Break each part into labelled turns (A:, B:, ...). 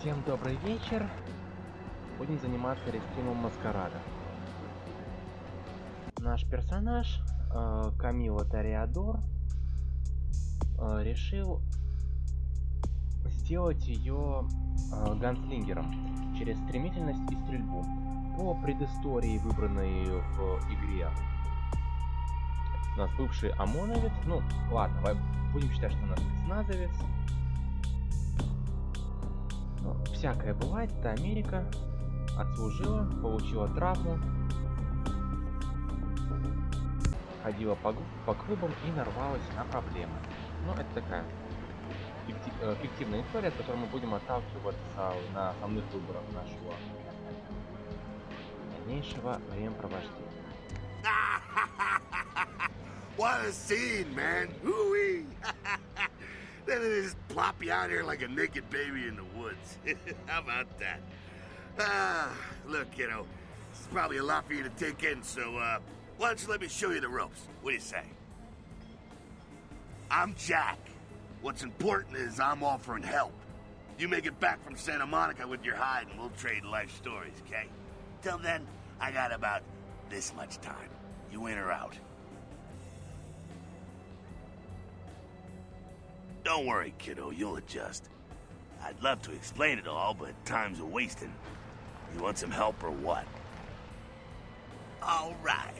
A: Всем добрый вечер. Будем заниматься рестримом Маскарада. Наш персонаж, Камила Тореадор, решил сделать ее ганслингером через стремительность и стрельбу. По предыстории, выбранной в игре, у нас бывший ОМОНовец, ну ладно, будем считать, что у нас спецназовец. Ну, всякое бывает, это Америка. Отслужила, получила травму, ходила по клубам и нарвалась на проблемы. Ну, это такая фиктивная история, от которой мы будем отталкиваться на основных выборах нашего дальнейшего времяпровождения.
B: What a scene, man! Hoo-wee! Then they just plop you out here like a naked baby in the woods. How about that? Look, kiddo, this is probably a lot for you to take in, so, why don't you let me show you the ropes? What do you say? I'm Jack. What's important is I'm offering help. You make it back from Santa Monica with your hide and we'll trade life stories, okay? Till then, I got about this much time. You in or out? Don't worry, kiddo, you'll adjust. I'd love to explain it all, but time's a-wasting. You want some help or what? All right.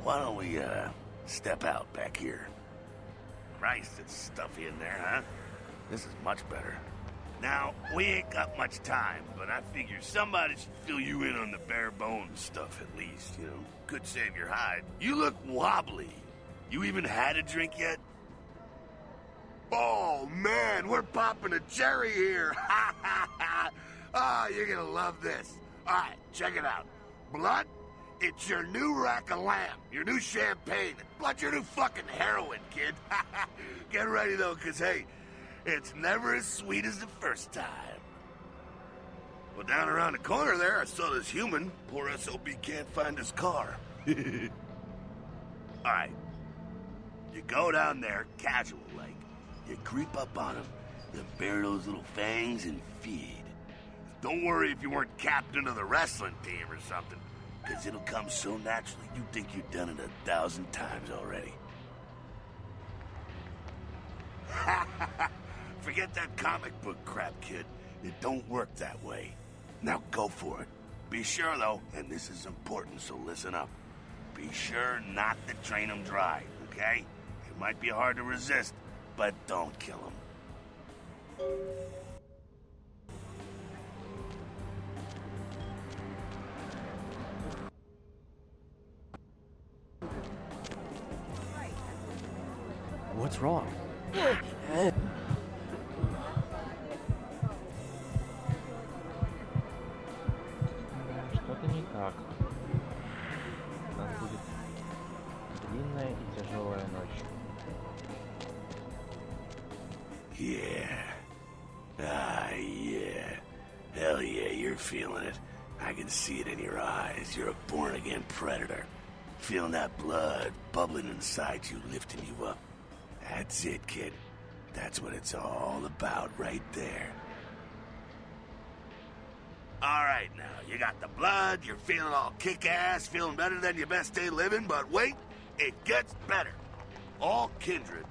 B: Why don't we, step out back here? Christ, it's stuffy in there, huh? This is much better. Now, we ain't got much time, but I figure somebody should fill you in on the bare bones stuff at least, you know? Could save your hide. You look wobbly. You even had a drink yet? Oh, man, we're popping a cherry here. Ha, ha, ha. Oh, you're gonna love this. All right, check it out. Blood, it's your new rack of lamb, your new champagne. Blood's your new fucking heroin, kid. Get ready, though, because, hey, it's never as sweet as the first time. Well, down around the corner there, I saw this human. Poor SOB can't find his car. All right. You go down there, casual like. You creep up on him, then bare those little fangs and feed. Don't worry if you weren't captain of the wrestling team or something, because it'll come so naturally you think you've done it 1,000 times already. Forget that comic book crap, kid. It don't work that way. Now go for it. Be sure, though, and this is important, so listen up. Be sure not to drain them dry, okay? It might be hard to resist, but don't kill him.
C: What's wrong?
A: Что-то не так. У нас будет длинная и тяжелая ночь.
B: Yeah. Ah, yeah. Hell yeah, you're feeling it. I can see it in your eyes. You're a born-again predator. Feeling that blood bubbling inside you, lifting you up. That's it, kid. That's what it's all about right there. All right, now, you got the blood, you're feeling all kick-ass, feeling better than your best day living, but wait, it gets better. All kindred,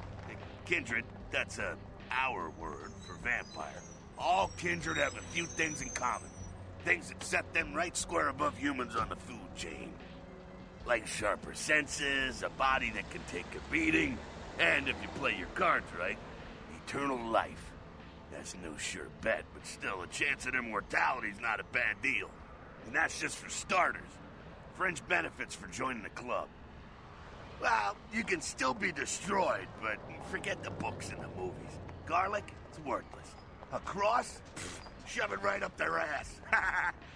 B: that's our word for vampire. All kindred have a few things in common. Things that set them right square above humans on the food chain. Like sharper senses, a body that can take a beating, and if you play your cards right, eternal life. That's no sure bet, but still, a chance at immortality's not a bad deal. And that's just for starters. Fringe benefits for joining the club. Well, you can still be destroyed, but forget the books and the movies. Garlic, it's worthless. A cross? Pfft, shove it right up their ass.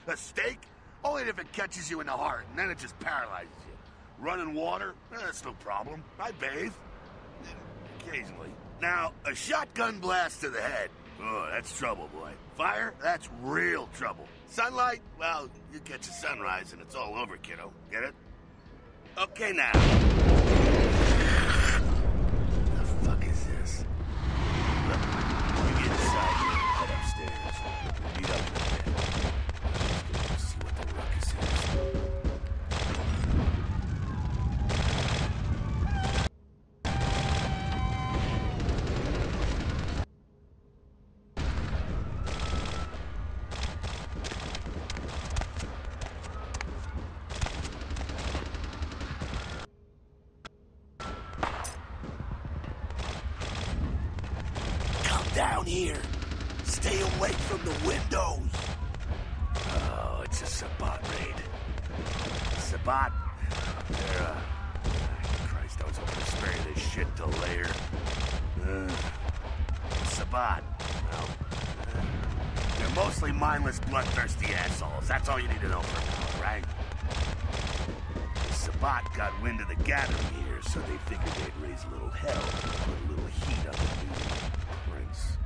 B: A steak? Only if it catches you in the heart, and then it just paralyzes you. Running water? That's no problem. I bathe. Occasionally. Now, a shotgun blast to the head. Oh, that's trouble, boy. Fire? That's real trouble. Sunlight? Well, you catch a sunrise and it's all over, kiddo. Get it? Okay, now. The fuck is this? Look, you get inside here and head upstairs. down here. Stay away from the windows. Oh, it's a Sabbat raid. Sabbat? They're, Christ, I was hoping to spare you this shit till later. Sabbat. Well, they're mostly mindless, bloodthirsty assholes. That's all you need to know for now, right? The Sabbat got wind of the gathering here, so they figured they'd raise a little hell, put a little heat on the new prince.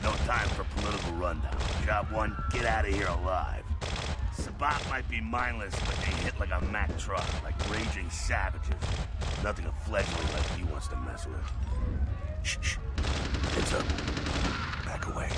B: No time for political rundown. Job one, get out of here alive. Sabbat might be mindless, but they hit like a Mack truck, like raging savages. Nothing a fledgling like you wants to mess with. Shh, shh. Heads up. Back away.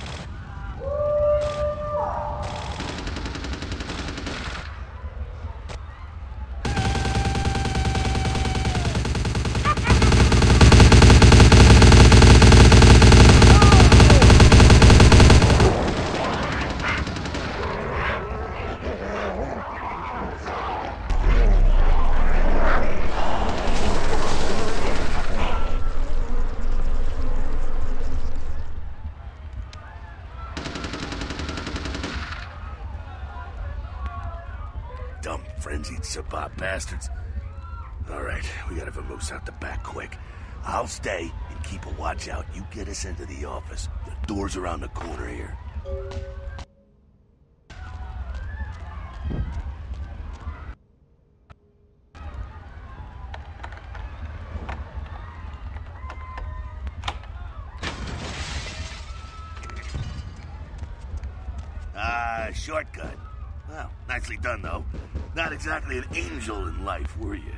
B: Dumb, frenzied Sabbat bastards. Alright, we gotta vamoose out the back quick. I'll stay and keep a watch out. You get us into the office. The door's around the corner here. Shortcut. Well, nicely done, though. Not exactly an angel in life, were you?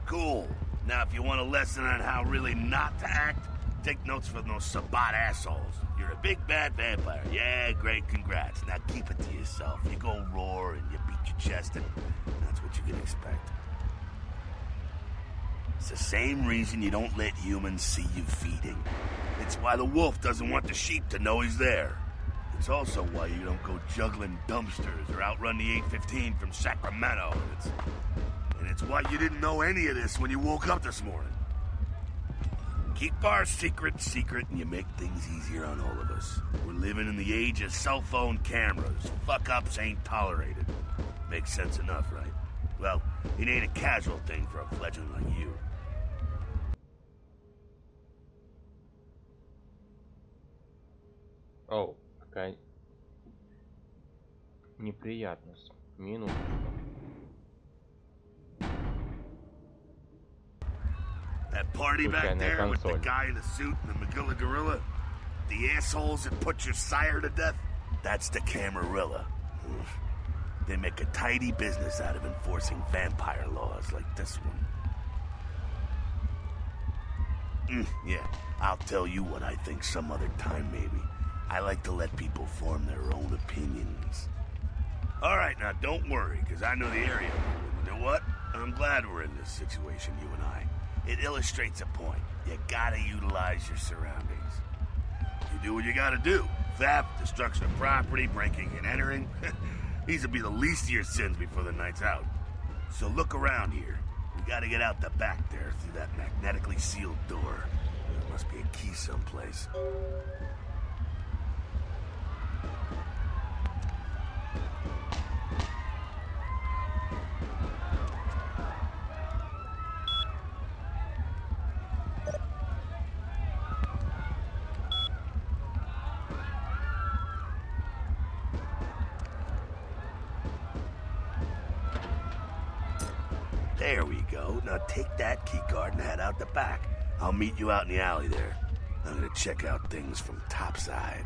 B: Cool. Now, if you want a lesson on how really not to act, take notes from those Sabbat assholes. You're a big bad vampire. Yeah, great, congrats. Now keep it to yourself. You go roar and you beat your chest, and that's what you can expect. It's the same reason you don't let humans see you feeding. It's why the wolf doesn't want the sheep to know he's there. It's also why you don't go juggling dumpsters or outrun the 815 from Sacramento. And it's why you didn't know any of this when you woke up this morning. Keep our secret, and you make things easier on all of us. We're living in the age of cell phone cameras. Fuck-ups ain't tolerated. Makes sense enough, right? Well, it ain't a casual thing for a fledgling like you.
A: Оу, какая неприятность. Минуточку.
B: That party back there with the guy in the suit and the Magilla Gorilla? The assholes that put your sire to death? That's the Camarilla. They make a tidy business out of enforcing vampire laws like this one. Yeah, I'll tell you what I think some other time, maybe. I like to let people form their own opinions. All right, now don't worry, because I know the area. You know what? I'm glad we're in this situation, you and I. It illustrates a point. You gotta utilize your surroundings. You do what you gotta do. Theft, destruction of property, breaking and entering. These will be the least of your sins before the night's out. So look around here. We gotta get out the back there through that magnetically sealed door. There must be a key someplace. There we go. Now take that keycard and head out the back. I'll meet you out in the alley there. I'm gonna check out things from topside.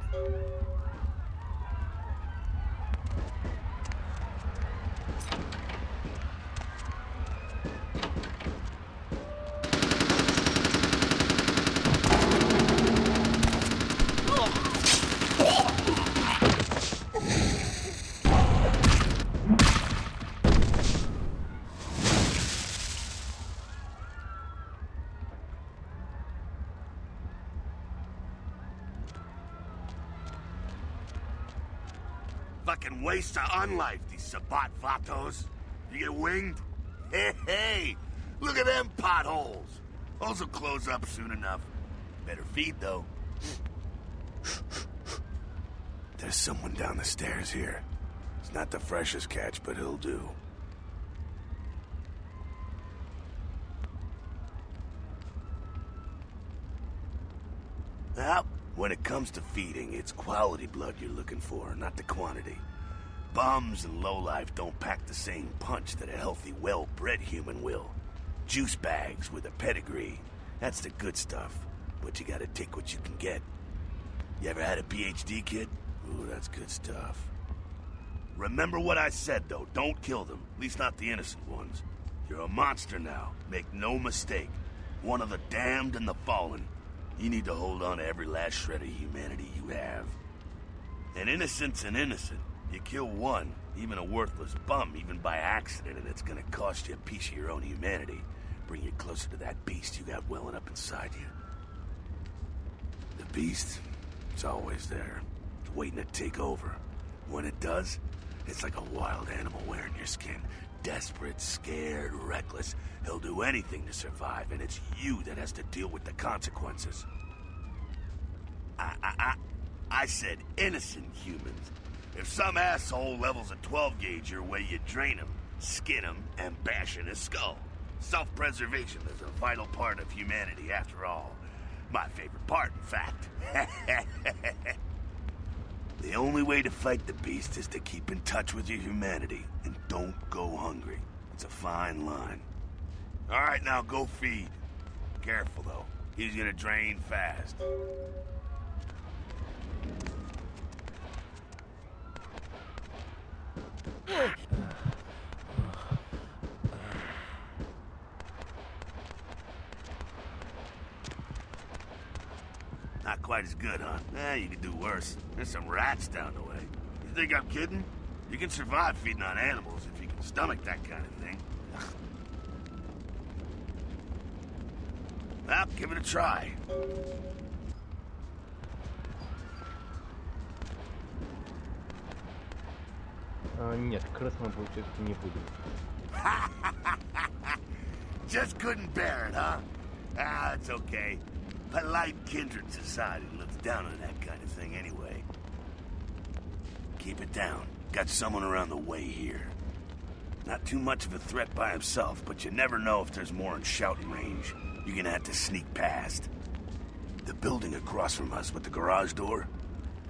B: Fucking waste of unlife, these Sabbat vatos. You get winged? Hey, look at them potholes. Those will close up soon enough. Better feed, though. There's someone down the stairs here. It's not the freshest catch, but he'll do. Now, when it comes to feeding, it's quality blood you're looking for, not the quantity. Bums and lowlife don't pack the same punch that a healthy, well-bred human will. Juice bags with a pedigree. That's the good stuff. But you gotta take what you can get. You ever had a PhD, kid? Ooh, that's good stuff. Remember what I said, though. Don't kill them. At least not the innocent ones. You're a monster now. Make no mistake. One of the damned and the fallen. You need to hold on to every last shred of humanity you have. And innocent's an innocent. You kill one, even a worthless bum, even by accident, and it's gonna cost you a piece of your own humanity. Bring you closer to that beast you got welling up inside you. The beast, it's always there. It's waiting to take over. When it does, it's like a wild animal wearing your skin. Desperate, scared, reckless. He'll do anything to survive, and it's you that has to deal with the consequences. I said innocent humans. If some asshole levels a 12 gauge your way, you drain him, skin him, and bash in his skull. Self-preservation is a vital part of humanity, after all. My favorite part, in fact. The only way to fight the beast is to keep in touch with your humanity, and don't go hungry. It's a fine line. All right, now go feed. Careful, though. He's gonna drain fast. Not quite as good, huh? You could do worse. There's some rats down the way. You think I'm kidding? You can survive feeding on animals if you can stomach that kind of thing. Well, give it a try.
A: Нет, крыс мы получать не будем.
B: Just couldn't bear it, huh? Ah, it's okay. Polite kindred society looks down on that kind of thing anyway. Keep it down. Got someone around the way here. Not too much of a threat by himself, but you never know if there's more in shouting range. You're gonna have to sneak past. The building across from us with the garage door,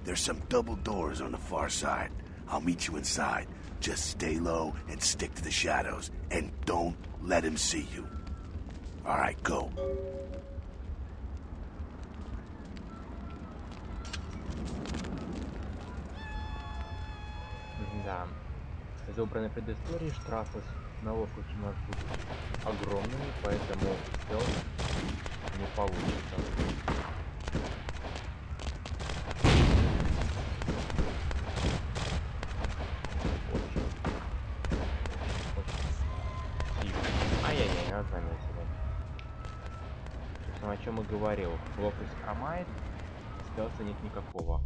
B: there's some double doors on the far side. I'll meet you inside. Just stay low and stick to the shadows, and don't let him see you. All right, go.
A: Да. За убранной предыстории штрафы на ловкость у нас будут огромными, поэтому стелс не получится. Ай-яй-яй, нас заметили. Собственно, о чем и говорил. Ловкость хромает, стелса нет никакого.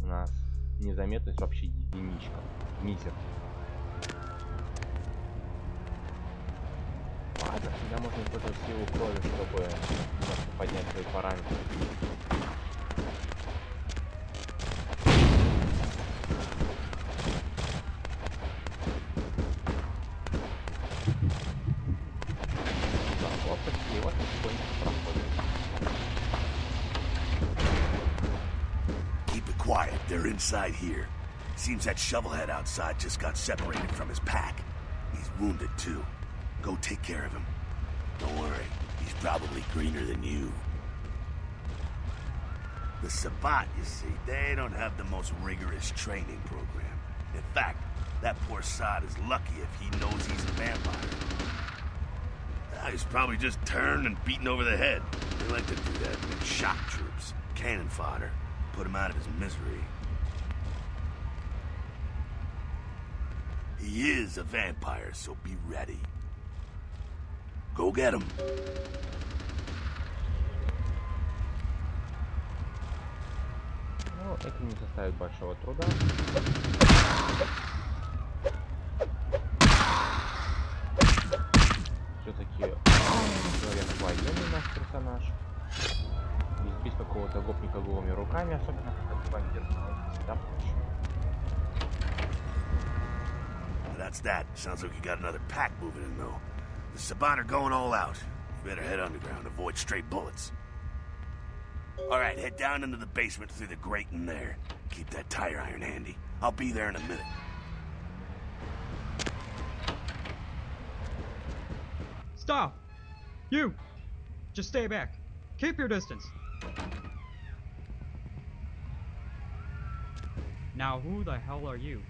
A: У нас незаметность вообще единичка. Мизер. Ладно, всегда можно использовать силу крови, чтобы немножко поднять свои параметры. И вот потихоньку проходит.
B: Keep it quiet. They're inside here. Seems that shovelhead outside just got separated from his pack. He's wounded too. Go take care of him. Don't worry, he's probably greener than you. The Sabbat, you see, they don't have the most rigorous training program. In fact, that poor sod is lucky if he knows he's a vampire. He's probably just turned and beaten over the head. They like to do that with shock troops, cannon fodder, put him out of his misery. He is a vampire, so be ready. Go get him.
A: Ну, это не составит большого труда. Все-таки человек военный наш персонаж.
B: That's that. Sounds like you got another pack moving in, though. The Sabat are going all out. You better head underground, avoid stray bullets. Alright, head down into the basement through the grate in there. Keep that tire iron handy. I'll be there in a minute.
D: Stop! You! Just stay back. Keep your distance. Now who the hell are you?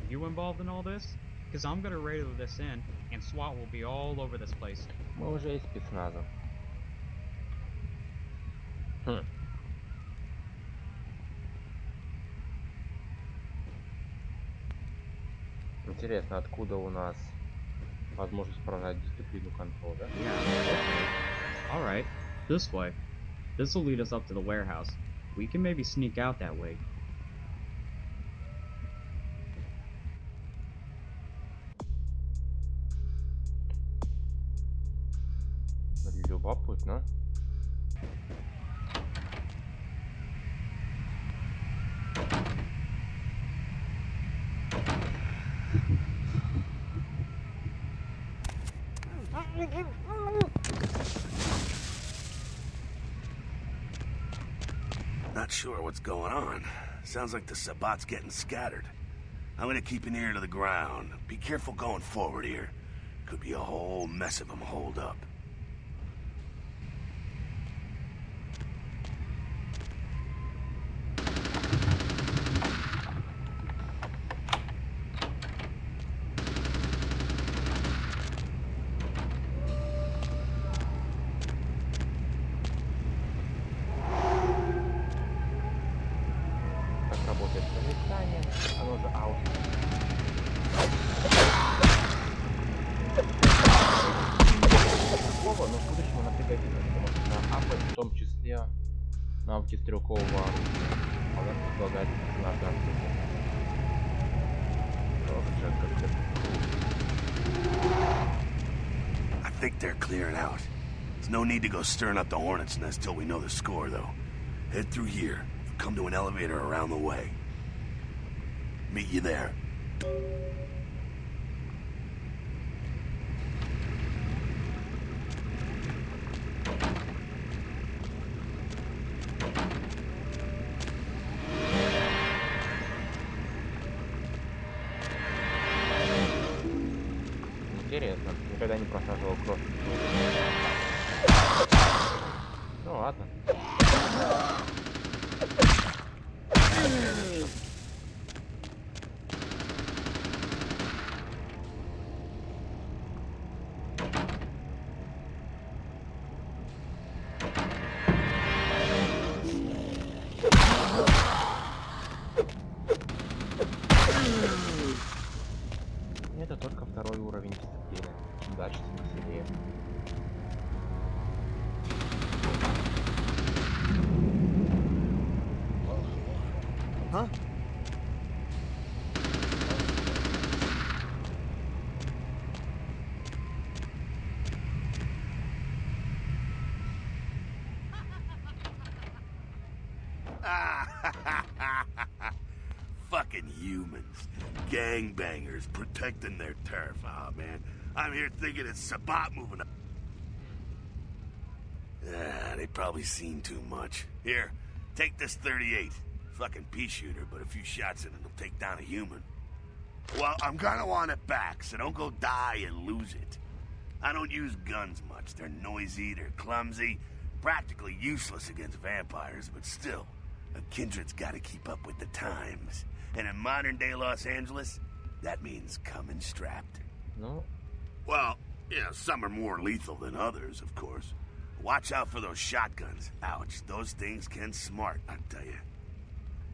D: Are you involved in all this? Because I'm gonna radio this in, and SWAT will be all over this place.
A: Мы уже из спецназа. Интересно, откуда у нас возможность продать дисциплину контроля?
D: Alright, this way. This will lead us up to the warehouse. We can maybe sneak out that way.
A: Любопытно.
B: Not sure what's going on. Sounds like the Sabat's getting scattered. I'm gonna keep an ear to the ground. Be careful going forward here. Could be a whole mess of them holed up.
A: Навыки стрелкового оружия предлагает награды.
B: I think they're clearing out. There's no need to go stirring up the hornet's nest till we know the score, though. Head through here. Come to an elevator around the way. Meet you there.
A: Интересно, никогда не просаживал кровь. Ну ладно. Это только второй уровень дисциплины. Чем дальше, тем веселее.
C: Huh?
B: Fucking humans. Gangbangers protecting their turf. Oh, man. I'm here thinking it's Sabat moving up. They probably seen too much. Here, take this 38. Fucking pea shooter, but a few shots in it will take down a human. Well, I'm gonna want it back, so don't go die and lose it. I don't use guns much. They're noisy, they're clumsy, practically useless against vampires, but still, a kindred's gotta keep up with the times. And in modern-day Los Angeles, that means coming strapped.
A: No.
B: Well, you know, some are more lethal than others, of course. Watch out for those shotguns. Ouch, those things can smart, I tell you.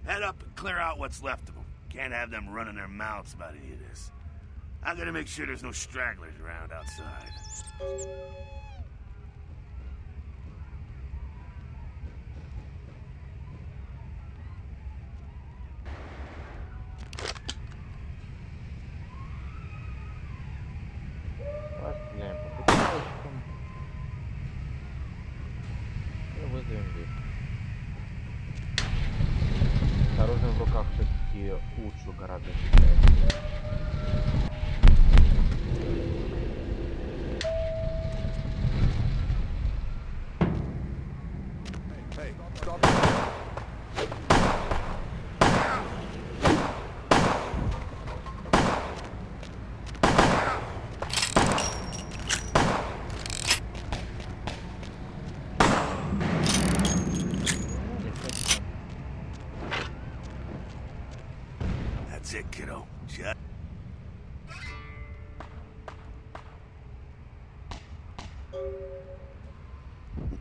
B: Head up and clear out what's left of them. Can't have them running their mouths about any of this. I'm gonna make sure there's no stragglers around outside.
A: Постреляем по бутылочкам. И вызовем лифт. С оружием в руках все-таки лучше гораздо считается.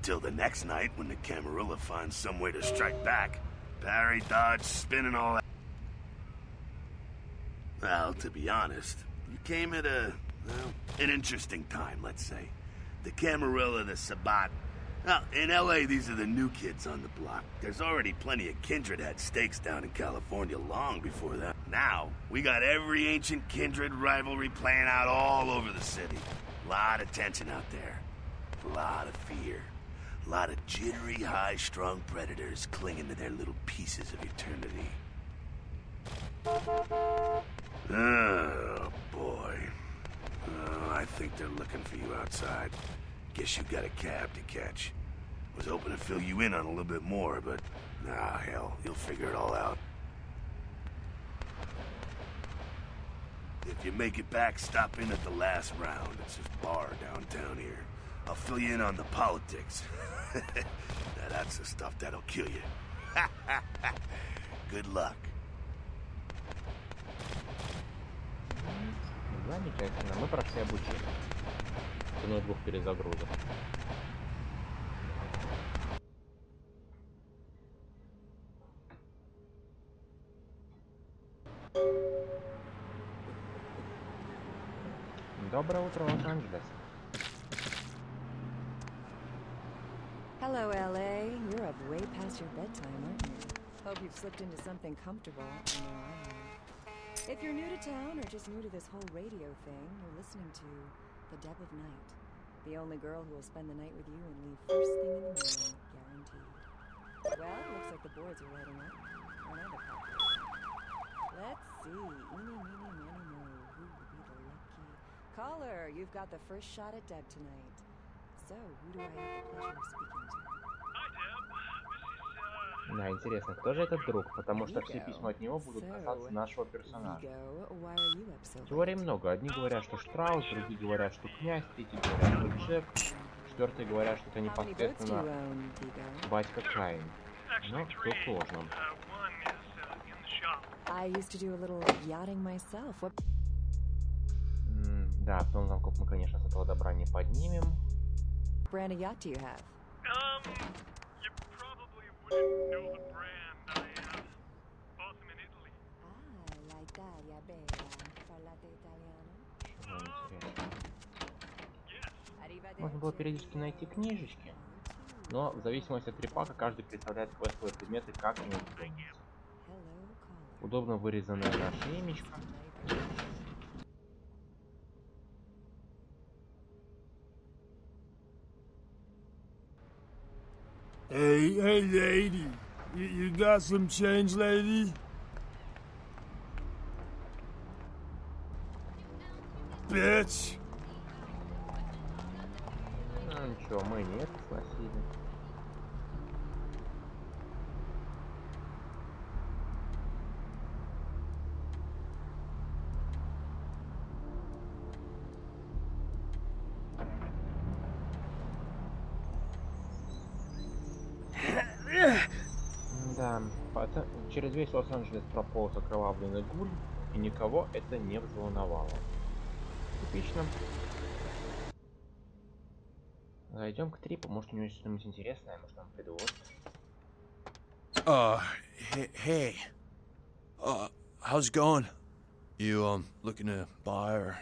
B: Until the next night when the Camarilla finds some way to strike back. Parry, dodge, spin and all that. Well, to be honest, you came at an interesting time, let's say. The Camarilla, the Sabat. Well, in LA, these are the new kids on the block. There's already plenty of Kindred had stakes down in California long before that. Now, we got every ancient Kindred rivalry playing out all over the city. A lot of tension out there. A lot of fear. A lot of jittery, high-strung predators clinging to their little pieces of eternity. Oh, boy. Oh, I think they're looking for you outside. Guess you got a cab to catch. Was hoping to fill you in on a little bit more, but... nah, hell, you'll figure it all out. If you make it back, stop in at the last round. It's this bar downtown here. I'll fill you in on the politics. Now that's the stuff that'll kill you. Good luck.
A: Замечательно, мы прошли обучение. Ценой 2 перезагрузок. Доброе утро, Лос-Анджелес.
C: Hello, LA. You're up way past your bedtime, aren't you? Hope you've slipped into something comfortable. I know I have. If you're new to town or just new to this whole radio thing, you're listening to The Deb of Night. The only girl who will spend the night with you and leave first thing in the morning, guaranteed. Well, looks like the boards are lighting up. Another couple. Let's see. Eeny, meeny, miny, mo. Who will be the lucky caller? You've got the first shot at Deb tonight. So, who do I have the pleasure of speaking to?
A: Да, интересно, кто же этот друг? Потому что все письма от него будут касаться нашего персонажа. Теорий много. Одни говорят, что Штраус, другие говорят, что князь, третьи говорят, что Джек, четвертые говорят, что это непосредственно батька Каин. Но все сложно. Да, потом замков мы, конечно, с этого добра не поднимем.
C: Brand of yacht do you have?
E: You probably wouldn't know the brand. I bought them in Italy.
C: Ah, l'Italia bella. Parlate italiano?
E: Yes.
A: Можно было периодически найти книжечки, но в зависимости от репака каждый представляет квестовые предметы как ему удобно. Удобно вырезанное наше имечко.
F: Hey, lady. You got some change, lady? Bitch!
A: Ну ничего, мы нет, сносили. Да, через весь Лос-Анджелес прополз окровавленный гуль, и никого это не взволновало. Типично. Зайдем к Трипу, может у него есть что-нибудь интересное, может нам предложит.
G: Hey. How's it going? You, looking to buy or...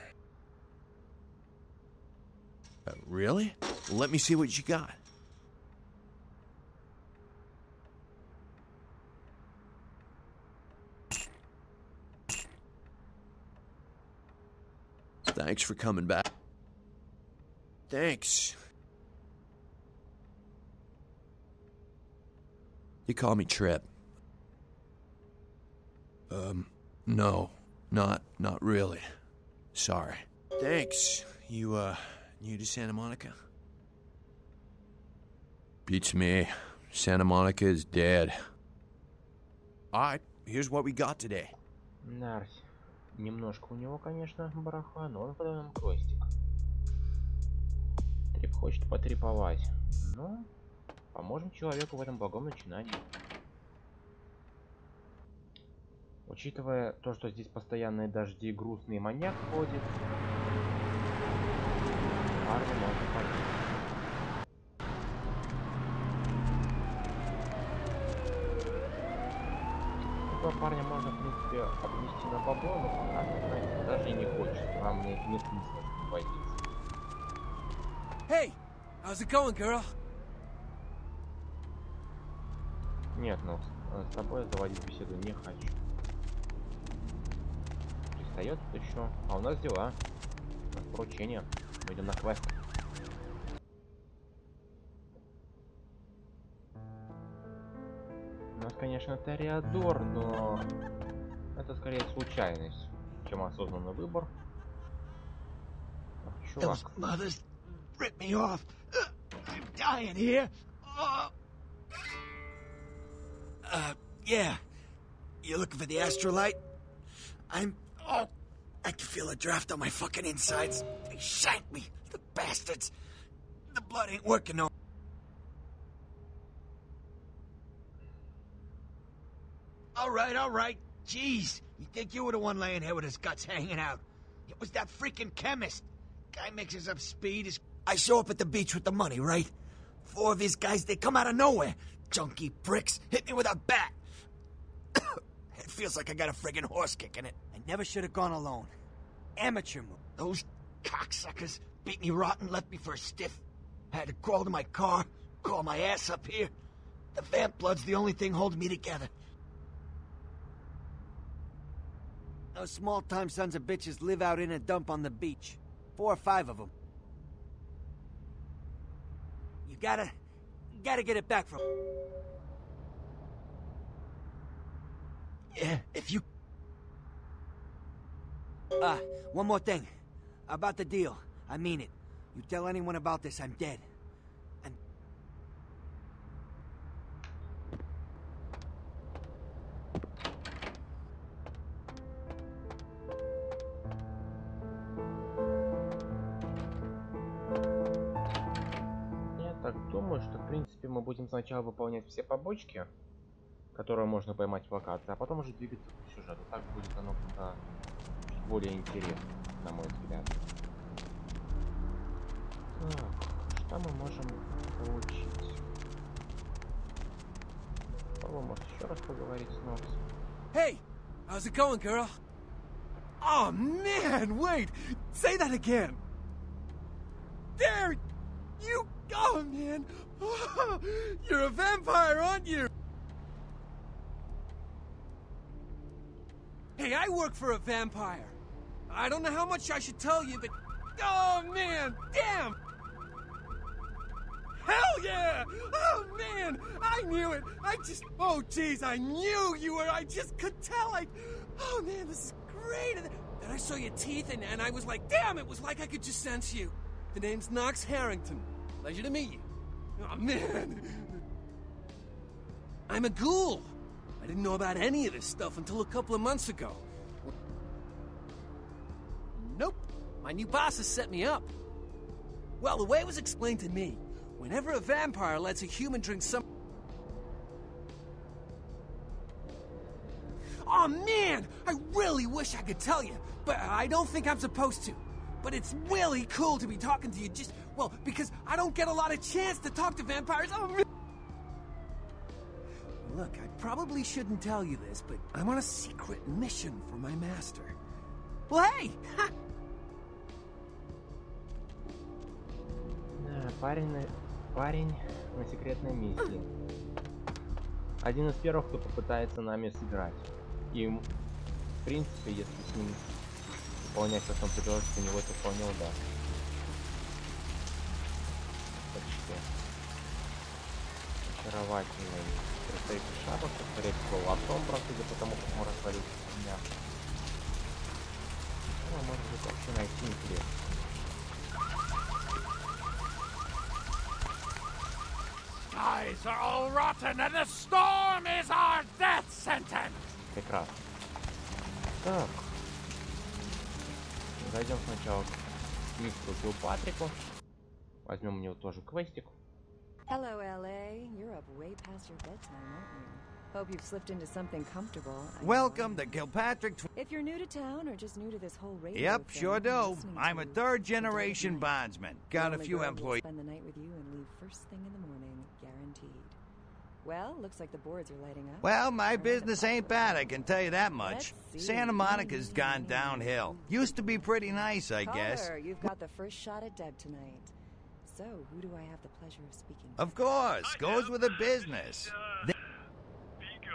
G: Really? Let me see what you got. Thanks for coming back. Thanks. You call me Trip. No, not really. Sorry. Thanks. You, new to Santa Monica? Beats me. Santa Monica is dead. Alright, here's what we got today.
A: Нарсь. Немножко у него, конечно, барахла, но он подал нам кростик. Трип хочет потриповать. Ну, поможем человеку в этом благом начинании. Учитывая то, что здесь постоянные дожди и грустный маньяк ходит, парни можно понять. парня можно, в принципе, обнести на бабло, но пока, знаете, даже и не хочется. Нам не смысла возиться.
H: Hey, how's it going, girl?
A: Нет, ну, с тобой заводить беседу не хочу. Пристает тут еще. А у нас дела. У нас поручение. Мы идем на квест. У нас, конечно, Тореадор, но это скорее случайность, чем осознанный выбор. Чувак.
H: Rip me off. I'm dying here. Yeah. You looking for the astrolite? I can feel a draft on my fucking insides. They shanked me, the bastards. The blood ain't working no. All right. Jeez, you think you were the one laying here with his guts hanging out? It was that freaking chemist. Guy mixes up speed. I show up at the beach with the money, right? 4 of his guys, they come out of nowhere. Junky pricks hit me with a bat. It feels like I got a friggin' horse kick in it. I never should have gone alone. Amateur move. Those cocksuckers beat me rotten, left me for a stiff. I had to crawl to my car, crawl my ass up here. The vamp blood's the only thing holding me together. Those small-time sons of bitches live out in a dump on the beach. 4 or 5 of them. You gotta get it back from... Yeah, if you... one more thing. About the deal. I mean it. You tell anyone about this, I'm dead. And...
A: Я так думаю, что в принципе мы будем сначала выполнять все побочки, которые можно поймать в локации, а потом уже двигаться по сюжету. Так будет оно куда более интересно, на мой взгляд. Так, что мы можем получить? Попробуем, может, еще раз поговорить с Нокс.
H: Hey! How's it going, girl? Oh, man, wait! Say that again! There! You... Oh, man! You're a vampire, aren't you? Hey, I work for a vampire. I don't know how much I should tell you, but... Oh, man! Damn! Hell yeah! Oh, man! I knew it! Oh, jeez, I knew you were... I just could tell, Oh, man, this is great! And then I saw your teeth, and I was like, damn, it was like I could just sense you. The name's Knox Harrington. Pleasure to meet you. Oh, man! I'm a ghoul. I didn't know about any of this stuff until a couple of months ago. Nope. My new boss has set me up. Well, the way it was explained to me, whenever a vampire lets a human drink some... Oh, man! I really wish I could tell you, but I don't think I'm supposed to. But it's really cool to be talking to you just... Well, because I don't get a lot of chance to talk to vampires. Oh, man! Look, I probably shouldn't tell you this, but I'm on a secret mission for my master. Well, hey!
A: Парень на секретной миссии. Один из первых, кто попытается нами сыграть. И, в принципе, если с ним выполнять то, что он предложит, у него это вполне удастся. Почти. Очаровательный представитель шапок, скорее всего, лапсомбра, судя по тому, как мы развалились у меня. Ну, может быть, вообще найти интересно.
I: Skies are all rotten and the storm is our death sentence.
A: Прекрасно. Так. Зайдем сначала к мистеру Килпатрику. Возьмем у него тоже квестик.
C: Hello, LA. You're up way past your bedtime, aren't you? Hope you've slipped into something comfortable.
J: Welcome to Kilpatrick.
C: If you're new to town or just new to this whole radio
J: Yep,
C: thing,
J: sure do.
C: listening
J: I'm a
C: to
J: third-generation
C: the
J: bondsman. Got a
C: only
J: few
C: girl who'll
J: employees.
C: Spend the night with you and leave first thing in the morning, guaranteed. Well, looks like the boards are lighting up.
J: Well, my business ain't bad, I can tell you that much.
C: Let's see.
J: Santa Monica's gone downhill. Used to be pretty nice, I guess.
C: Caller, you've got the first shot at Deb tonight. So, who do I have the pleasure of speaking to?
J: Of course, goes with the business.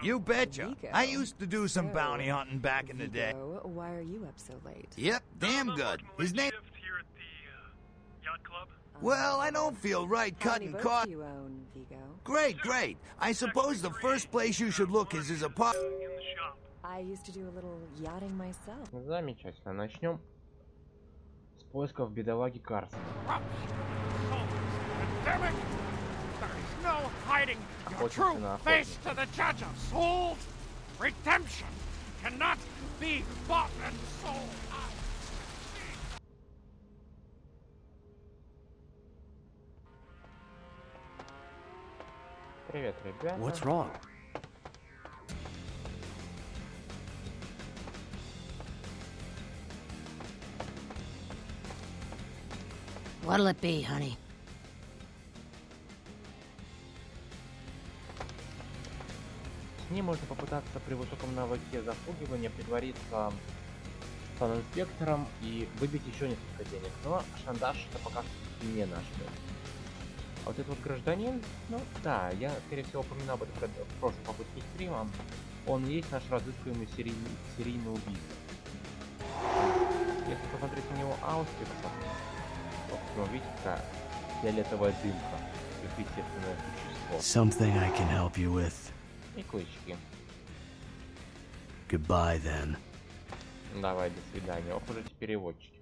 J: You betcha.
C: Vigo.
J: I used to do some
C: So,
J: bounty hunting back in the day.
C: Vigo, why are you up so late?
J: Yep, damn good. His name...
E: Here at the yacht club.
J: Well, I don't feel right
C: How many
J: cutting
C: boats
J: costs.
C: do you own, Vigo?
J: Great, great. I suppose the first place you should look is his apartment.
E: In the shop.
C: I used to do a little yachting myself.
A: Замечательно. Начнем с поисков бедолаги Карсона.
I: Pandemic. There is no hiding your true face to the judge of souls. Redemption cannot be bought and sold.
A: Привет, ребята.
K: What's wrong?
L: What'll it be, honey?
A: С ней можно попытаться при высоком навыке запугивания притвориться сан-инспектором и выбить еще несколько денег, но шантаж это пока что не наш метод. А вот этот вот гражданин, ну да, я скорее всего упоминал об этом в прошлом попытке стрима, он и есть наш разыскиваемый серийный убийца. Если посмотреть на него аустрикса, то вы видите такая фиолетовая дымка, сверхъестественное существо.
K: Something I can help you with.
A: И клычки.
K: Goodbye, then.
A: Давай, до свидания. Ох уж эти переводчики.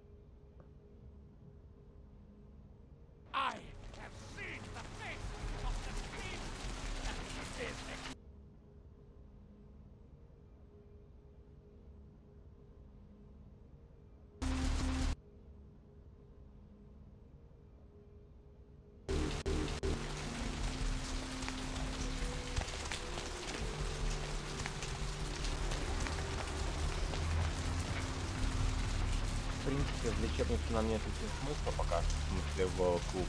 A: В принципе, в лечебнице нам нет смысла пока что, в смысле в клуб.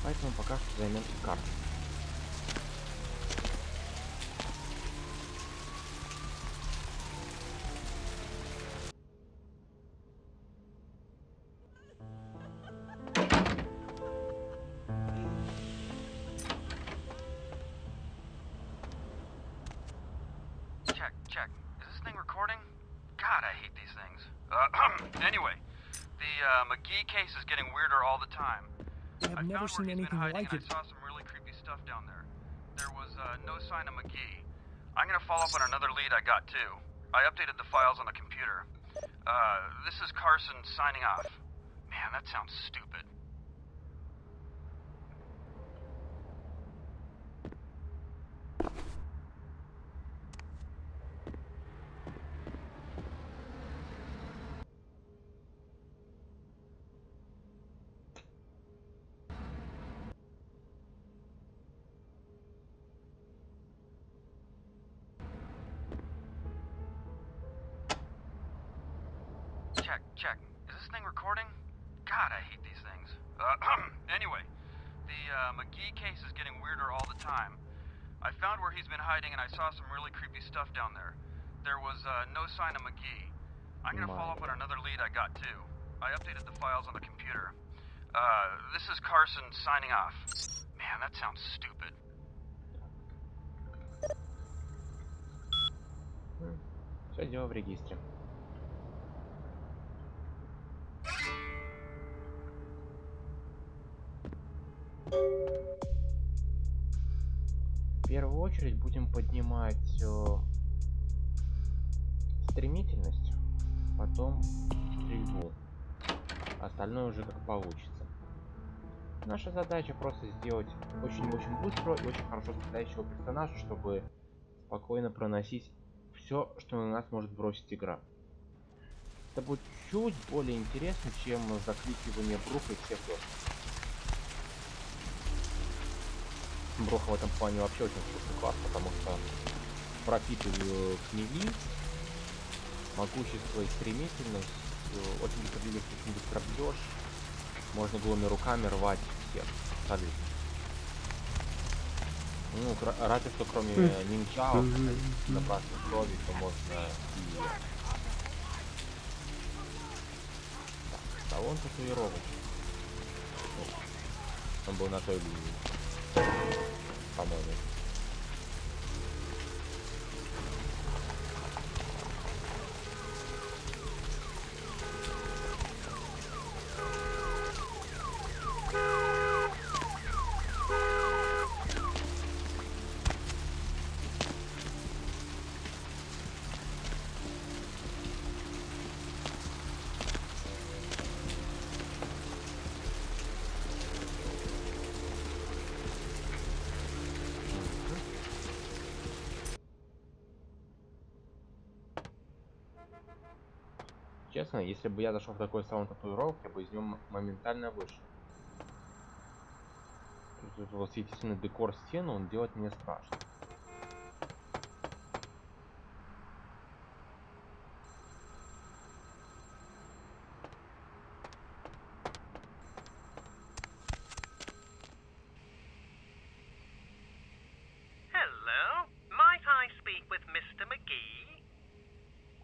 A: Поэтому пока что займемся картой.
M: Check. Is this thing recording? God, I hate these things. Anyway, the McGee case is getting weirder all the time.
F: I've never seen anything like it.
M: I saw some really creepy stuff down there. There was no sign of McGee. I'm gonna follow up on another lead I got too. I updated the files on the computer. This is Carson signing off. Man, that sounds stupid. Check. Is this thing recording? God, I hate these things. Anyway, the McGee case is getting weirder all the time. I found where he's been hiding and I saw some really creepy stuff down there. There was no sign of McGee. I'm gonna follow up on another lead I got too. I updated the files on the computer. This is Carson signing off. Man, that sounds stupid.
A: Все дело в регистре. В первую очередь будем поднимать стремительность, потом стрельбу. Остальное уже как получится. Наша задача просто сделать очень-очень быстро и очень хорошо стреляющего персонажа, чтобы спокойно проносить все, что на нас может бросить игра. Это будет чуть более интересно, чем закликивание Бруха и всех досок. Бруха в этом плане вообще очень вкусный класс, потому что пропитываю мили, могущество и стремительность, очень быстро двигаться, очень быстро бьешь, можно голыми руками рвать всех абсолютно. Ну, разве что кроме ниндзяо, набраться крови, то можно и... А вон татуировочка. Он был на той линии. По-моему. Честно, если бы я зашел в такой салон татуировок, я бы из него моментально вышел. Тут восхитительный декор стены, он делать мне страшно.
N: Hello, might I speak with Mr. McGee?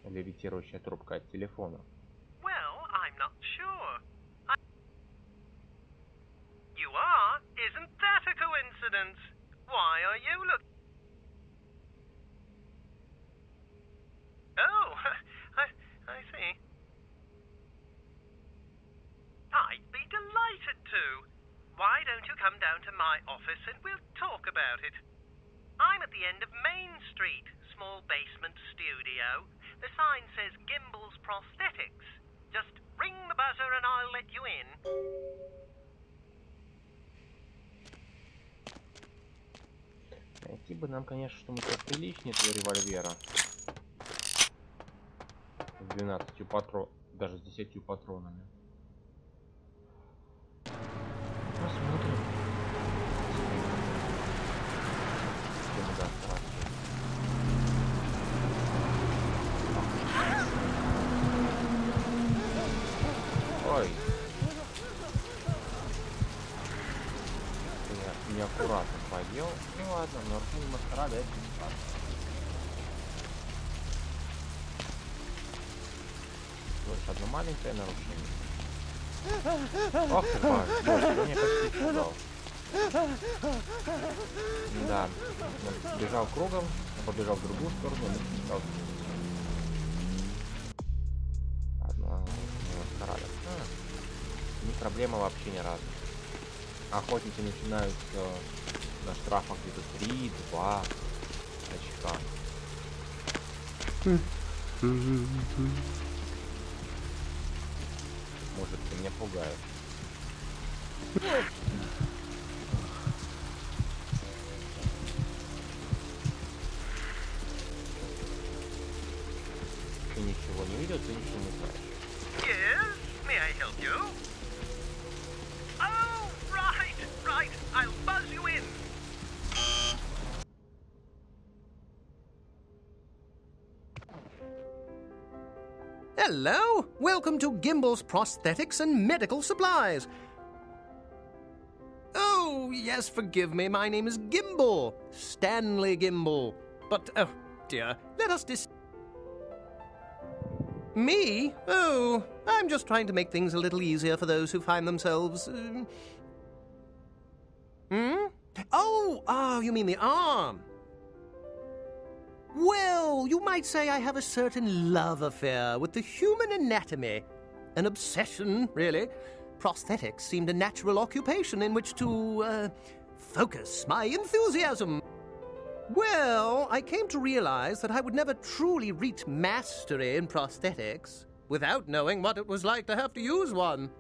A: Левитирующая трубка от телефона.
N: Well, I'm not sure. You are? Isn't that a coincidence? Why are you look? Oh, I see. I'd be delighted to. Why don't you come down to my office and we'll talk about it? I'm at the end of Main Street, small basement studio. The sign says Gimbel's Prosthetics. Just ring the buzzer and I'll let you in.
A: Найти бы нам, конечно, что-нибудь приличнее этого револьвера. С 12 патронами, даже с 10 патронами. Посмотрим. Ой. Я неаккуратно поел. Ну ладно, нарушение маскарада это не так. Больше одно маленькое нарушение. Ох ты, боже, я мне почти сказал. Да, бежал кругом, побежал в другую сторону, но не стал. Одно маскарада. Не проблема вообще ни разу. Охотники начинают на штрафах где-то 3-2 очка. Может, ты меня пугаешь. Ты ничего не видел, ты ничего не знаешь.
N: Yes, may I help you? Oh, right, I'll buzz you in.
O: Hello! Welcome to Gimbel's Prosthetics and Medical Supplies. Oh, yes, forgive me. My name is Gimbel. Stanley Gimbel. But, oh, dear, let us Me? Oh, I'm just trying to make things a little easier for those who find themselves... Oh, you mean the arm. Well, you might say I have a certain love affair with the human anatomy. An obsession, really. Prosthetics seemed a natural occupation in which to, focus my enthusiasm. Well, I came to realize that I would never truly reach mastery in prosthetics without knowing what it was like to have to use one.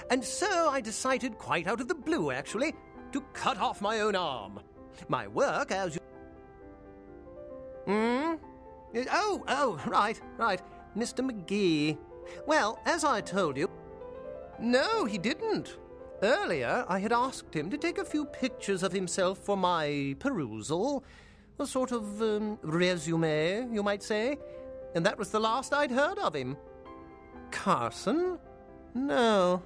O: And so I decided, quite out of the blue, actually, to cut off my own arm. My work, as you... Oh, right. Mr. McGee. Well, as I told you... No, he didn't. Earlier, I had asked him to take a few pictures of himself for my perusal. A sort of, resume, you might say. And that was the last I'd heard of him. Carson? No.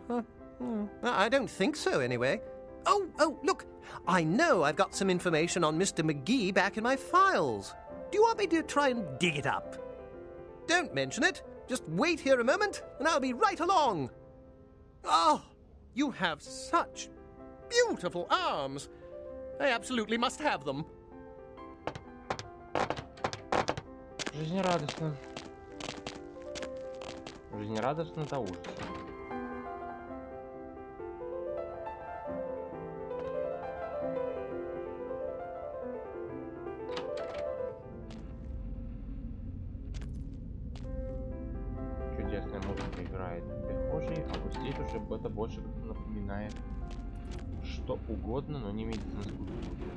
O: I don't think so, anyway. Oh, look. I know I've got some information on Mr. McGee back in my files. Do you want me to try and dig it up? Don't mention it. Just wait here a moment, and I'll be right along. Oh, you have such beautiful arms. I absolutely must have them.
A: Жизнерадостно. Жизнерадостно до ужаса. Чудесная музыка играет в прихожей, а вот здесь уже это больше как-то напоминает что угодно, но не медицинскую студию.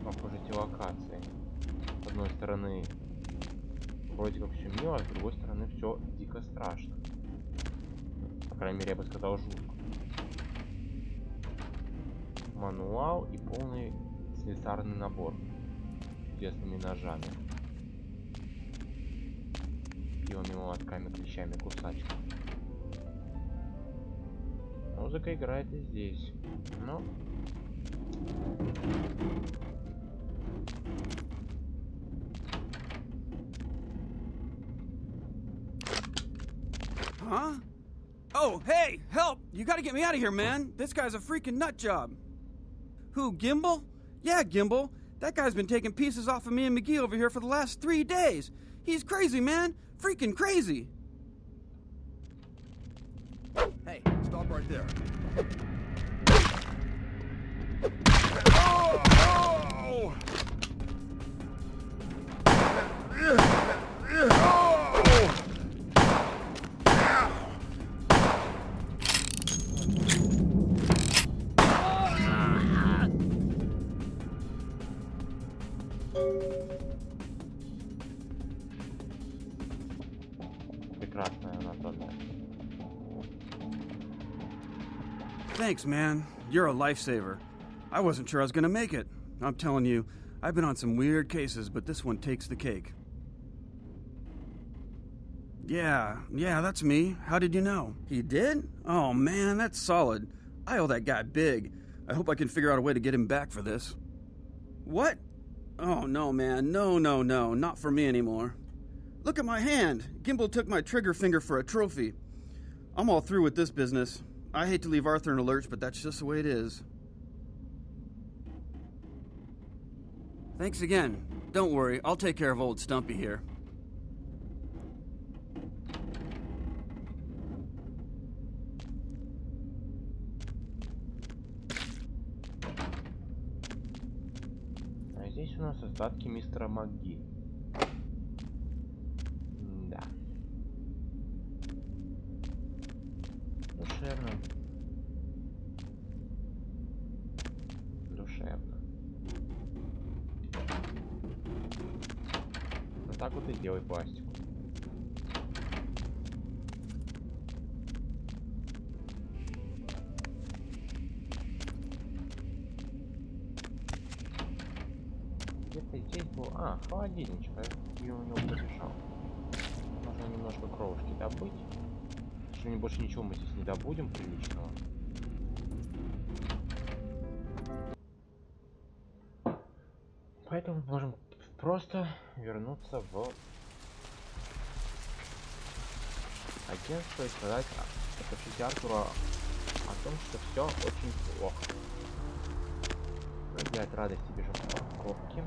A: Похоже, эти локации. С одной стороны, вроде как все мило, а с другой стороны, все дико страшно. По крайней мере, я бы сказал, жутко. Мануал и полный слесарный набор с чудесными ножами, пилами, молотками, клещами, кусачками. Музыка играет и здесь, но...
P: Huh? Oh, hey, help! You gotta get me out of here, man. This guy's a freaking nut job. Who, Gimbal? Yeah, Gimbal. That guy's been taking pieces off of me and McGee over here for the last 3 days. He's crazy, man. Freaking crazy.
J: Hey, stop right there. Oh!
A: Прекрасная анатомия.
P: Thanks, man. You're a lifesaver. I wasn't sure I was gonna make it. I'm telling you, I've been on some weird cases, but this one takes the cake. Yeah, that's me. How did you know? He did? Oh, man, that's solid. I owe that guy big. I hope I can figure out a way to get him back for this. What? Oh, no, man. No, not for me anymore. Look at my hand. Gimbal took my trigger finger for a trophy. I'm all through with this business. I hate to leave Arthur in a lurch, but that's just the way it is. Thanks again. Don't worry, I'll take care of old Stumpy here.
A: А здесь у нас остатки мистера МакГи. Да. Душевно. Душевно. Вот так вот и делай пластику. Где-то здесь был... А, холодильничек. Я у него побежал. Можно немножко кровушки добыть. Что больше ничего мы здесь не добудем приличного. Поэтому можем просто вернуться в агентство и сказать, сообщить Артуру о том, что все очень плохо. Мы от радости бежим в парковке.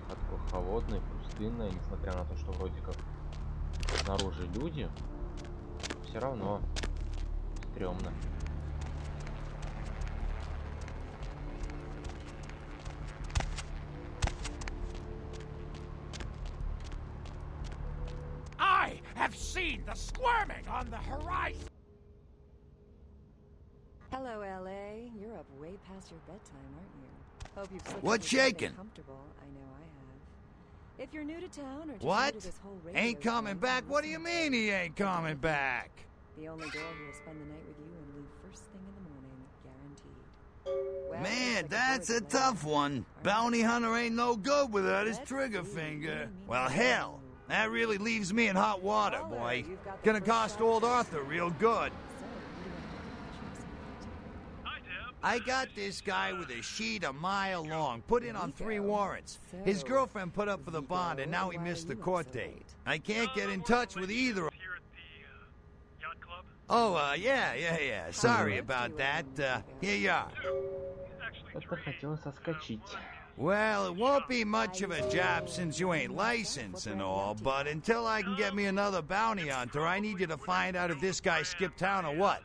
A: Такое холодное, пустынное, несмотря на то, что вроде как снаружи люди, все равно стрёмно.
I: I have seen the squirming on the horizon.
C: Hello, LA. You're up way past your bedtime, aren't you? Hope you've slipped
J: What's
C: into something
J: shaking?
C: comfortable. I know I have. If you're new to town or just new
J: What?
C: to this whole radio
J: Ain't coming
C: thing,
J: back? What do you mean he ain't coming back?
C: The only girl who will spend the night with you and leave first thing in the morning, guaranteed. Well,
J: Man,
C: looks like
J: that's
C: the
J: a
C: boys are
J: tough one. Bounty hunter ain't no good without his trigger finger. Well, hell, that really leaves me in hot water, boy. Gonna cost old Arthur real good. I got this guy with a sheet a mile long, put in on 3 warrants. His girlfriend put up for the bond, and now he missed the court date. I can't get in touch with either of them. Oh, yeah. Sorry about that. Here you are.
A: Это хотела соскочить.
J: Well, it won't be much of a job since you ain't licensed and all, but until I can get me another bounty hunter, I need you to find out if this guy skipped town or what.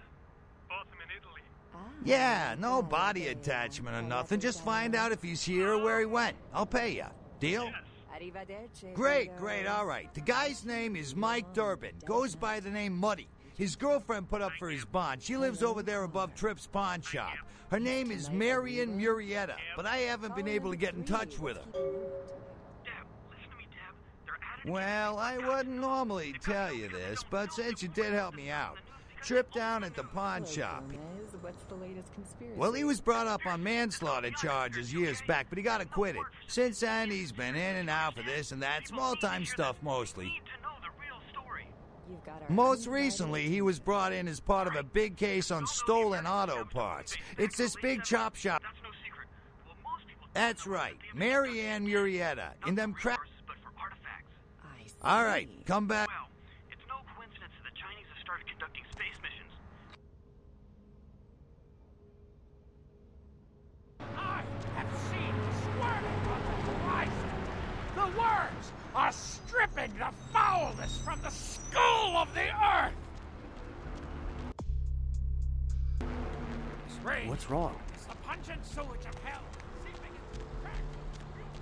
J: Yeah, no body attachment or nothing. Just find out if he's here or where he went. I'll pay you. Deal? Great, all right. The guy's name is Mike Durbin. Goes by the name Muddy. His girlfriend put up for his bond. She lives over there above Tripp's pawn shop. Her name is Marion Murrieta, but I haven't been able to get in touch with her. Well, I wouldn't normally tell you this, but since you did help me out, Tripp down at the pawn shop.
C: What's the latest conspiracy?
J: Well, he was brought up on manslaughter charges years back, but he got acquitted. Since then, he's been in and out for this and that, small-time stuff mostly. Most recently, he was brought in as part of a big case on stolen auto parts. It's this big chop shop. That's right, Marianne Murrieta, in them crap. All right, come back.
M: Well, it's no coincidence that the Chinese have started conducting space missions.
I: I have seen the squirming on the horizon. The worms are stripping the foulness from the skull of the earth. Strange.
K: What's wrong?
I: It's the pungent sewage of hell seeping into the cracks of putrid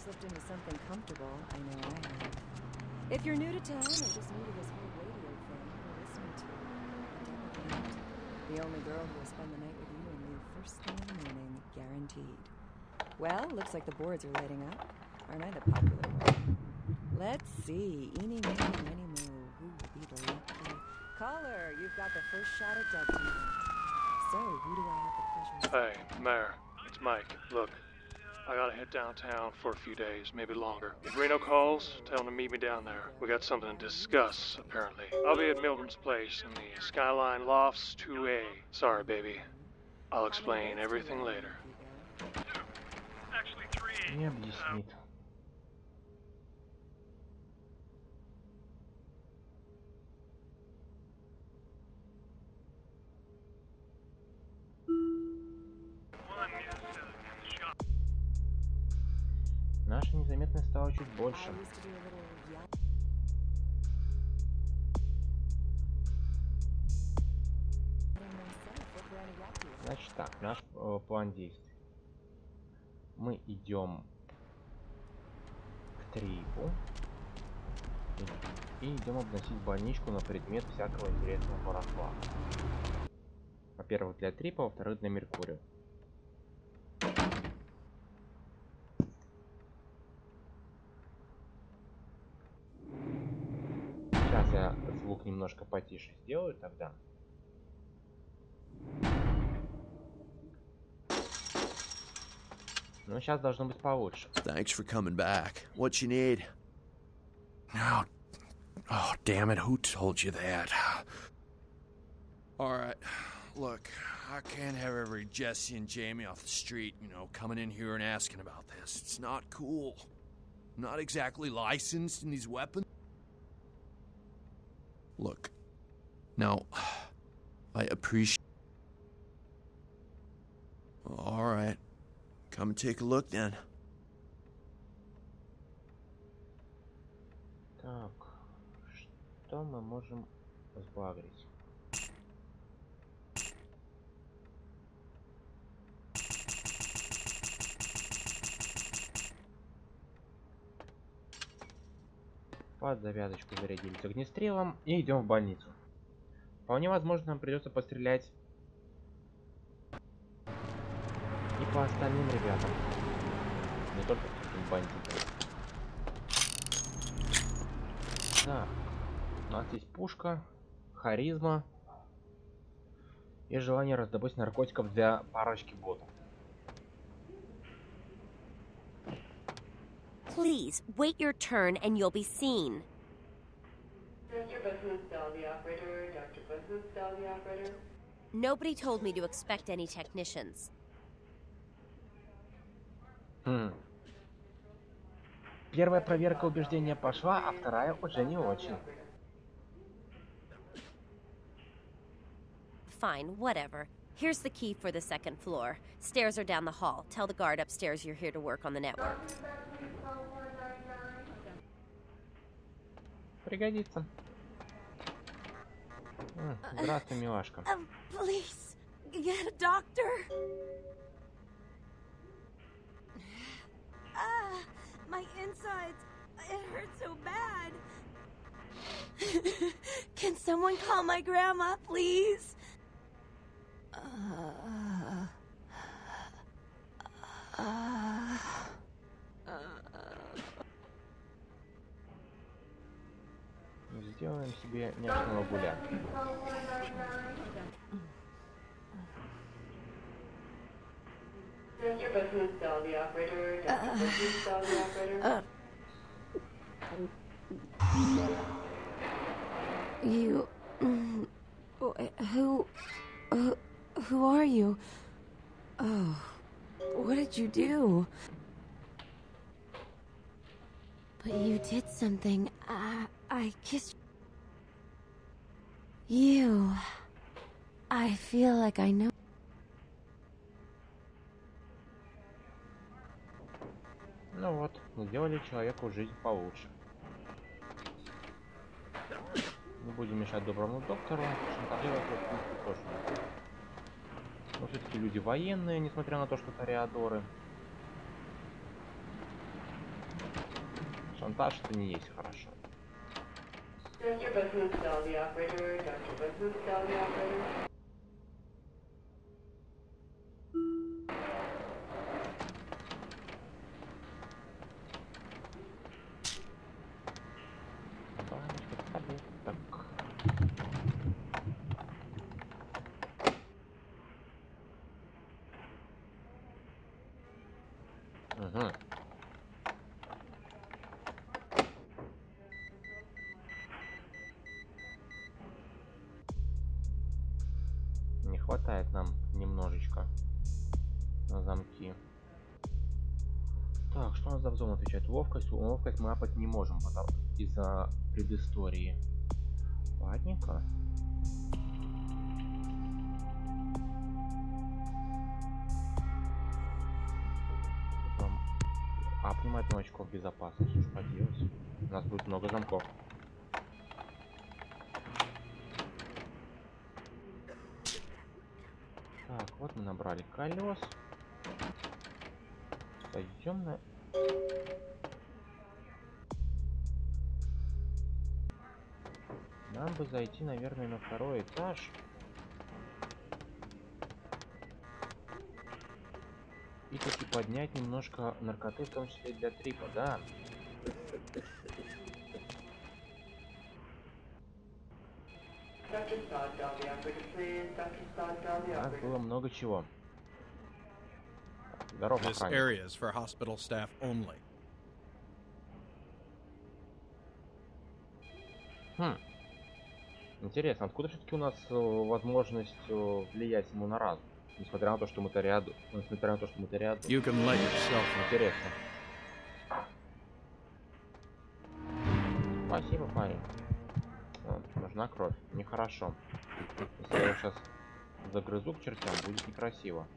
C: Slipped into something comfortable. I know I have. If you're new to town or just new to this whole radio thing, you're listening to the only girl who will spend the night with you and leave first thing in the morning, guaranteed. Well, looks like the boards are lighting up. Aren't I the popular one? Let's see. Eeny, meeny, miny, moo. Who will be the lucky caller? You've got the first shot at Doug tonight. So, who do I have the pleasure of...
E: Hey, Mayor. It's Mike. Look. I gotta head downtown for a few days, maybe longer. If Reno calls, tell him to meet me down there. We got something to discuss, apparently. I'll be at Mildred's place in the Skyline Lofts 2A. Sorry, baby. I'll explain everything later.
I: Actually, 3A.
A: Не объяснит. Наша незаметность стала чуть больше. Значит так, наш план действий. Мы идем к Трипу и идем обносить больничку на предмет всякого интересного барахла. Во-первых, для Трипа, во-вторых, для Меркурия. Сейчас я звук немножко потише сделаю тогда. Ну, сейчас должно быть получше.
G: Thanks for coming back. What you need? Oh, damn it. Who told you that? All right. Look, I can't have every Jesse and Jamie off the street, you know, coming in here and asking about this. It's not cool. I'm not exactly licensed in these weapons. Look, now, I appreciate... All right. Come and take a look then.
A: Так, что мы можем сбагрить? Под завязочку зарядились огнестрелом и идем в больницу. Вполне возможно, нам придется пострелять и по остальным ребятам. Не только по этим бандитам. Так, у нас есть пушка, харизма и желание раздобыть наркотиков для парочки ботов.
Q: Please, wait your turn and you'll be seen.
R: Dr. Business, dial the operator. Dr. Business, dial the operator.
Q: Nobody told me to expect any technicians.
A: Первая проверка убеждения пошла, а вторая уже не очень.
Q: Fine, whatever. Here's the key for the second floor. Stairs are down the hall. Tell the guard upstairs you're here to work on the network.
A: Пригодится. Здравствуй, милашка.
Q: Please, get a doctor. My insides. It hurts so bad. Can someone call my grandma, please?
A: Сделаем себе няшного гуля.
R: Dr. Business, dial the operator. Dr. Business, dial the operator.
C: You... Who are you? Oh, what did you do? But you did something. I kissed you. I feel like I know.
A: Ну вот, сделали человеку жизнь получше. Не будем мешать доброму доктору, шантажировать его в принципе тоже не будем. Но все-таки люди военные, несмотря на то, что тореадоры. Шантаж это не есть хорошо.
R: Dr. Business, dial the operator. Dr. Business, dial the operator.
A: Не хватает нам немножечко на замки. Так, что у нас за взлом отвечает? Ловкость. Ловкость мы апать не можем из-за предыстории. Ладненько. Апнем очков безопасности. Что поделать? У нас будет много замков. Так, вот мы набрали колес. Пойдем на... Нам бы зайти, наверное, на второй этаж. И таки поднять немножко наркоты, в том числе для трипа, да. У нас было много чего. Здорово,
S: This area is for hospital staff only.
A: Интересно, откуда все-таки у нас возможность влиять ему на разум? Несмотря на то, что мы-то рядом. Несмотря на то, что мы-то рядом.
S: You can let yourself.
A: Интересно. Спасибо, парень. Вот, нужна кровь. Нехорошо. Если я его сейчас загрызу к чертям, будет некрасиво.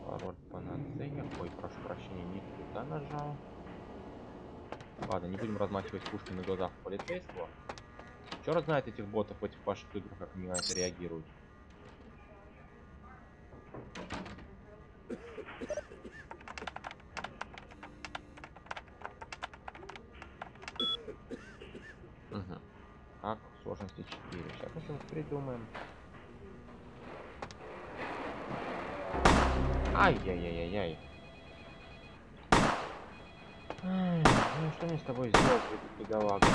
A: Пароль панацея. Ой, прошу прощения, не туда нажал. Ладно, не будем размахивать пушкой на глазах полицейского. Черт знает этих ботов в этих ваших играх, как они на это реагируют. Угу. Так, сложности 4. Сейчас мы что-нибудь придумаем. Ай-яй-яй-яй-яй. Ну что мне с тобой сделать, бедолага?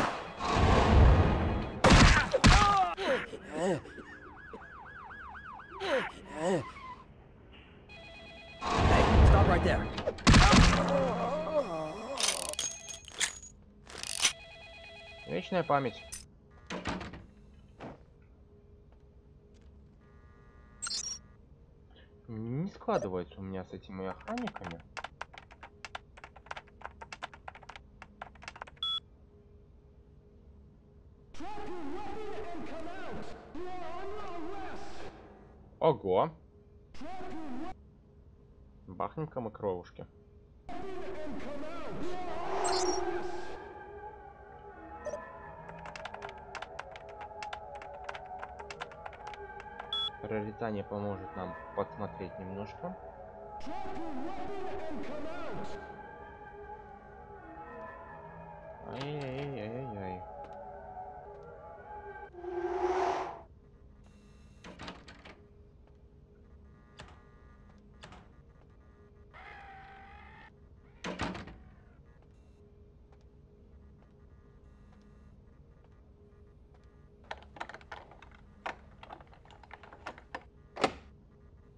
O: Hey, stop right there.
A: Вечная память. Не складывается у меня с этими охранниками. Ого. Бахнем-ка мы кровушки. Прорицание поможет нам подсмотреть немножко. Ай-яй-яй-яй-яй.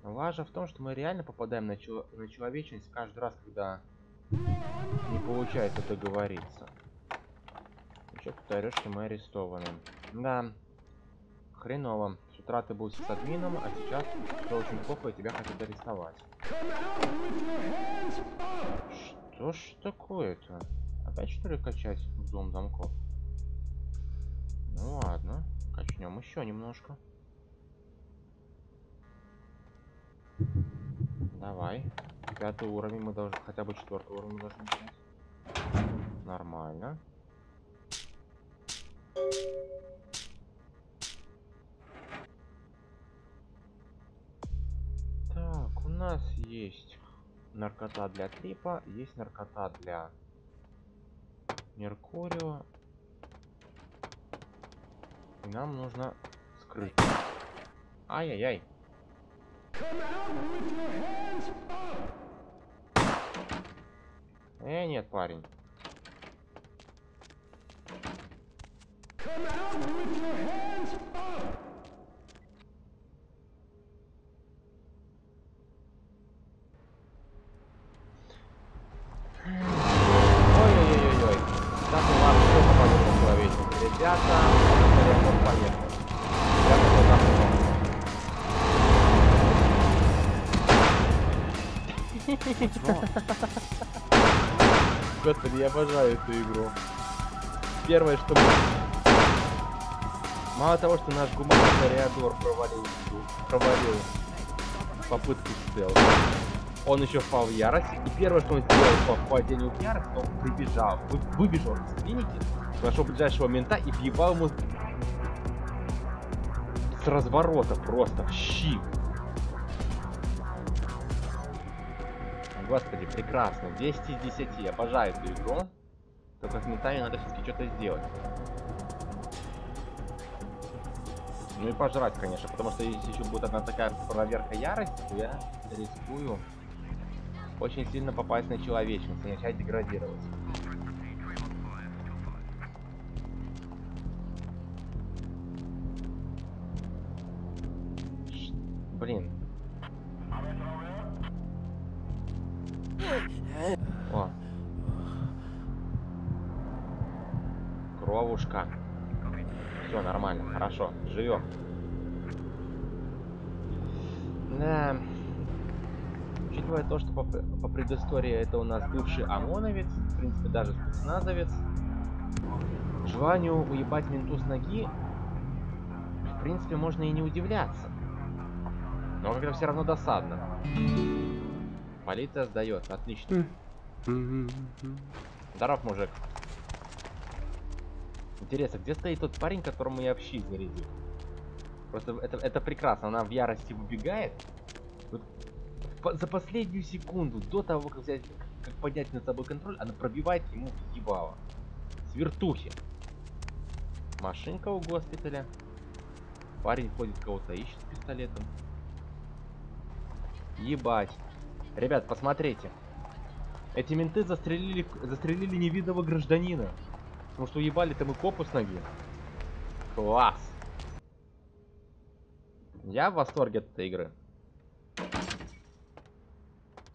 A: Лажа в том, что мы реально попадаем на человечность каждый раз, когда не получается договориться. Еще тут орешь, что мы арестованы. Да, хреново. С утра ты был с админом, а сейчас все очень плохо, и тебя хотят арестовать. Что ж такое-то? Опять что ли качать взлом замков? Ну ладно, качнем еще немножко. Давай. 5-й уровень мы должны, хотя бы 4-й уровень мы должны взять. Нормально. Так, у нас есть наркота для трипа, есть наркота для Меркурио. И нам нужно скрыть. Ай-яй-яй. Нет, парень. Ой-ой-ой-ой. Так у нас все попадет на человечность. Ребята, рекорд поехал. Ребята, глаза Господи, я обожаю эту игру. Первое, что мы... Мало того, что наш гуманный Тореадор провалил попытку стелса, он еще впал в ярость. И первое, что он сделал по впадению в ярость, он выбежал из клиники, нашел ближайшего мента и въебал ему с разворота просто в щи. Господи, прекрасно. 10 из 10. Обожаю эту игру. Только с ментами надо все-таки что-то сделать. Ну и пожрать, конечно, потому что если еще будет одна такая проверка ярости, то я рискую очень сильно попасть на человечность и начать деградировать. Блин. О. Кровушка. Все нормально, хорошо, живем. Да. Учитывая то, что по предыстории это у нас бывший ОМОНовец, в принципе даже спецназовец, желанию уебать менту с ноги, в принципе, можно и не удивляться. Но как-то все равно досадно. Полиция сдается, отлично. Здоров, мужик. Интересно, где стоит тот парень, которому я в щи зарядил? Просто это прекрасно, она в ярости выбегает. Вот за последнюю секунду, до того, как поднять над собой контроль, она пробивает ему ебало. С вертухи. Машинка у госпиталя. Парень ходит, кого-то ищет с пистолетом. Ебать. Ребят, посмотрите. Эти менты застрелили невидного гражданина. Потому что уебали там и копу с ноги. Класс. Я в восторге от этой игры.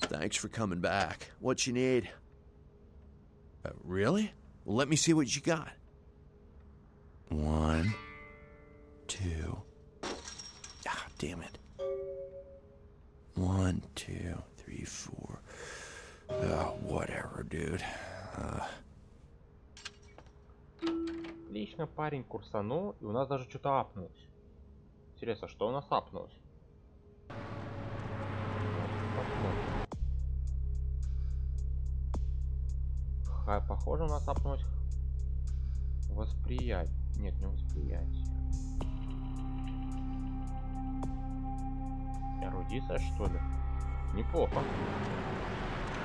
G: Thanks for coming back. What you need? Really? Well, let me see what you got. 1, 2. Ah, damn it. 1, 2, 3, 4. Oh, whatever, dude.
A: Отлично, парень курсанул, и у нас даже что-то апнулось. Интересно, что у нас апнулось? Похоже, у нас апнулось восприятие. Нет, не восприятие. Эрудиция, что ли? Неплохо.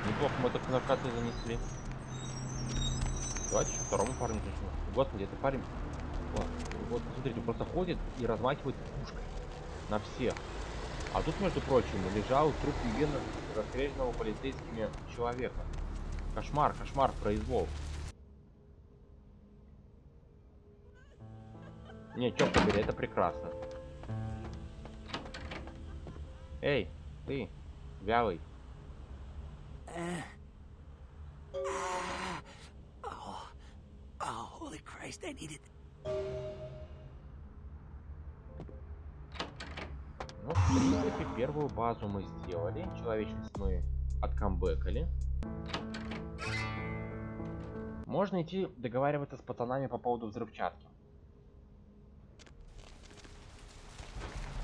A: Неплохо мы так наркоты занесли. Давайте еще второму парню зачем. Господи, это парень... Вот, посмотрите, он просто ходит и размахивает пушкой на всех. А тут, между прочим, лежал труп невинно расстрелянного полицейскими человека. Кошмар, кошмар, произвол. Не, черт побери, это прекрасно. Эй, ты, вялый.
H: Oh, holy Christ, I need it.
A: Ну, в принципе, первую базу мы сделали. Человечность мы откамбэкали. Можно идти договариваться с пацанами по поводу взрывчатки.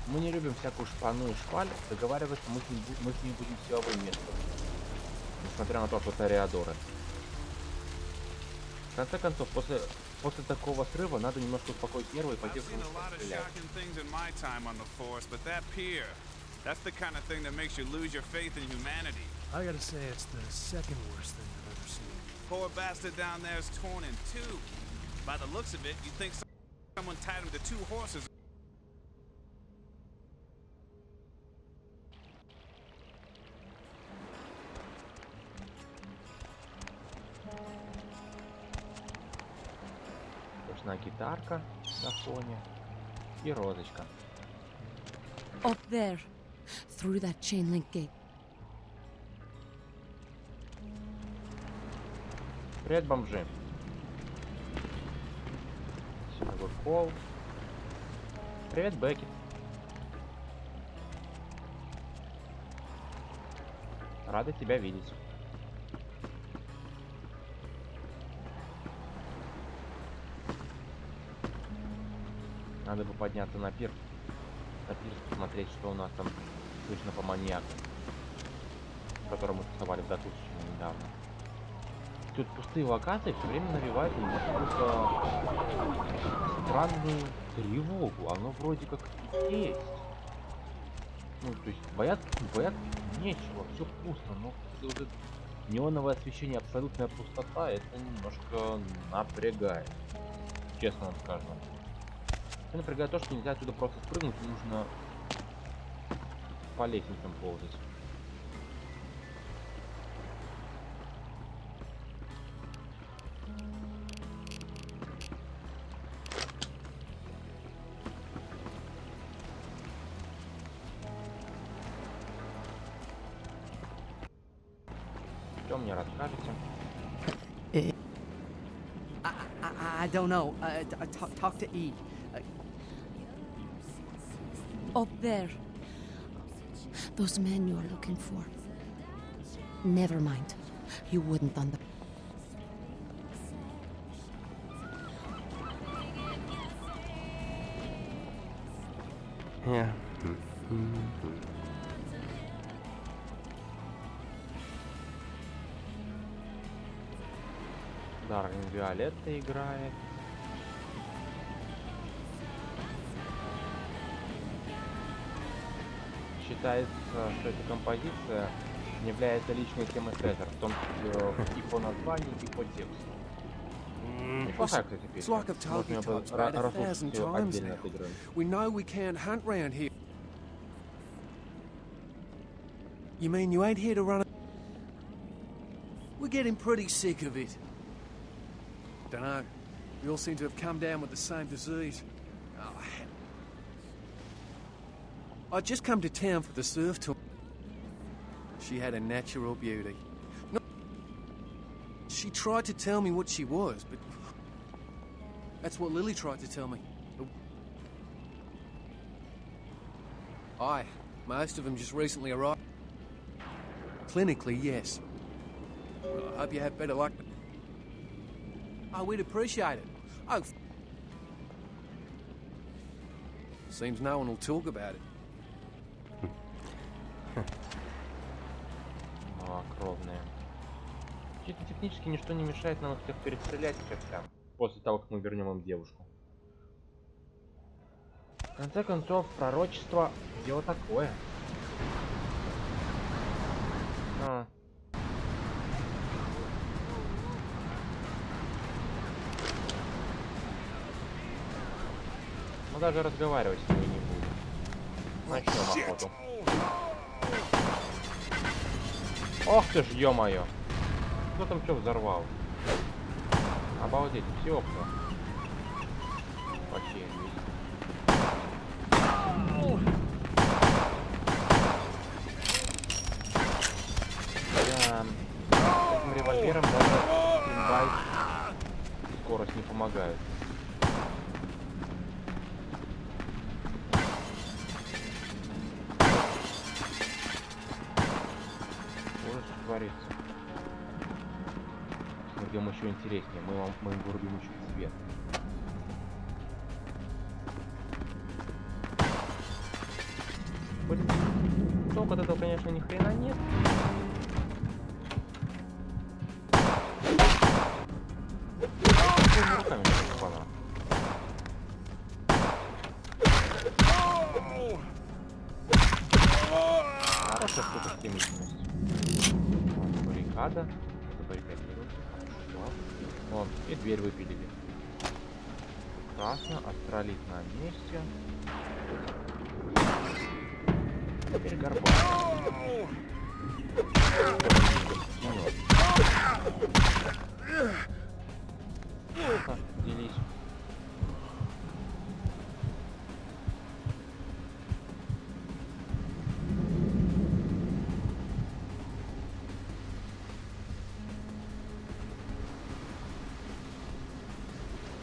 A: Мы не любим всякую шпану и шпаль. Договариваться мы с ними будем силовым методом. Несмотря на то, что тореадоры. В конце концов, после такого срыва надо немножко успокоить нервы и пойти в стрелять.
T: That's the kind of thing that makes you lose your faith in humanity.
F: I gotta say, it's the second worst thing I've ever seen.
T: Poor bastard down there is torn in two. By the looks of it, you think someone tied him to two horses.
A: Слышна гитарка на фоне и розочка.
L: Up there, through that chain link gate.
A: Привет, бомжи. Кол. Привет, Бекки. Рада тебя видеть. Надо бы подняться на пир. Посмотреть, что у нас там слышно по маньяку, которого мы тусовали в закусочной недавно. Тут пустые локации все время навевают на какую-то странную тревогу. Оно вроде как есть. Ну, то есть бояться нечего, все пусто, но уже неоновое освещение, абсолютная пустота, это немножко напрягает. Честно вам скажу. Напрягает то, что нельзя отсюда просто спрыгнуть, и нужно по лестницам ползать. Что мне расскажете?
U: I don't know. Talk to E.
L: Up there. Those men you're looking for. Never mind. You wouldn't on the...
A: Yeah. Дарвин Виолетта играет. Считается, что эта композиция является личной темой Фредера, в том числе и по названию, и по тексту. Неплохая, кстати,
O: It's
A: песня.
O: like I've told you,
A: Можно
O: Todd's mate, 1,000
A: расслушать ее
O: times
A: отдельно
O: now.
A: от игры.
O: We know we can't hunt round here. You mean you ain't here to run? We're getting pretty sick of it. Dunno. We all seem to have come down with the same disease. Oh, I'd just come to town for the surf tour. She had a natural beauty. No, she tried to tell me what she was, but that's what Lily tried to tell me. Aye, most of them just recently arrived. Clinically, yes. Well, I hope you have better luck. Oh, we'd appreciate it. Oh, seems no one will talk about it.
A: Кровная. Чисто технически ничто не мешает нам их всех перестрелять к чертям, после того, как мы вернем им девушку. В конце концов, пророчество — дело такое. Мы даже разговаривать с ней не будем. Начнем охоту. Ох ты ж, ё-моё! Кто там что взорвал? Обалдеть, все кто. Вообще есть. Да, этим револьвером даже стрельба и скорость не помогают. Творится. Идем еще интереснее. Мы вырубим еще и свет. Толк от этого, конечно, ни хрена нет. Руками хвала. Хорошая штука стремительность. Баррикада. Забаррикадируйте. Хорошо. О, и дверь выпилили. Прекрасно. Астролит на месте. Теперь горбан. Делись.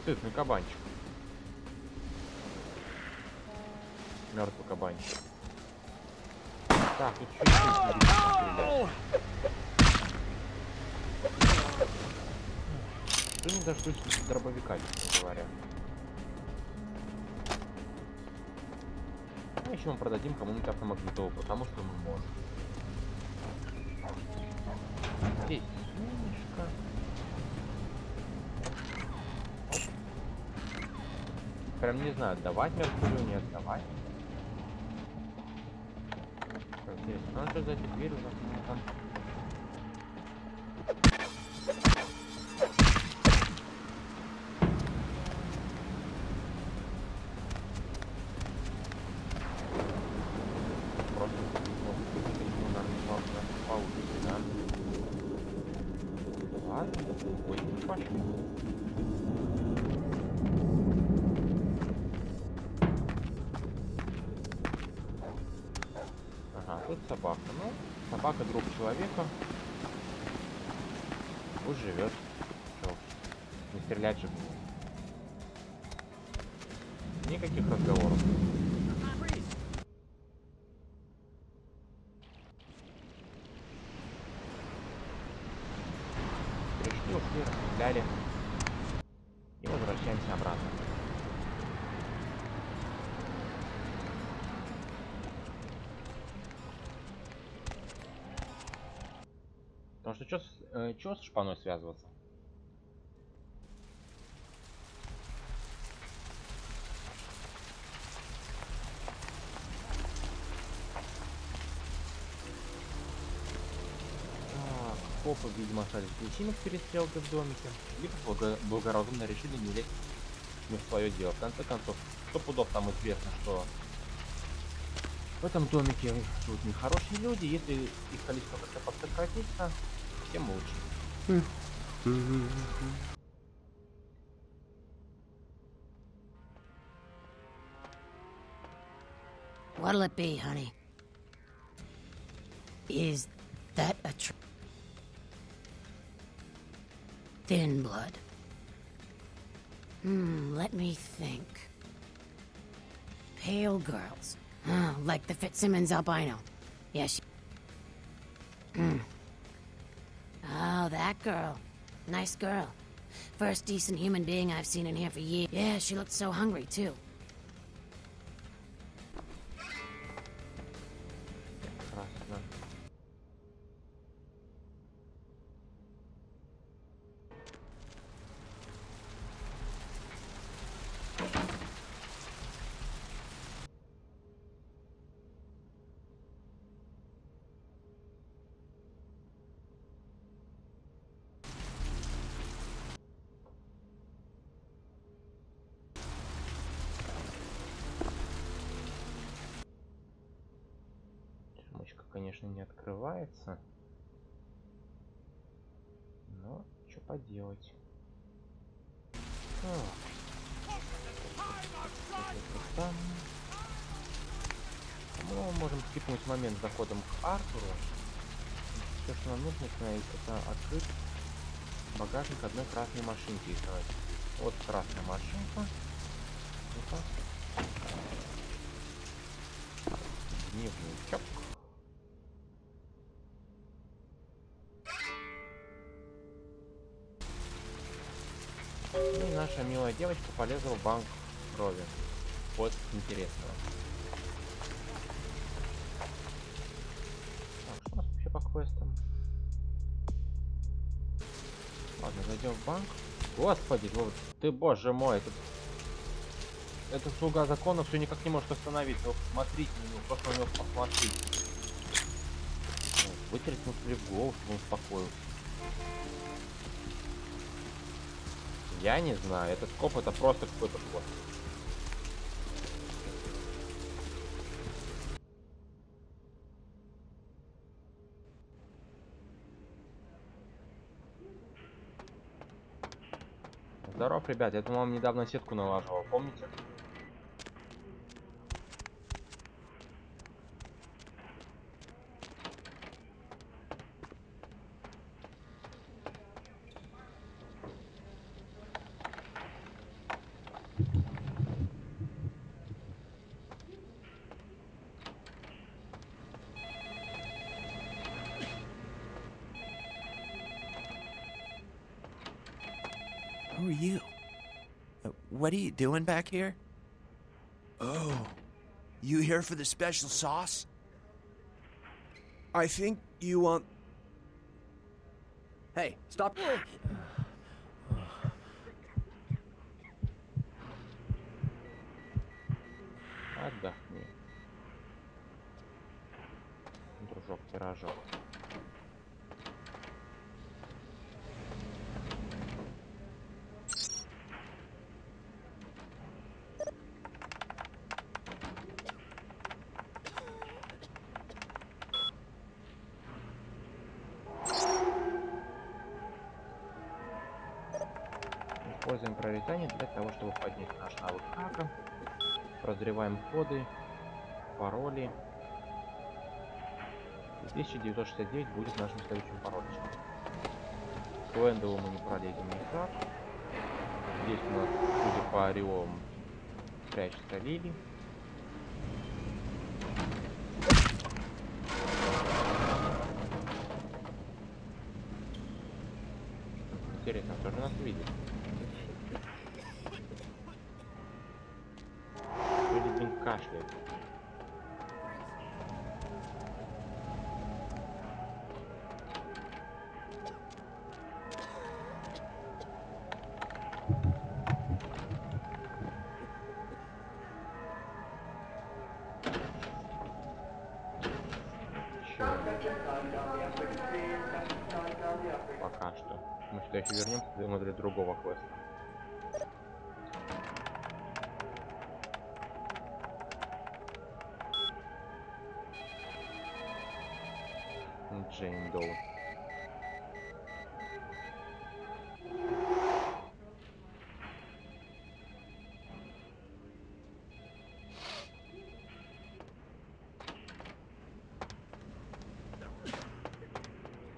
A: Сытный кабанчик. Мертвый кабанчик. Так, тут чуть-чуть стрелять. Что не дождусь дробовика, честно говоря. Ну, еще мы продадим кому-нибудь автомагнитолу, потому что мы можем. Здесь немножко. Прям не знаю, отдавать Меркурию, не отдавать. Интересно, надо за этой дверью у нас там. Просто получится, да? Ладно, ой, пошли. Тут собака. Ну, собака друг человека. Пусть живет. Что уж. Не стрелять же. Никаких разговоров. Пришли, ушли, расстреляли. И возвращаемся обратно. Потому что чё с шпаной связываться? Так, копы, видимо, остались причиной к перестрелке в домике, либо благоразумно решили не лезть не в свое дело. В конце концов, 100 пудов там известно, что в этом домике живут нехорошие люди. Если их количество как-то подсократится, тем лучше.
L: What'll it be, honey? Is that a thin blood? Let me think. Pale girls. Oh, like the Fitzsimmons albino. Yeah, she... Oh, that girl. Nice girl. First decent human being I've seen in here for years. Yeah, she looked so hungry, too.
A: Конечно, не открывается, но что поделать. Мы можем скипнуть момент с заходом к Артуру. Все, что нам нужно установить, это открыть багажник одной красной машинки. Вот красная машинка. Дневничок. И наша милая девочка полезла в банк крови. Вот интересного. Так, что у нас вообще по квестам? Ладно, зайдем в банк. Господи, вот ты, боже мой, этот слуга закона все никак не может остановиться. Вот смотрите на него, просто на него посмотрите. Вытереть мускулы в голову, чтобы он успокоился. Я не знаю, этот коп это просто какой-то хвост. Здоров, ребят, я думал, вам недавно сетку налаживал, помните?
D: Who are you? What are you doing back here? Oh, you here for the special sauce? I think you want...
U: Hey, stop.
A: Отдохни. Дружок-пирожок. Используем прорезание для того, чтобы поднять наш навык хакера. Прозреваем коды, пароли. 1969 будет нашим следующим паролем. К Лэндову мы не пролезем никак. Здесь у нас, судя по ореолам, прячется Лили. Интересно, кто же нас видит? Лили кашляет. Мы сюда еще вернемся, но для другого квеста. Джейн Доу.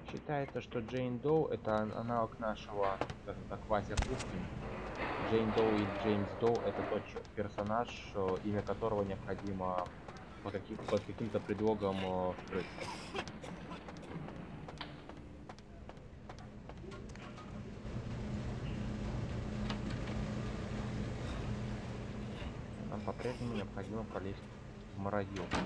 A: Считается, что Джейн Доу это аналог нашего, скажем так, Вася Пупкин. Джейн Доу и Джеймс Доу это тот персонаж, имя которого необходимо под каким-то предлогом скрыть. Нам по-прежнему необходимо пролезть в морозилку.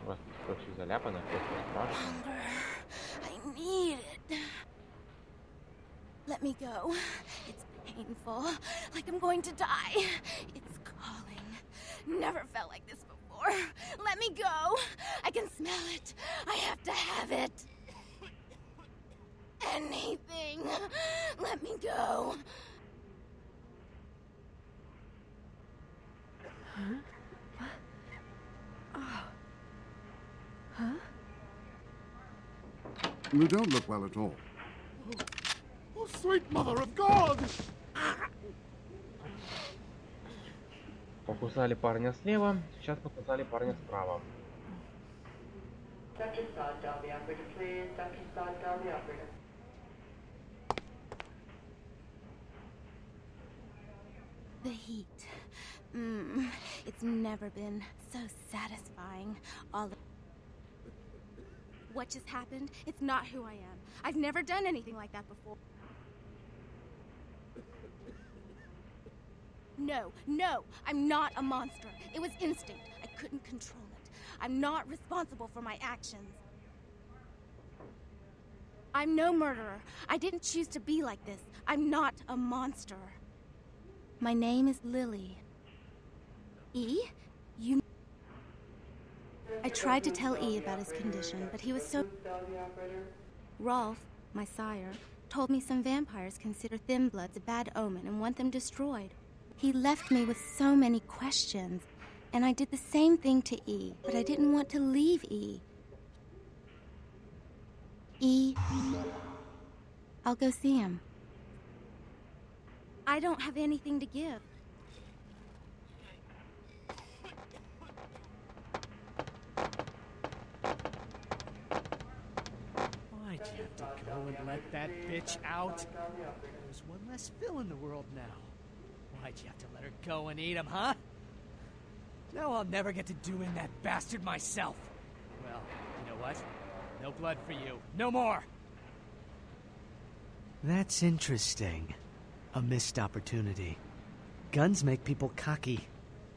A: У вас тут все заляпано, кто-то спрашивает.
L: I need it. Let me go. It's painful, like I'm going to die. It's calling. Never felt like this before. Let me go. I can smell it. I have to have it. Anything. Let me go. Huh? What? Oh. Huh?
B: You don't look well at all.
I: Oh, sweet mother of God!
A: Покусали парня слева, сейчас покусали парня справа.
L: The heat. It's never been so satisfying. What just happened? It's not who I am. I've never done anything like that before. No, I'm not a monster. It was instinct. I couldn't control it. I'm not responsible for my actions. I'm no murderer. I didn't choose to be like this. I'm not a monster. My name is Lily. E? You... I tried to tell E about his condition, but he was so... Rolf, my sire, told me some vampires consider thin bloods a bad omen and want them destroyed. He left me with so many questions, and I did the same thing to E, but I didn't want to leave E. E... I'll go see him. I don't have anything to give.
U: Why'd you have to go and let that bitch out? There's one less Phil in the world now. Why'd you have to let her go and eat him, huh? Now I'll never get to do in that bastard myself. Well, you know what? No blood for you. No more! That's interesting. A missed opportunity. Guns make people cocky.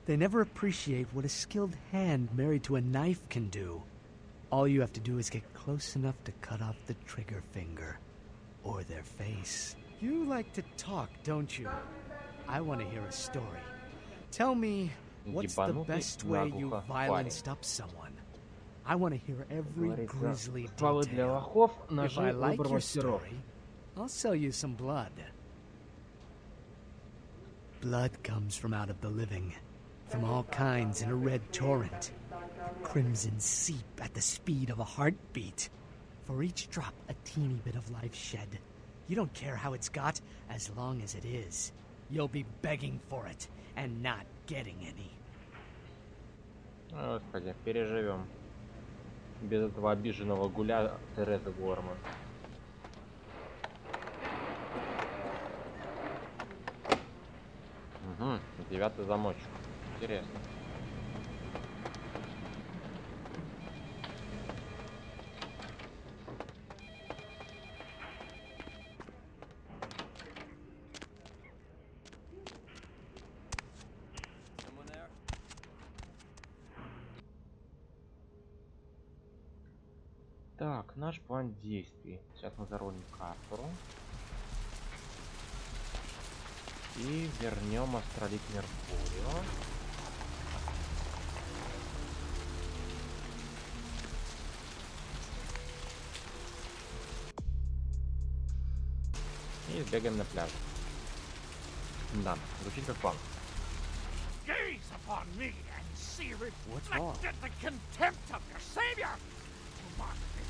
U: They never appreciate what a skilled hand married to a knife can do. All you have to do is get close enough to cut off the trigger finger. Or their face. You like to talk, don't you? I want to hear a story. Tell me, what's the best way you violence up someone? I want to hear every grisly detail. If I like your story, I'll sell you some blood. Blood comes from out of the living, from all kinds in a red torrent. Crimson seep at the speed of a heartbeat. For each drop, a teeny bit of life shed. You don't care how it's got, as long as it is. You'll be begging for it, and not getting any.
A: Господи, переживем. Без этого обиженного гуля Терезы Горман. Угу, 9-й замочек. Интересно. Так, наш план действий. Сейчас мы зарулим карту. И вернем астролит Меркурию. И сбегаем на пляж. Да, звучит как план.
I: Gaze upon me and see
O: What's wrong?
I: reflected the contempt of your savior. You must be.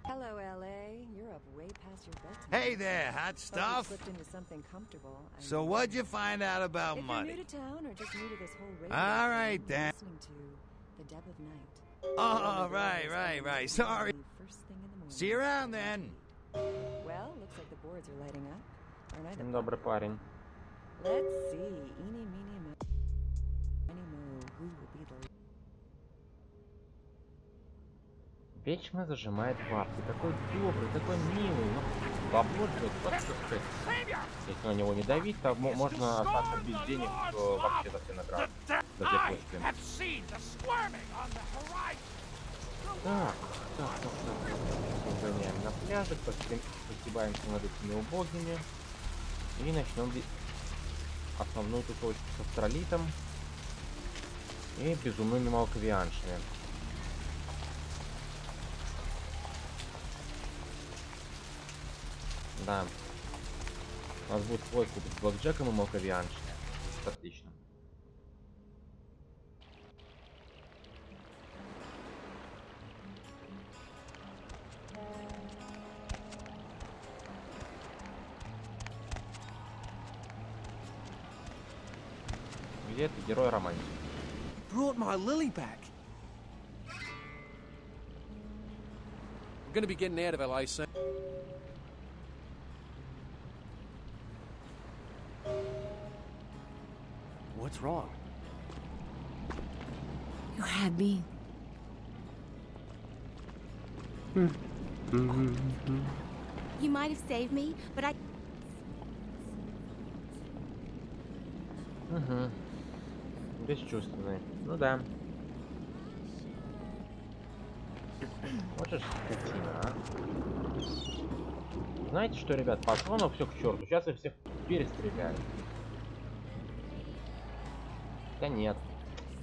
C: Hello, LA. You're up way past your bedtime.
J: Hey there, hot
C: Hope you
J: stuff.
C: slipped into something comfortable.
J: So what'd you find out about
C: If
J: money?
C: you're new to town or just new to this whole radio
J: All
C: thing,
J: right,
C: you're
J: then.
C: listening to The Deb of Night.
J: Oh, right. Sorry.
C: First thing in the morning.
J: See you around then.
C: Well, looks like the boards are lighting up. Aren't I the
A: Добрый парень.
C: Let's see. Eeny, meeny, miny, mo. Who will be the...
A: Вечно зажимает бабки. Такой добрый, такой милый. Ну, бабло ждет, просто сказать. Если на него не давить, то можно остаться без денег вообще за все награды. За все почты. Так. Сгоняем на пляже, постебаемся над этими убогими. И начнем основную тусовочку с астролитом и безумными малковианшами. Да. У нас будет свой куб с блэкджеком и малковианшами. Отлично. Где ты, герой романтик?
U: Brought my Lily back. We're gonna be getting out of LA soon. What's wrong?
L: You had me. You might have saved me, but I...
A: Угу. Бесчувственный. Ну да. Можешь скотина, а? Знаете что, ребят, патронов все к черту. Сейчас я всех перестреляю. Да нет.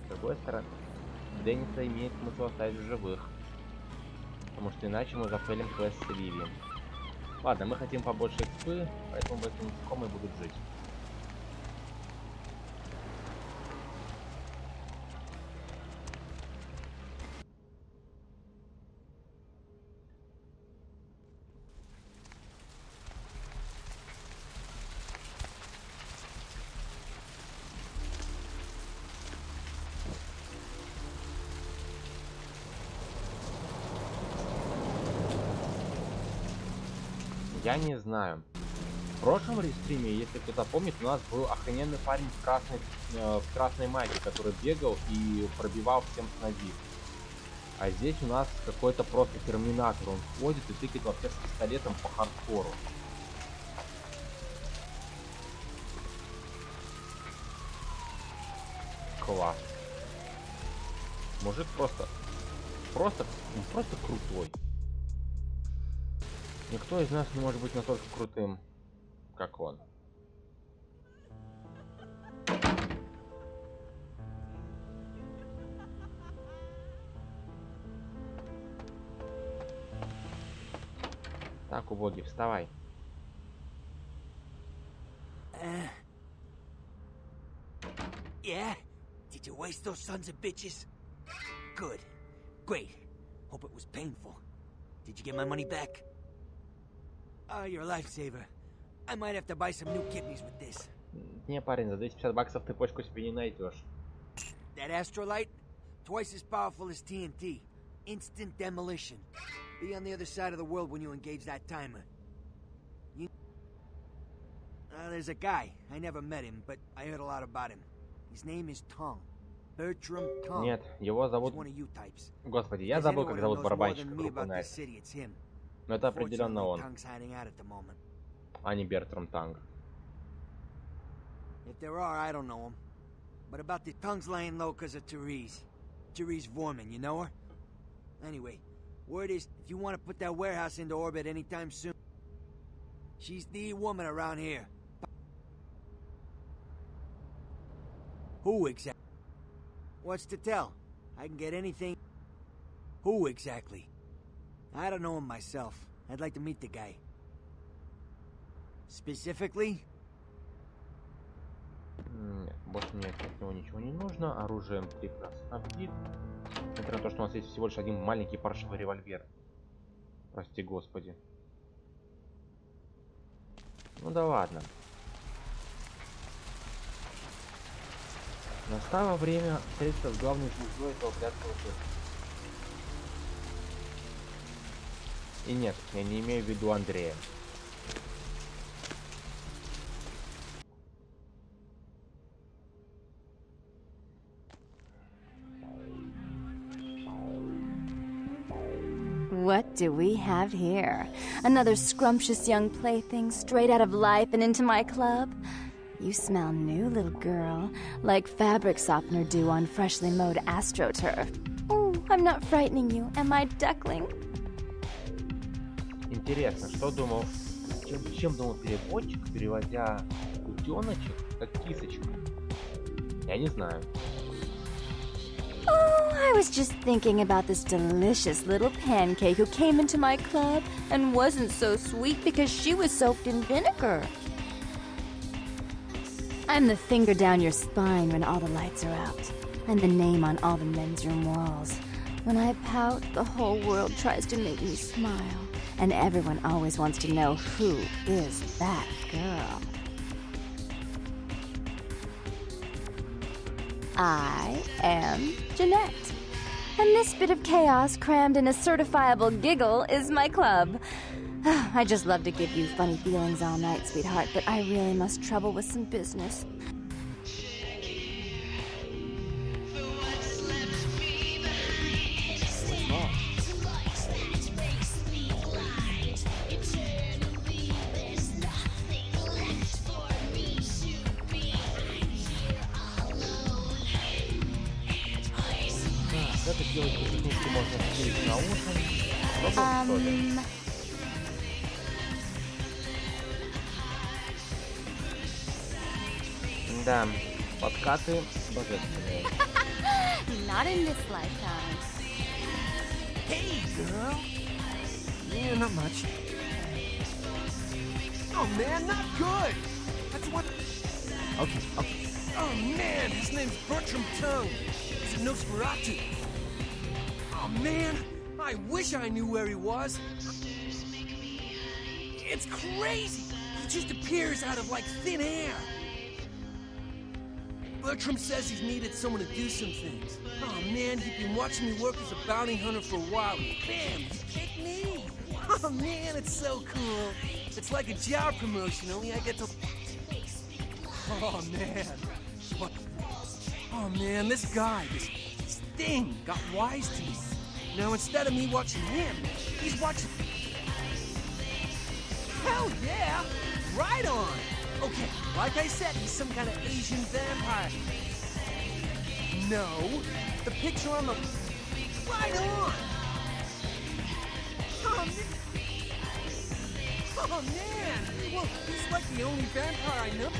A: С другой стороны, Денниса имеет смысл оставить в живых. Потому что иначе мы зафейлим квест с Виви. Ладно, мы хотим побольше экспы, поэтому в этом насекомые будут жить. Я не знаю. В прошлом рестриме, если кто-то помнит, у нас был охрененный парень в красной майке, который бегал и пробивал всем с ноги. А здесь у нас какой-то просто терминатор. Он ходит и тыкает во всех с пистолетом по хардкору. Класс. Мужик просто крутой. Никто из нас не может быть настолько крутым, как он. Так, убогий, вставай.
H: Yeah? Did you waste those sons of bitches? Good. Great. Hope it was painful. Did you get my money back? Oh, you're a lifesaver. I might have to buy some new kidneys with this.
A: Не, парень, за 250 баксов ты почку себе не найдешь.
H: That astrolight? Twice as powerful as TNT. Instant demolition. Be on the other side of the world when you engage that timer. There's a guy. I never met him, but I heard a lot about him. His name is Tong. Bertram Tong.
A: Нет, его зовут... Господи, я забыл, как зовут барабанщика группы Найт. Но это определенно он. А не Бертрам Танг.
H: If there are, I don't know him. But about the Tong's laying low because of Therese. Therese Vorman, you know her? Anyway, word is, if you want to put that warehouse into orbit anytime soon, she's the woman around here. Who exactly? What's to tell? I can get anything. Who exactly? I don't know him myself. I'd like to meet the guy. Specifically?
A: Нет, больше мне от него ничего не нужно. Оружием 3 нас снабдит. Несмотря на то, что у нас есть всего лишь один маленький паршивый револьвер. Прости господи. Ну да ладно. Настало время встретиться с главной звездой этого блядского фильма. И нет, я не имею в виду Андрея.
C: What do we have here? Another scrumptious young plaything straight out of life and into my club? You smell new, little girl, like fabric softener dew on freshly mowed astroturf. Oh, I'm not frightening you, am I, duckling?
A: Интересно, что думал, чем думал переводчик, переводя утеночек как кисочку? Я не знаю.
C: Oh, I was just thinking about this delicious little pancake who came into my club and wasn't so sweet because she was soaked in vinegar. I'm the finger down your spine when all the lights are out, and the name on all the men's room walls. When I pout, the whole world tries to make me smile, and everyone always wants to know who is that girl. I am Jeanette, and this bit of chaos crammed in a certifiable giggle is my club. I just love to give you funny feelings all night, sweetheart, but I really must trouble with some business.
A: Эта девочка технически можно вставить на уши. Попробуем, что ли? Да, подкаты божественные.
L: Not in this lifetime.
O: Hey, girl. Yeah, not much. Oh, man, not good. That's what... Okay. Oh, man, his name's Bertram Tongue. He's a Nosferatu. Oh, man, I wish I knew where he was. It's crazy. He just appears out of, like, thin air. Bertram says he's needed someone to do some things. Oh, man, he'd been watching me work as a bounty hunter for a while. Bam, he picked me. Oh, man, it's so cool. It's like a job promotion, only I get to... Oh, man. What? Oh, man, this guy, this thing got wise to me. Now, instead of me watching him, he's watching... Hell yeah! Right on! Okay, like I said, he's some kind of Asian vampire. No, the picture on the... Right on! Oh, man! Well, he's like the only vampire I know.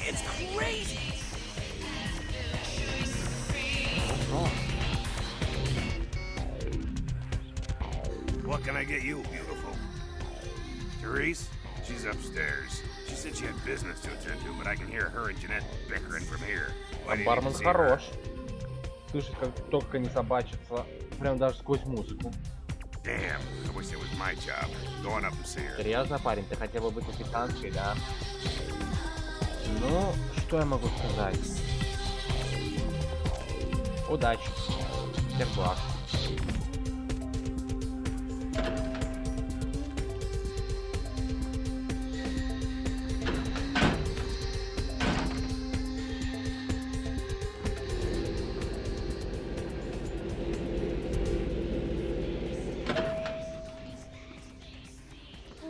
O: It's crazy!
B: What can I get you, beautiful? Therese? She's upstairs. She said she had business to attend to, but I can hear her and Jeanette bickering from here. Why do you need
A: Бармен
B: to see her?
A: хорош. Слышит, как только не собачится, прям даже сквозь музыку.
B: Damn, I wish it was my job. Go on up and see her.
A: Серьезно, парень, ты хотел бы быть официанткой, да? Ну, что я могу сказать? Удачи. Всех благ.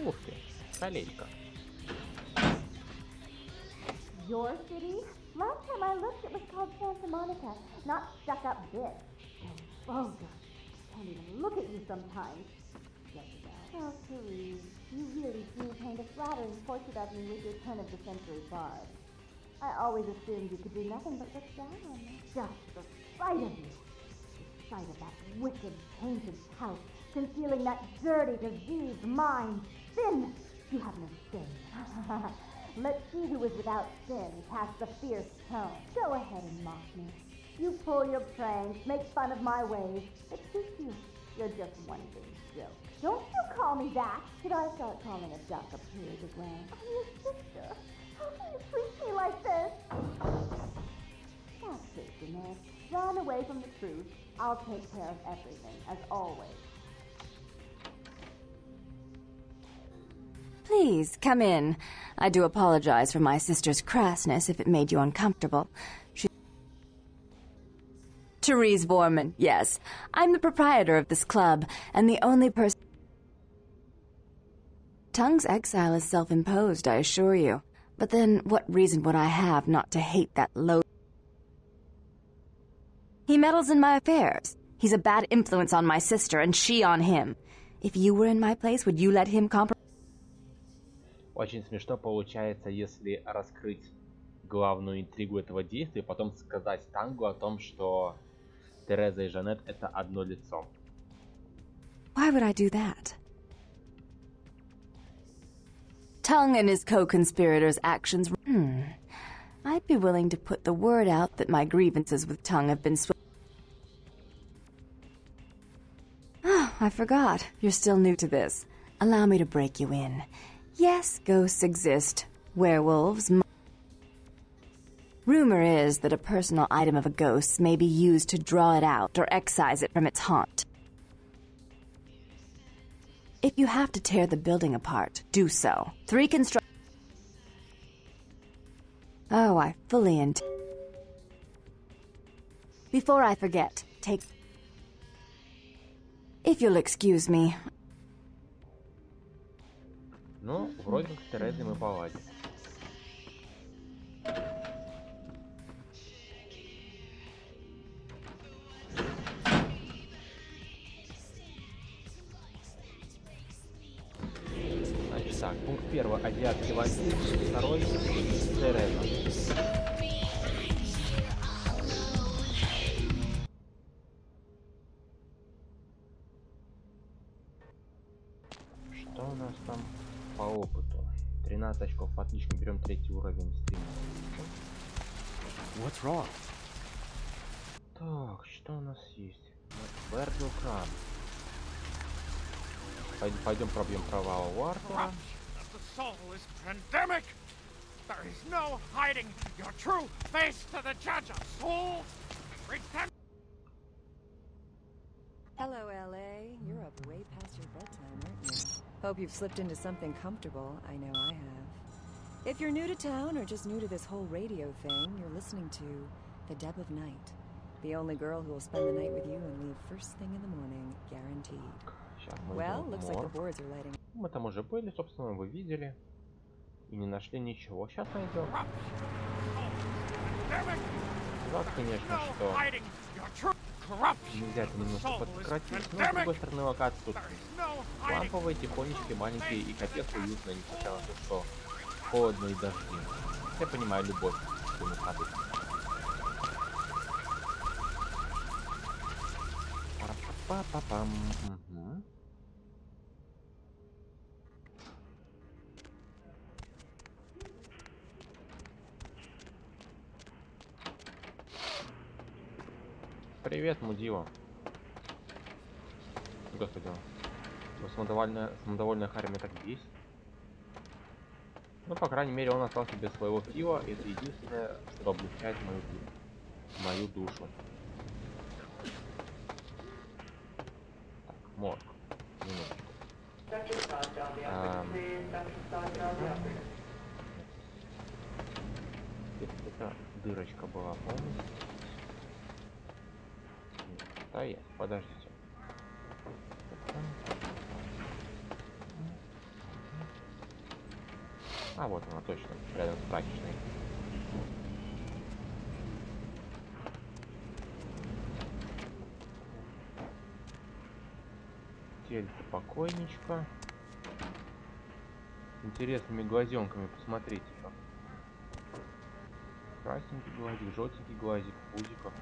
A: Ух ты, колечко.
L: Your city?
N: Last time I looked, it was called Santa Monica, not stuck-up bitch. So vulgar. I can't even look at you sometimes. Jezebel. Oh, Therese, you really do paint a flattering portrait of me with your turn-of-the-century barb. I always assumed you could do nothing but look down on me. Just the sight of you. The sight of that wicked, tainted house, concealing that dirty, diseased mind. Sin! You have no sin. Let she who is without sin cast the fierce tone. Go ahead and mock me. You pull your pranks, make fun of my ways. It suits you. You're just one big joke. Don't you call me that. Should I start calling a duck a pig as well? I'm your sister. How can you treat me like this? That's it, Jeanette. Run away from the truth. I'll take care of everything, as always.
C: Please, come in. I do apologize for my sister's crassness if it made you uncomfortable. Therese Borman, yes. I'm the proprietor of this club, and the only person... Tongue's exile is self-imposed, I assure you. But then, what reason would I have not to hate that low... He meddles in my affairs. He's a bad influence on my sister, and she on him. If you were in my place, would you let him compromise?
A: Очень смешно получается, если раскрыть главную интригу этого действия, потом сказать Тангу о том, что Тереза и Жанет это одно лицо.
C: Why would I do that? Tongue and his co-conspirators' actions... I'd be willing to put the word out that my grievances with Tongue have been Oh, I forgot. You're still new to this. Allow me to break you in. Yes, ghosts exist. Werewolves... Rumor is that a personal item of a ghost may be used to draw it out or excise it from its haunt. If you have to tear the building apart, do so. 3 construct... Oh, I fully intend... Before I forget, take... If you'll excuse me...
A: Ну, вроде как с Терезой мы поладим. Значит так, пункт 1. Азиатский вампир, 2. Тереза. Что у нас там по опыту? 13 очков, отлично, берем 3-й уровень стрима.
K: What's wrong?
A: Так, что у нас есть? Вердил кран. Пойдем пробьем провал у Артура.
I: There is no hiding your true face to the judge of souls.
C: Hello, L.A. You're up way past your bedtime, aren't you? Hope you've slipped into something comfortable. I know I have. If you're new to town or just new to this whole radio thing, you're listening to The Deb of Night. The only girl who will spend the night with you and leave first thing in the morning, guaranteed. Well, looks like the boards are lighting.
A: Мы там уже были, собственно, вы видели. И не нашли ничего. Сейчас найдем. Жалко, конечно, что нельзя это немножко подкратить, но с другой стороны локации тут ламповые, тихонечкие, маленькие и капец уютно, несмотря на то, что холодно и дожди. Я понимаю любовь к своему ходу. Папа-пам. Угу. Привет, мудила. Господи, самодовольная Харри меня так бесит. Ну, по крайней мере, он остался без своего пива, и это единственное, что облегчает мою душу. Так, морг. Минуточку. Где-то дырочка была, помните? Да, есть, подождите. А вот она точно, рядом с прачечной. Постель-то покойничка. С интересными глазенками, посмотрите-ка. Красненький глазик, желтенький глазик, пузиков.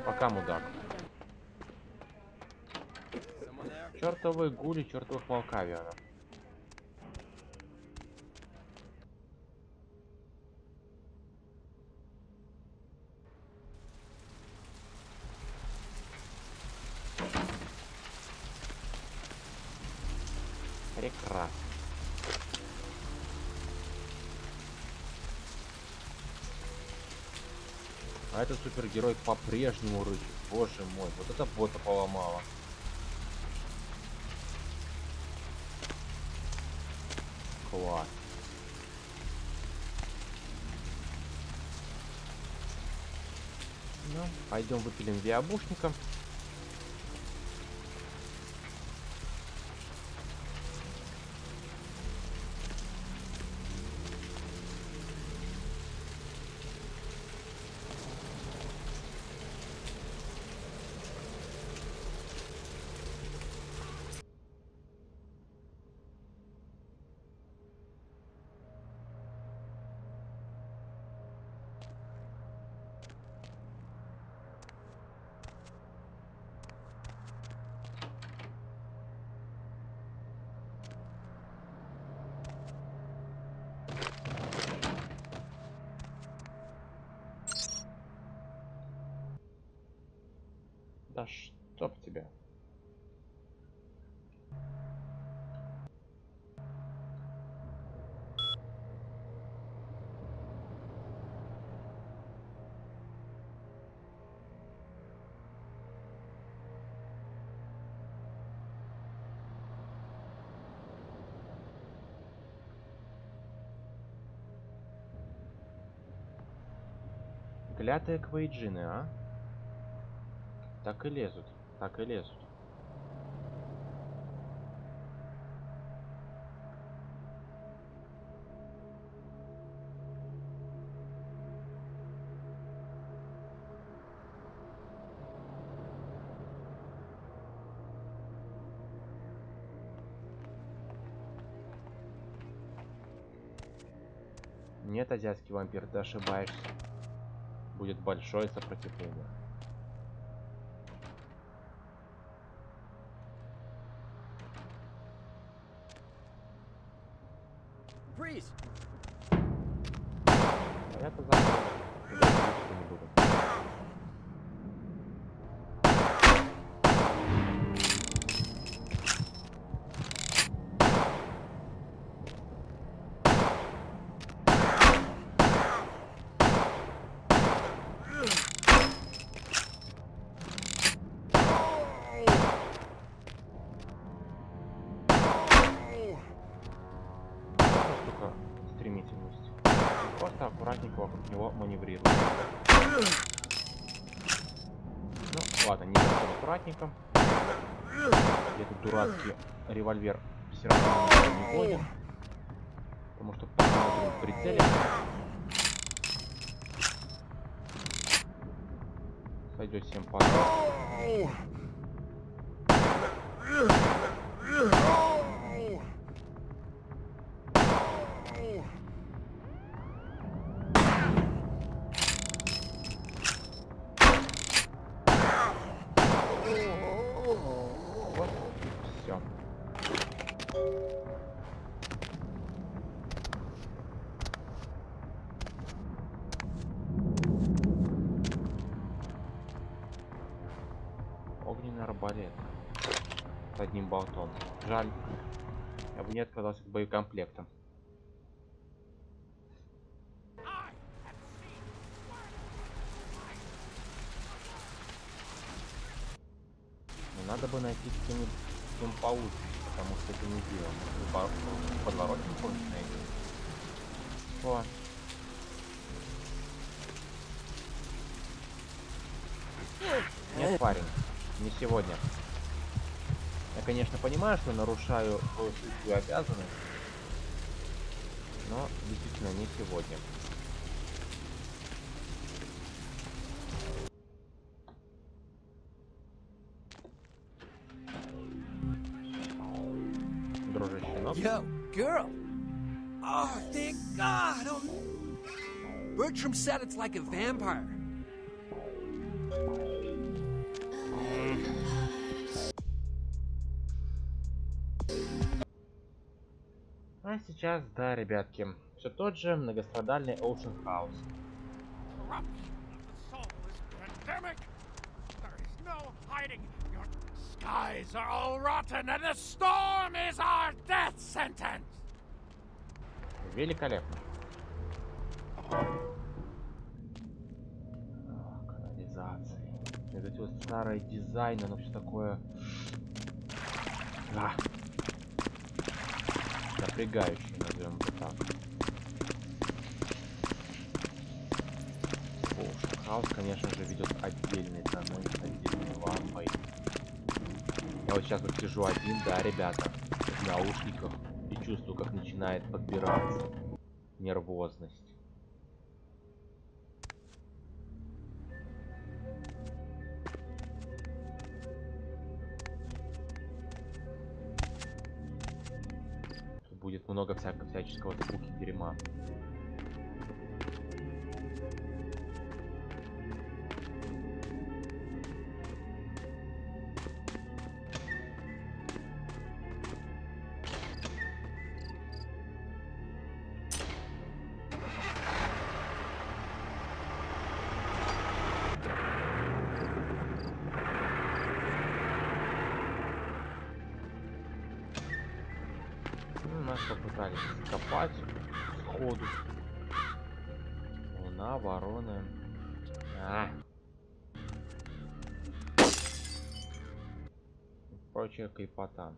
A: Пока, мудак. Чертовы гули, чертовых Малкавиана. Прекрасно. А этот супергерой по-прежнему рычит. Боже мой, вот это бота поломало. Класс. Ну, пойдем выпилим виабушника. Да чтоб тебя. Клятые квейджины, а? Так и лезут, так и лезут. Нет, азиатский вампир, ты ошибаешься. Будет большое сопротивление.
P: Freeze!
A: Это забыл. Не буду. Стремительность. Просто аккуратненько вокруг него маневрирует. Ну, ладно, не совсем аккуратненько. Этот дурацкий револьвер все равно не годен. Потому что пока в прицеле сойдет всем подряд. Огненный арбалет с одним болтом. Жаль, я бы не отказался от боекомплекта. Но надо бы найти кем получше, потому что это не дело. Подворотник хочешь найти? О. Нет, парень, не сегодня. Я, конечно, понимаю, что нарушаю свою сущую обязанность, но действительно не сегодня.
D: Yo, girl. Oh, thank God. Oh, Bertram said it's like a vampire.
A: А сейчас, да, ребятки, все тот же многострадальный Ocean House.
I: Skies are all rotten, and the storm is our death sentence.
A: Великолепно. Канализации. Это вот старый дизайн, оно все такое... напрягающее, назовем это так. Ocean House, конечно же, ведет отдельный тоннель с отдельной лампой. Я вот сейчас вот сижу один, да, ребята, в наушниках и чувствую, как начинает подбираться нервозность. Тут будет много всяческого спуки дерьма. Нас попытались закопать сходу. Луна, вороны. Прочая крепота.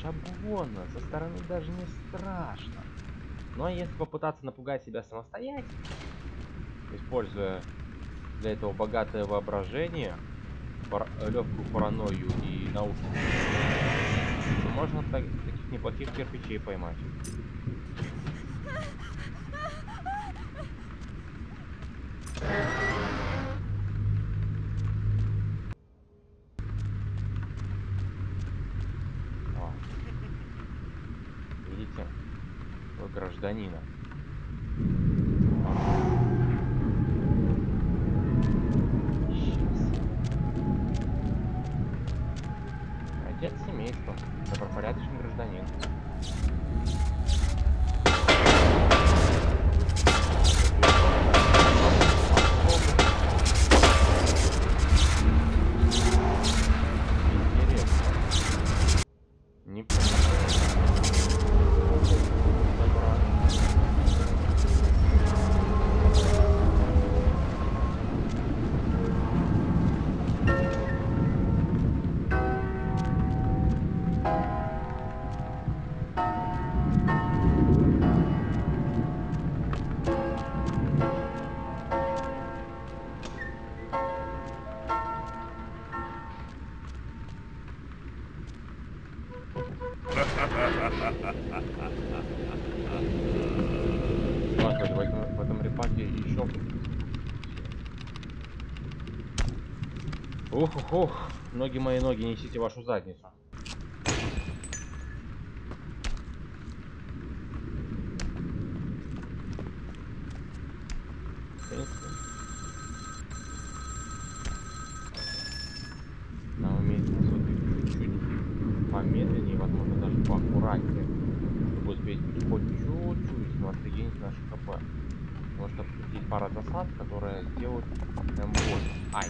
A: Шаблонно, со стороны даже не страшно. Но если попытаться напугать себя самостоятельно, используя для этого богатое воображение, легкую паранойю и наушники, то можно таких неплохих кирпичей поймать. Видите? Вы гражданина. Отец семейства, добропорядочный гражданин. Интересно. Не понимаю. Добра. пошел. Ух. Ноги мои ноги, несите вашу задницу. Нам имеет смысл двигаться чуть помедленнее, возможно даже поаккуратнее, чтобы успеть хоть чуть-чуть, но отрегенить наши ХП. Потому что тут есть пара засад, которые сделают прям больно. Ай!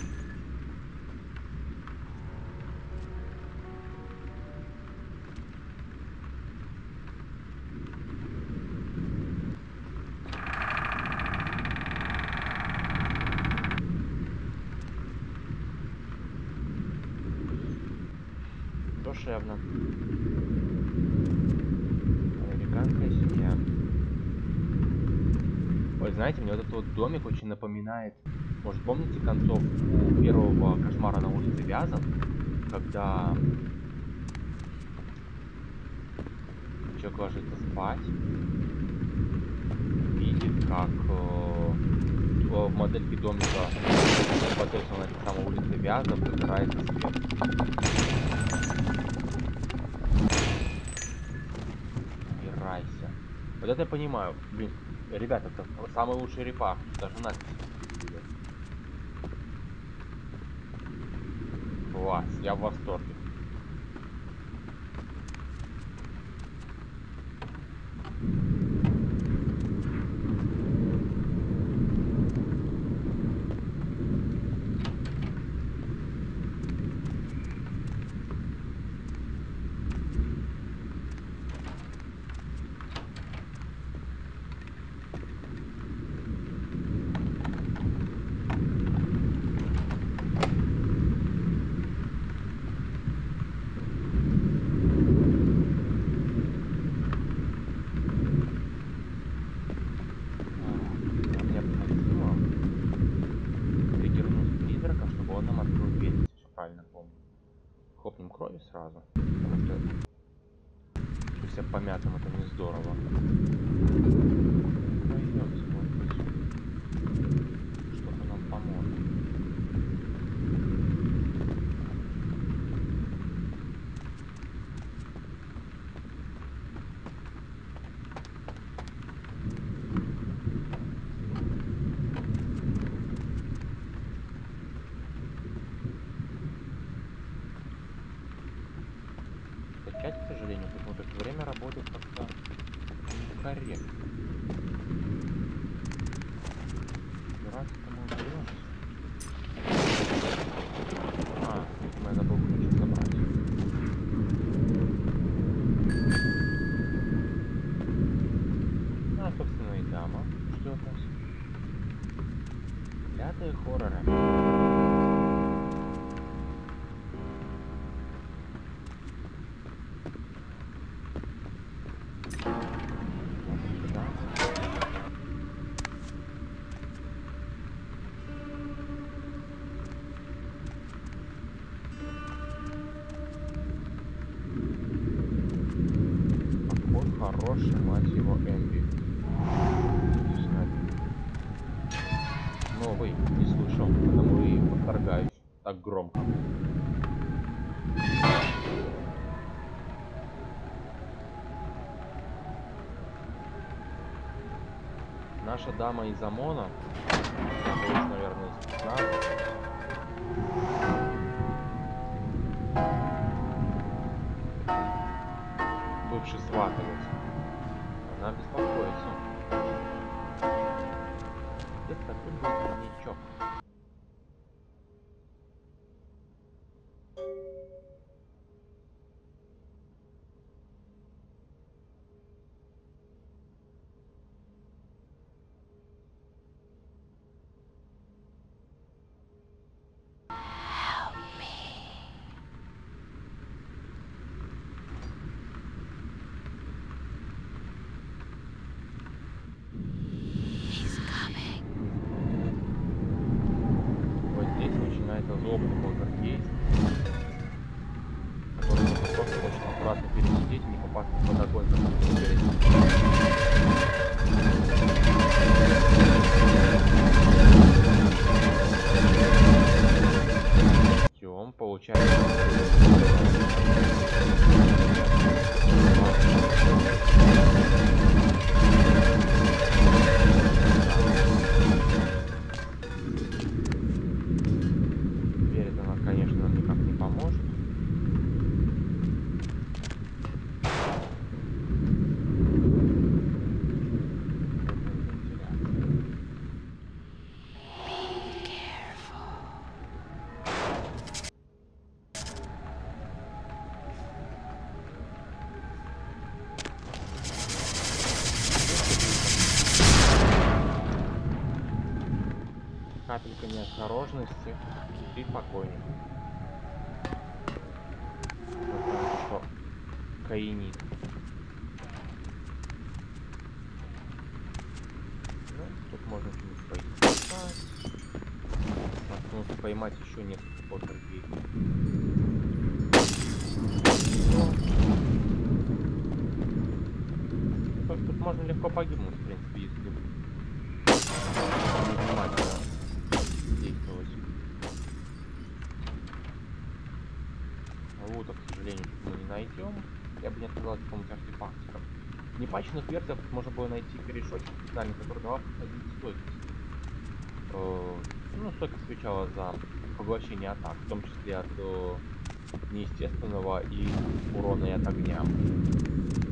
A: Душевно. Американская семья. Ой, знаете, мне вот этот вот домик очень напоминает... Может, помните концовку первого кошмара на улице Вязов? Когда человек ложится спать, видит, как в модельке домика, соответственно, на этой самой улице Вязов, загорается свет. Вот это я понимаю. Блин, ребята, это самый лучший репак. Даже надпись видел. Класс, я в восторге. Хопнем крови сразу, потому что все помятым, это не здорово. Пойдемте, может быть, что-то нам поможет. К сожалению, почему-то все время работает как-то корректно. Пиратство мы уберем. Видимо, я забыл ключик забрать. Собственно, и дама ждет нас. Клятые хорроры. Хороший, мать его, Эмби. Новый, не слышал, потому и восторгаюсь так громко. Наша дама из ОМОНа, наверное, из 15. Бывший сватовец. Она беспокоится. Где-то тут был коньячок. капелька неосторожности и покойник. Что каинит. Ну, тут можно что-нибудь поискать. Нужно поймать еще несколько полтергей. Тут можно легко погибнуть, в принципе, если внимательно действовать. Лута, к сожалению, мы не найдем. Я бы не отказался какому-нибудь артефактикам. В непатченных версиях можно было найти корешочек специальный, который давал один стойкость. Ну, стойкость отвечала за поглощение атак, в том числе от неестественного и урона и от огня.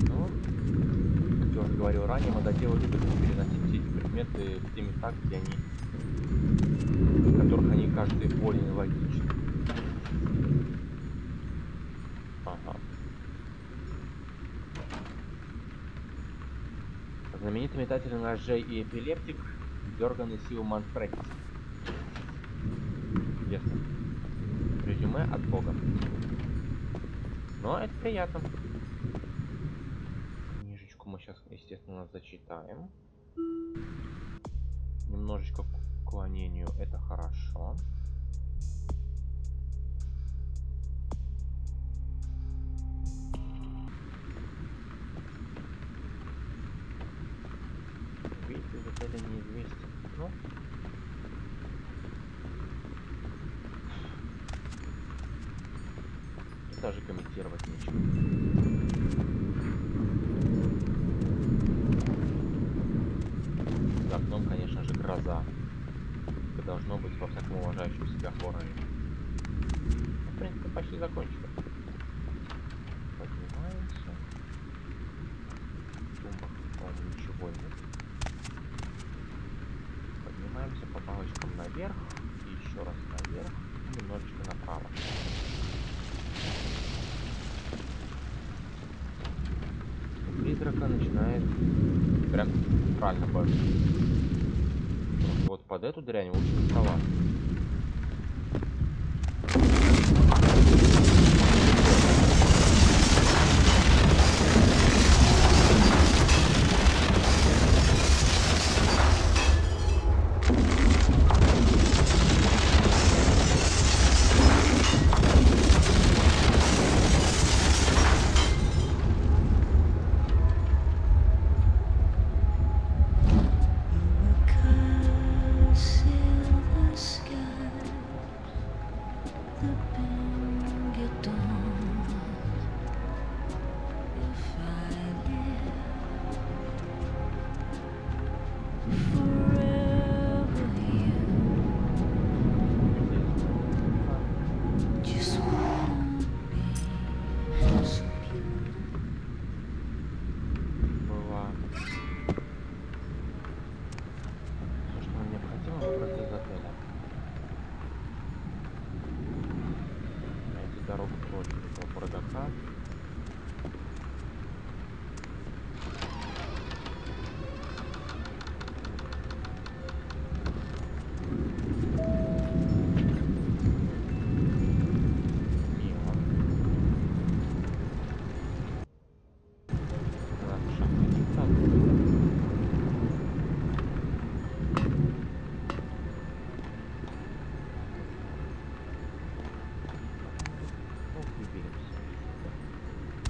A: Но, как я уже говорил ранее, мододелы любят переносить все эти предметы в те места, где они, в которых они кажутся их более нелогичны. Ага. Знаменитый метатель ножей и эпилептик дерганный силу Манфредис. Ясно. Резюме от Бога. Но это приятно. Книжечку мы сейчас, естественно, зачитаем. Немножечко к уклонению, это хорошо. Видите, это неизвестен. Ну. Даже комментировать нечего. За окном, конечно же, гроза. Это должно быть во всяком уважающем себя хорроре. В принципе, почти закончили. Поднимаемся. В тумбах, по-моему, ничего нет. Поднимаемся по палочкам наверх. И еще раз наверх. И немножечко направо. Призрака начинает прям правильно бомбить. Вот под эту дрянь лучше не вставать.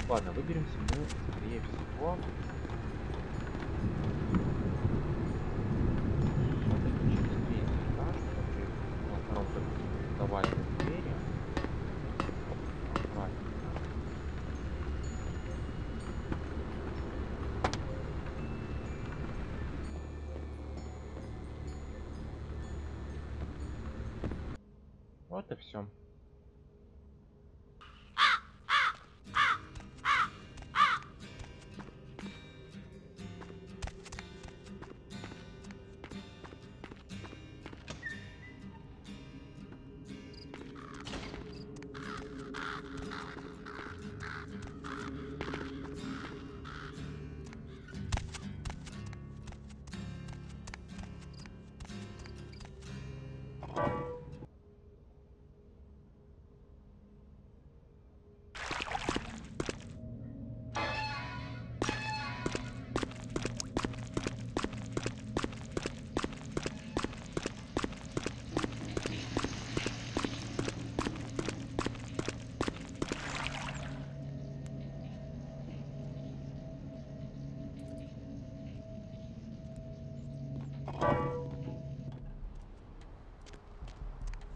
A: Ладно, выберемся мы, скорее всего. Все-таки через третий этаж, на втором заваленной двери. Вот и все.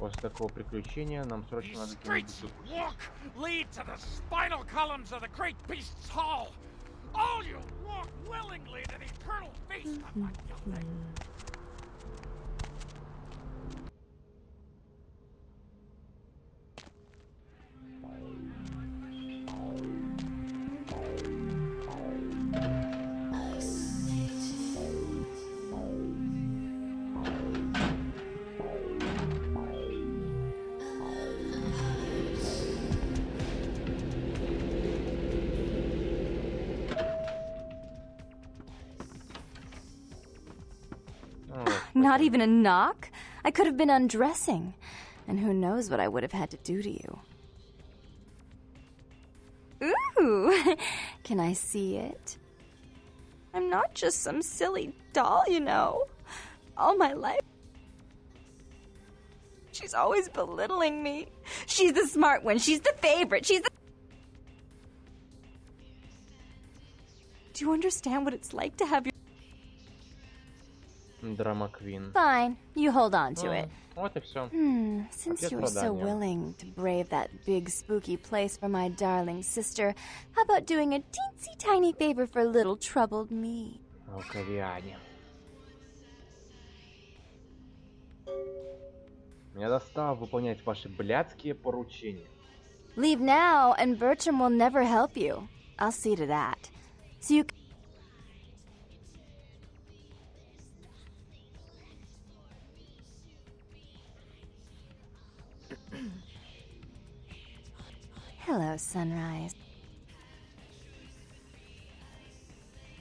A: После такого приключения нам срочно надо
I: Streets walk lead to the spinal columns of the great beast's hall. All you walk willingly to the eternal feast of the guilty.
P: Not even a knock? I could have been undressing. And who knows what I would have had to do to you. Ooh, can I see it? I'm not just some silly doll, you know. All my life, she's always belittling me. She's the smart one. She's the favorite. She's the... Do you understand what it's like to have your...
A: Драма Квин.
P: Fine, you hold on to it.
A: Вот и все.
P: Since you were so willing to brave that big spooky place for my darling sister, how about doing a teensy tiny favor for little troubled me?
A: Алкавиане. Меня достало выполнять ваши блядские поручения.
P: Leave now, and Bertram will never help you. I'll see to that. So you... Hello, Sunrise.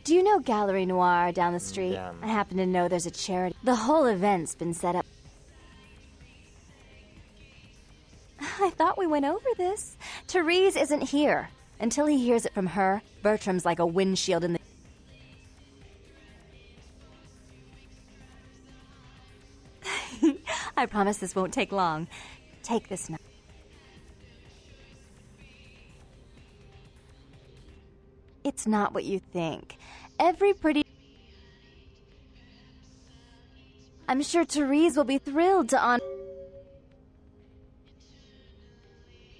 P: Do you know Gallery Noir down the street?
A: Yeah.
P: I happen to know there's a charity. The whole event's been set up. I thought we went over this. Therese isn't here. Until he hears it from her, Bertram's like a windshield in the... I promise this won't take long. Take this now. It's not what you think. Every pretty... I'm sure Therese will be thrilled to honor...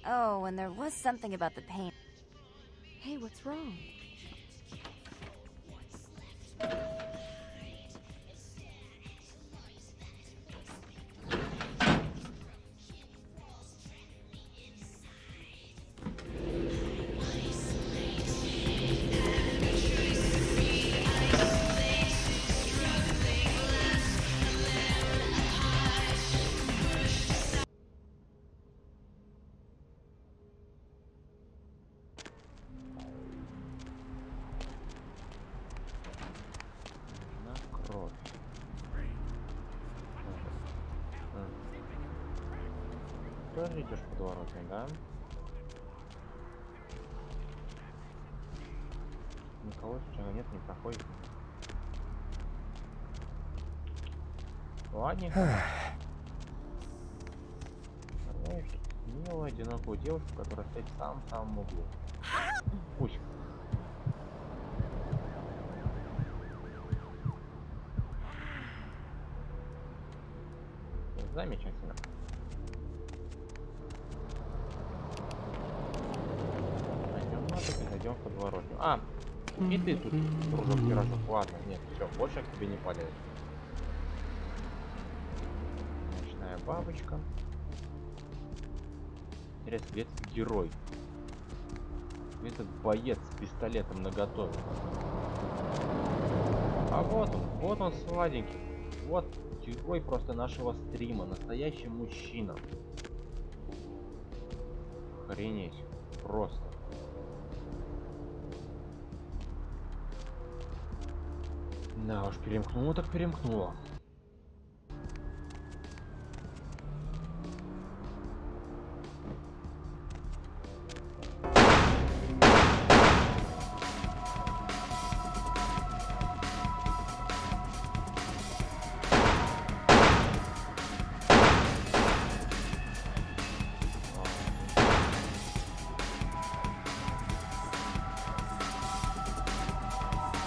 P: Oh, and there was something about the paint. Hey, what's wrong?
A: Тоже идешь подворотной, да? Никого случайно нет, не проходит. Ладненько. Знаешь, милую, одинокую девушку, которая стоит в самом углу. Пусть. Замечательно. Зайдем в подворотню. А, и ты тут, дружок-пирожок. Ладно, нет, все, больше я к тебе не полезу. Ночная бабочка. Интересно, где этот герой? Где этот боец с пистолетом наготове? А вот он сладенький. Вот герой просто нашего стрима, настоящий мужчина. Охренеть, просто. Да уж, перемкнуло так перемкнуло.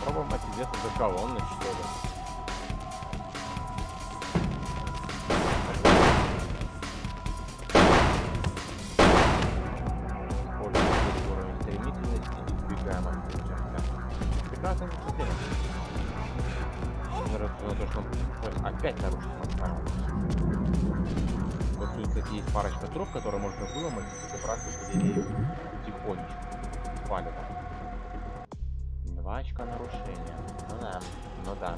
A: Попробуем отидеться за колонной, что ли. жертву на то, что он опять нарушил осторожность. Вот тут, кстати, есть парочка троп, которые можно выломать и забраться в галерею потихонечку. Палево. 2 очка нарушения. Ну да, ну да.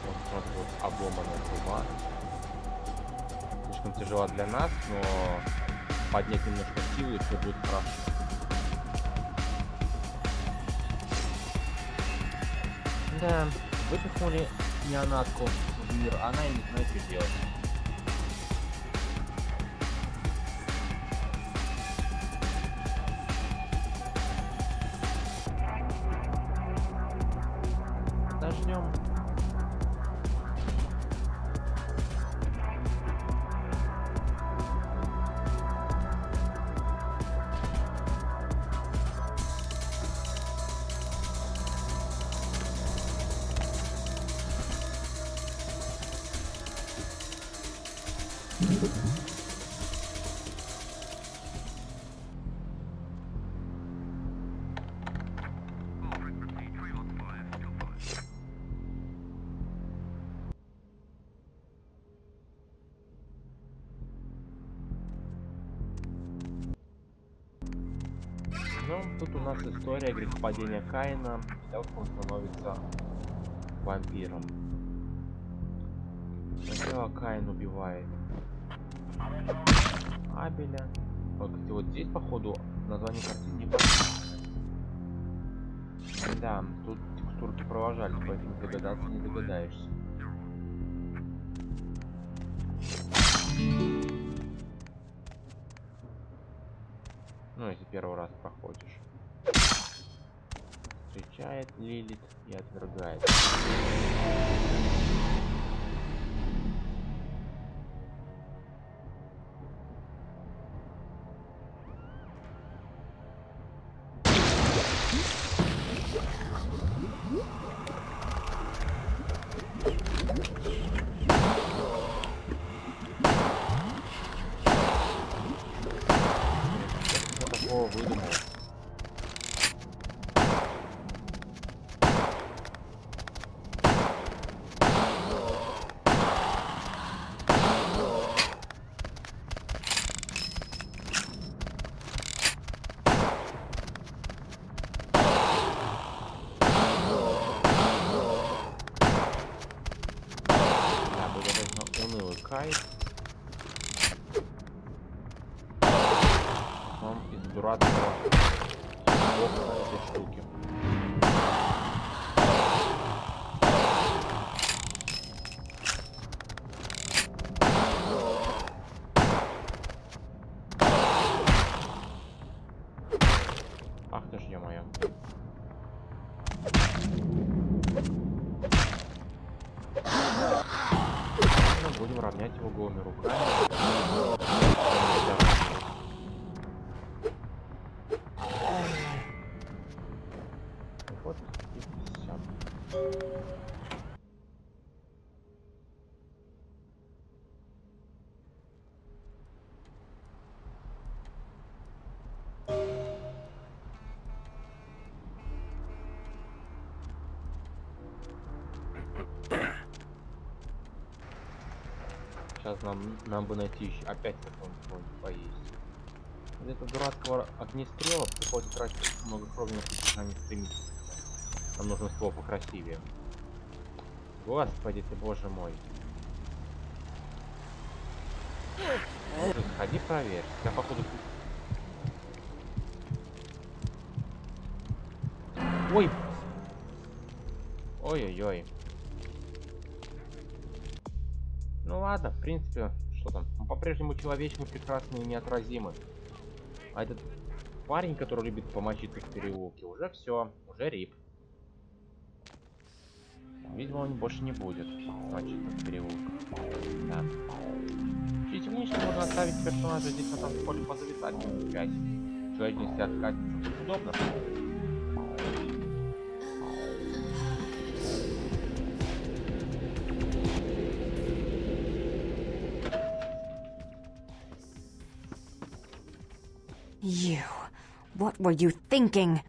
A: Вот смотри, вот обломанная труба. Слишком тяжела для нас, но поднять немножко силы, и все будет хорошо. Да, выпихнули неонатку в мир, она и не знает, что делать. Дождем. Ну, тут у нас история грехопадения Каина, и как он становится вампиром. Сначала Каин убивает Абеля. Вот, кстати, вот здесь, походу, название картины не понятно. Да, тут текстурки провожали, поэтому догадаться не догадаешься. Ну, если первый раз проходишь. Встречает Лилит и отвергает. Выдумал. Да, был достаточно унылый кайф. Из дурацкого бокса этой штуки. Ах ты ж, ё-моё. Мы будем равнять его голыми руками. Вот и все. Сейчас нам бы найти еще опять какого-нибудь поесть. Из этого дурацкого огнестрела приходится тратить много крови на поддержание стремительности. Нам нужно ствол покрасивее. Господи ты, боже мой. Может, сходи проверь. Я походу... Ой! Ой-ой-ой. Ну ладно, в принципе, что там? Он по-прежнему человечный, прекрасный и неотразимый. А этот парень, который любит помочиться в переулке, уже все, уже рип. Видимо, он больше не будет мочиться в переулках. Да. Чуть технически можно оставить персонажа здесь на танцполе позависать минут 5. Человечности откатится. Удобно.
P: You. What were you thinking?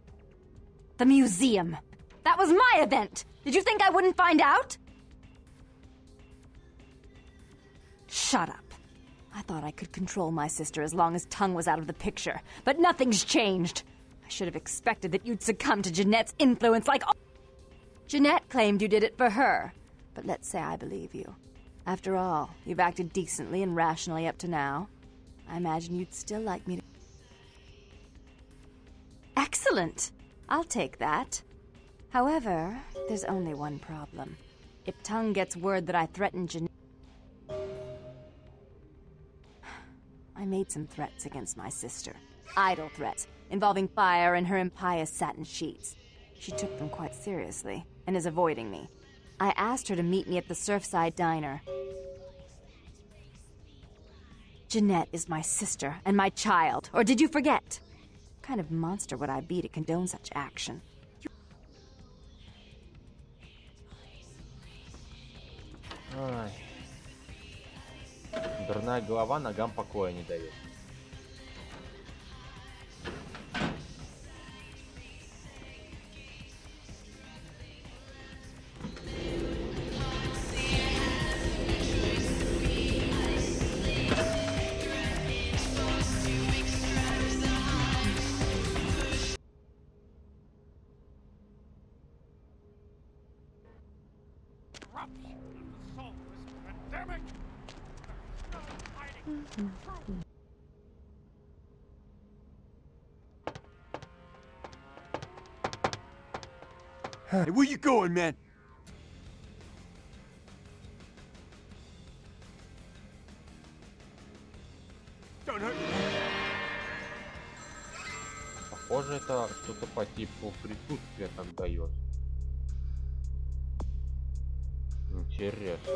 P: The museum.
C: That was my event! Did you think I wouldn't find out? Shut up. I thought I could control my sister as long as Tongue was out of the picture, but nothing's changed. I should have expected that you'd succumb to Jeanette's influence like all— Jeanette claimed you did it for her, but let's say I believe you. After all, you've acted decently and rationally up to now. I imagine you'd still like me to— Excellent! I'll take that. However, there's only one problem. If Tongue gets word that I threatened Jeanette— I made some threats against my sister. Idle threats, involving fire and her impious satin sheets. She took them quite seriously, and is avoiding me. I asked her to meet me at the Surfside Diner. Jeanette is my sister and my child, or did you forget? What kind of monster would I be to condone such action?
A: Ай. Дурная голова ногам покоя не дает.
D: Hey, where you going, man? Don't hurt me.
A: Похоже, это что-то по типу присутствия так дает. Интересно.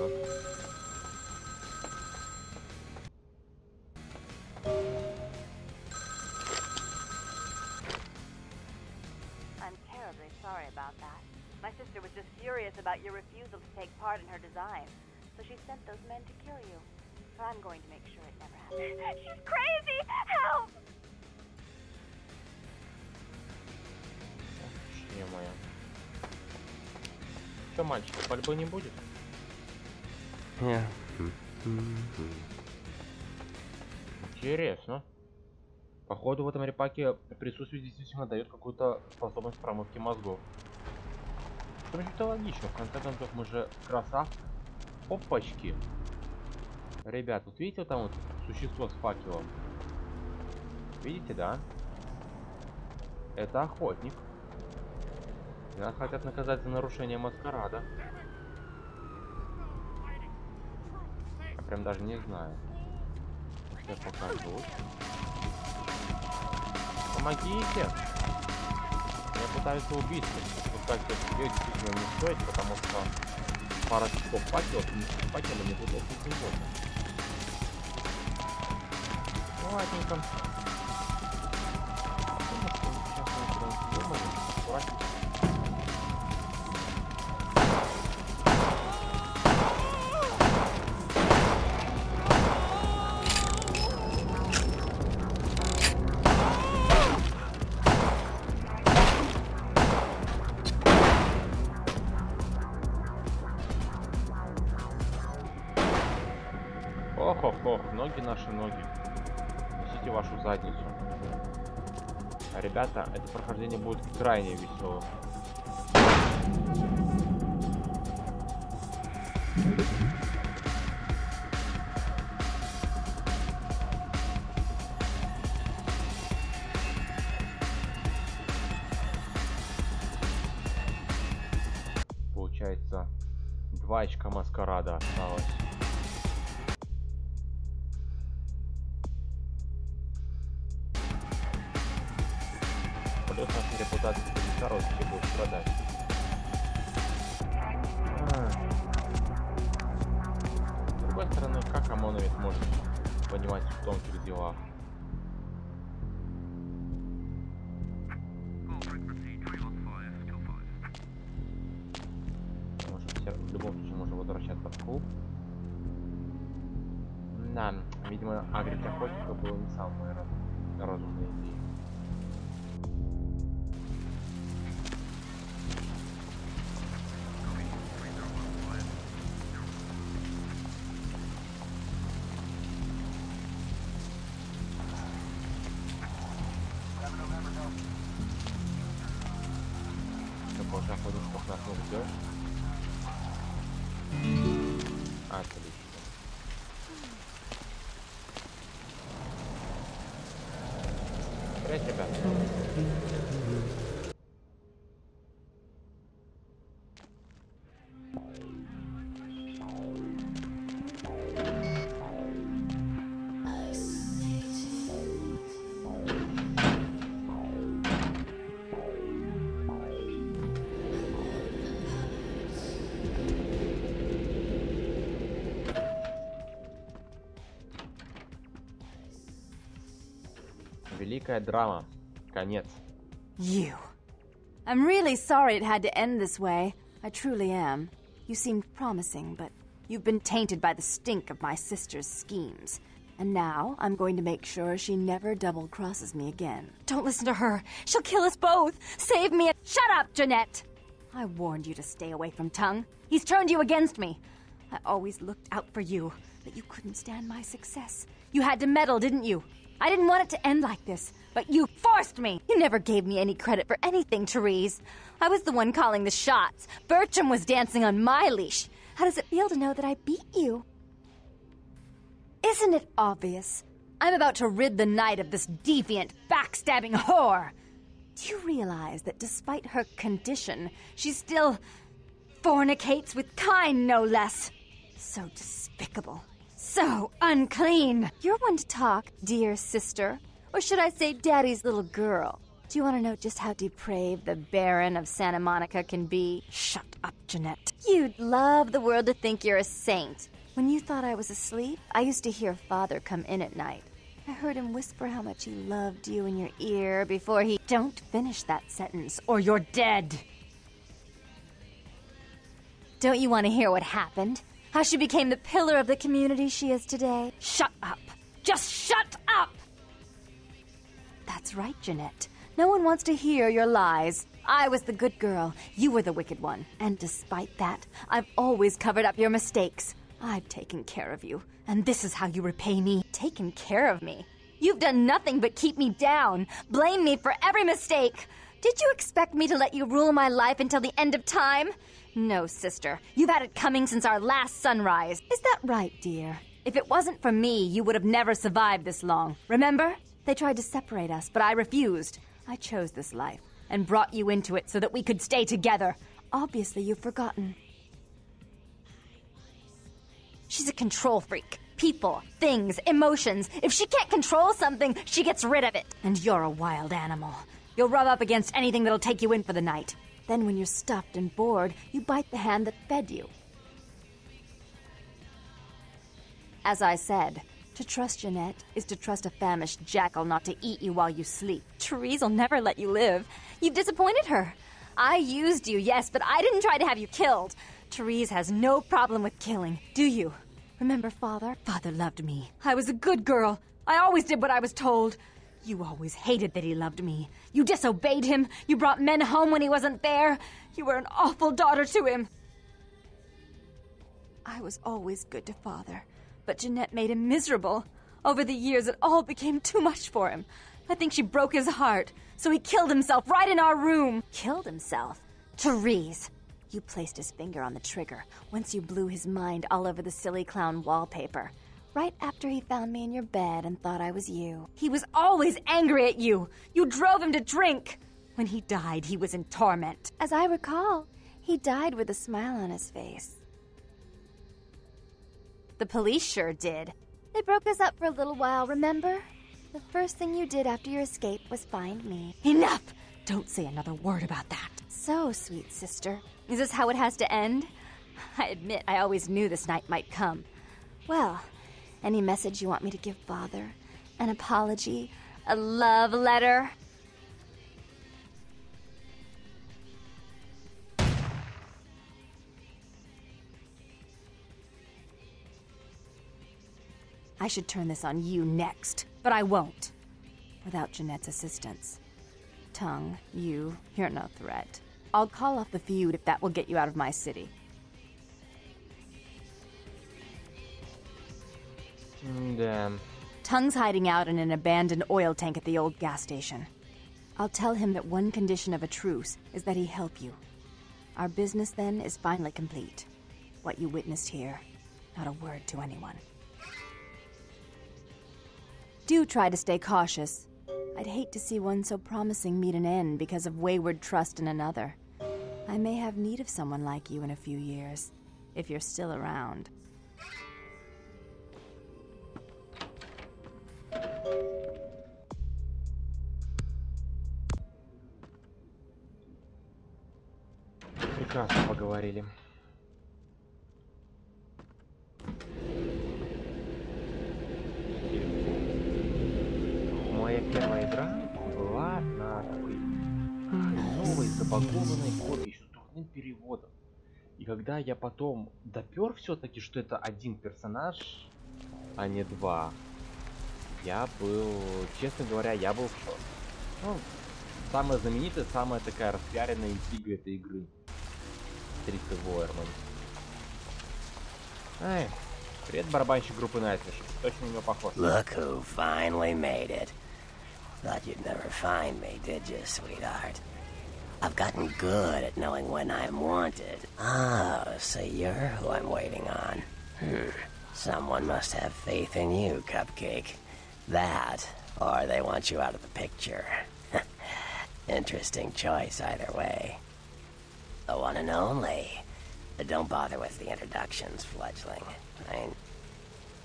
M: I'm terribly sorry about that. My sister was just furious about your refusal to take part in her design, so she sent those men to kill you. But I'm going to make sure it never happens. She's crazy! Help!
A: Моя. Что, мальчик, пальбы не будет?
V: Нет.
A: Интересно. Походу в этом репаке присутствие действительно дает какую-то способность промывки мозгов. В общем-то логично, в конце концов мы же красавцы. Опачки. Ребят, вот видите, вот там вот существо с факелом? Видите, да? Это охотник. Нас хотят наказать за нарушение маскарада. Я прям даже не знаю. Сейчас я покажу. Помогите! Я пытаюсь убить. Пускай ее действительно не стоит, потому что пара часов факелов не будет очень символьно. Ну ладненько. Ох, ноги наши ноги. Несите вашу задницу. А, ребята, это прохождение будет крайне веселым. Получается, 2 очка маскарада осталось. Плюс наша репутация бескорочки будет страдать. С другой стороны, как ОМОНовец может понимать в тонких делах? В любом случае можно возвращаться в клуб. Да, видимо, агрить охотника было не самой разумной идеей. Все. Отлично. Привет, ребят. Великая драма. Конец.
C: You. I'm really sorry it had to end this way. I truly am. You seemed promising, but you've been tainted by the stink of my sister's schemes. And now I'm going to make sure she never double-crosses me again. Don't listen to her. She'll kill us both. Save me. Shut up, Jeanette. I warned you to stay away from Tung. He's turned you against me. I always looked out for you, but you couldn't stand my success. You had to meddle, didn't you? I didn't want it to end like this, but you forced me! You never gave me any credit for anything, Therese. I was the one calling the shots. Bertram was dancing on my leash. How does it feel to know that I beat you? Isn't it obvious? I'm about to rid the night of this deviant, backstabbing whore. Do you realize that despite her condition, she still fornicates with Kine, no less? So despicable. So unclean! You're one to talk, dear sister. Or should I say daddy's little girl? Do you want to know just how depraved the Baron of Santa Monica can be? Shut up, Jeanette. You'd love the world to think you're a saint. When you thought I was asleep, I used to hear Father come in at night. I heard him whisper how much he loved you in your ear before he... Don't finish that sentence, or you're dead! Don't you want to hear what happened? How she became the pillar of the community she is today? Shut up! Just shut up! That's right, Jeanette. No one wants to hear your lies. I was the good girl. You were the wicked one. And despite that, I've always covered up your mistakes. I've taken care of you. And this is how you repay me. Taken care of me? You've done nothing but keep me down. Blame me for every mistake. Did you expect me to let you rule my life until the end of time? No, sister. You've had it coming since our last sunrise. Is that right, dear? If it wasn't for me, you would have never survived this long. Remember? They tried to separate us, but I refused. I chose this life and brought you into it so that we could stay together. Obviously, you've forgotten. She's a control freak. People, things, emotions. If she can't control something, she gets rid of it. And you're a wild animal. You'll rub up against anything that'll take you in for the night. Then when you're stuffed and bored, you bite the hand that fed you. As I said, to trust Jeanette is to trust a famished jackal not to eat you while you sleep. Therese will never let you live. You've disappointed her. I used you, yes, but I didn't try to have you killed. Therese has no problem with killing, do you? Remember Father? Father loved me. I was a good girl. I always did what I was told. You always hated that he loved me. You disobeyed him. You brought men home when he wasn't there. You were an awful daughter to him. I was always good to Father, but Jeanette made him miserable. Over the years, it all became too much for him. I think she broke his heart, so he killed himself right in our room. Killed himself? Therese. You placed his finger on the trigger once you blew his mind all over the silly clown wallpaper. Right after he found me in your bed and thought I was you. He was always angry at you. You drove him to drink. When he died, he was in torment. As I recall, he died with a smile on his face. The police sure did.
P: They broke us up for a little while, remember? The first thing you did after your escape was find me.
C: Enough! Don't say another word about that.
P: So, sweet sister.
C: Is this how it has to end? I admit I always knew this night might come.
P: Well, any message you want me to give Father? An apology?
C: A love letter? I should turn this on you next, but I won't. Without Jeanette's assistance. Tung, you're no threat. I'll call off the feud if that will get you out of my city.
A: Damn.
C: Tung's hiding out in an abandoned oil tank at the old gas station. I'll tell him that one condition of a truce is that he help you. Our business, then, is finally complete. What you witnessed here, not a word to anyone. Do try to stay cautious. I'd hate to see one so promising meet an end because of wayward trust in another. I may have need of someone like you in a few years, if you're still around.
A: Прекрасно поговорили. Моя первая игра была на такой новой забагованной копии с дурным переводом. И когда я потом допер все-таки, что это один персонаж, а не два, я был, честно говоря, я был в шоке. Ну, самая знаменитая, самая такая распиаренная интрига этой игры. Триста Войерман. Эй, привет, барабанщик группы Nightwish. Точно на него похож.
E: Look who finally made it. Thought you'd never find me, did you, sweetheart? I've gotten good at knowing when I'm wanted. Oh, so you're who I'm waiting on. Someone must have faith in you, Cupcake. That, or they want you out of the picture. Interesting choice either way. The one and only. But don't bother with the introductions, fledgling.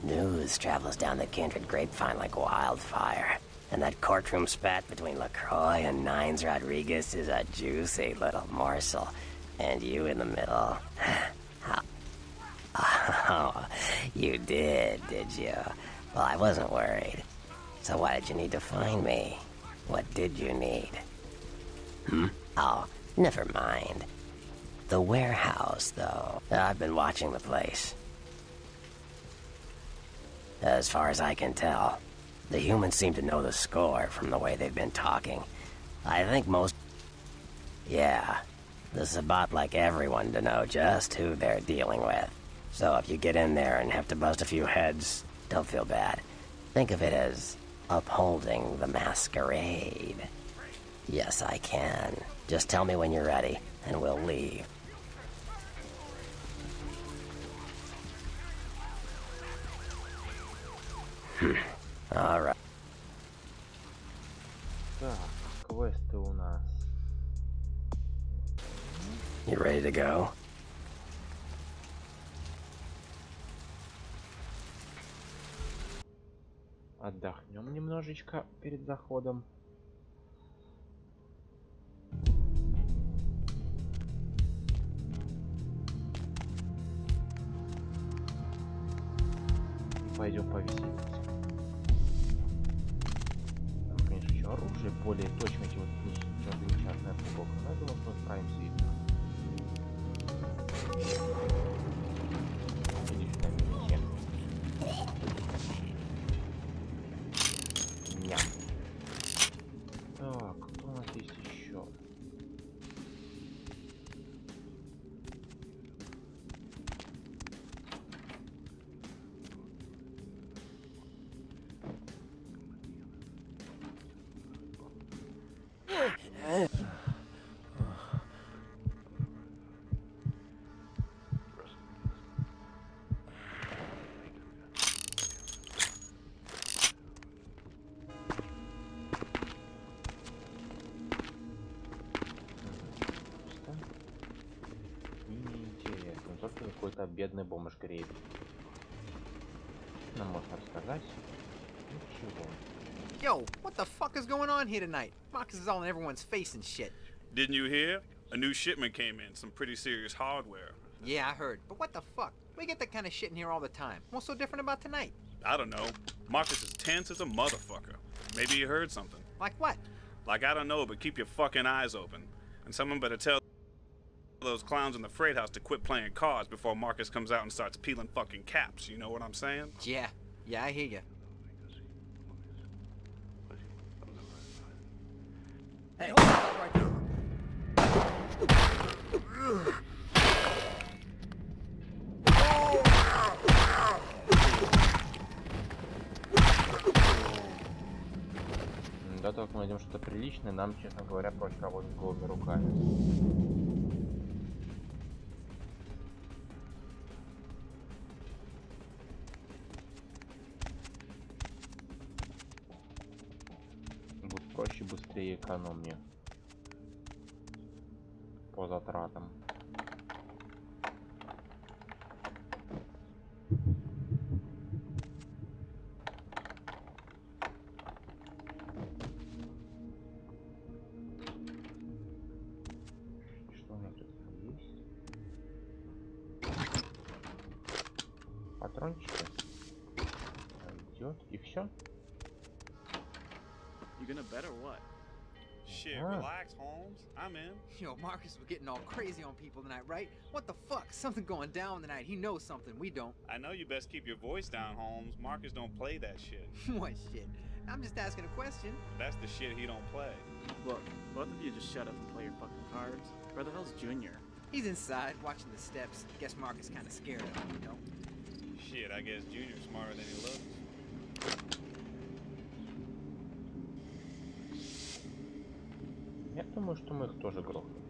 E: News travels down the kindred grapevine like wildfire. And that courtroom spat between LaCroix and Nines Rodriguez is a juicy little morsel. And you in the middle. Oh, you did you? Well, I wasn't worried. So why did you need to find me? What did you need? Oh, never mind. The warehouse, though. I've been watching the place. As far as I can tell, the humans seem to know the score from the way they've been talking. I think most... Yeah, this is about like everyone to know just who they're dealing with. So if you get in there and have to bust a few heads, don't feel bad. Think of it as upholding the masquerade. Yes, I can. Just tell me when you're ready, and we'll leave. All right.
A: Так, квесты у нас.
E: You ready to go?
A: Отдохнем немножечко перед заходом. И пойдем повеселимся. Там, конечно, еще оружие более точно, чем вот несчастная фугока. Но я думаю, что мы справимся и так. Иди сюда, миссия. Ням. Так, кто у нас есть еще? Какой-то бедный бомж греет. Нам можно рассказать. Ничего.
Q: Yo, what the fuck is going on here tonight? Marcus is all in everyone's face and shit.
T: Didn't you hear? A new shipment came in, some pretty serious hardware.
Q: Yeah, I heard. But what the fuck? We get that kind of shit in here all the time. What's so different about tonight?
T: I don't know. Marcus is tense as a motherfucker. Maybe he heard something.
Q: Like what?
T: Like, I don't know, but keep your fucking eyes open. And someone better tell those clowns in the freight house to quit playing cards before Marcus comes out and starts peeling fucking caps. You know what I'm saying?
Q: Yeah, I hear ya. Hey, hold on right there.
A: До того, как мы найдем что-то приличное, нам, честно говоря, проще работать голыми руками. проще, быстрее, экономнее по затратам. Что у нас тут есть? Патрончики. Идет и все.
R: You gonna bet or what?
T: Shit, relax, Holmes. I'm in.
Q: Yo, Marcus was getting all crazy on people tonight, right? What the fuck? Something going down tonight. He knows something we don't.
T: I know you best keep your voice down, Holmes. Marcus don't play that shit.
Q: What shit? I'm just asking a question.
T: That's the shit he don't play.
R: Look, both of you just shut up and play your fucking cards. Where the hell's Junior?
Q: He's inside, watching the steps. Guess Marcus kinda scared of him, you know?
T: Shit, I guess Junior's smarter than he looks.
A: Я думаю, что мы их тоже грохнем.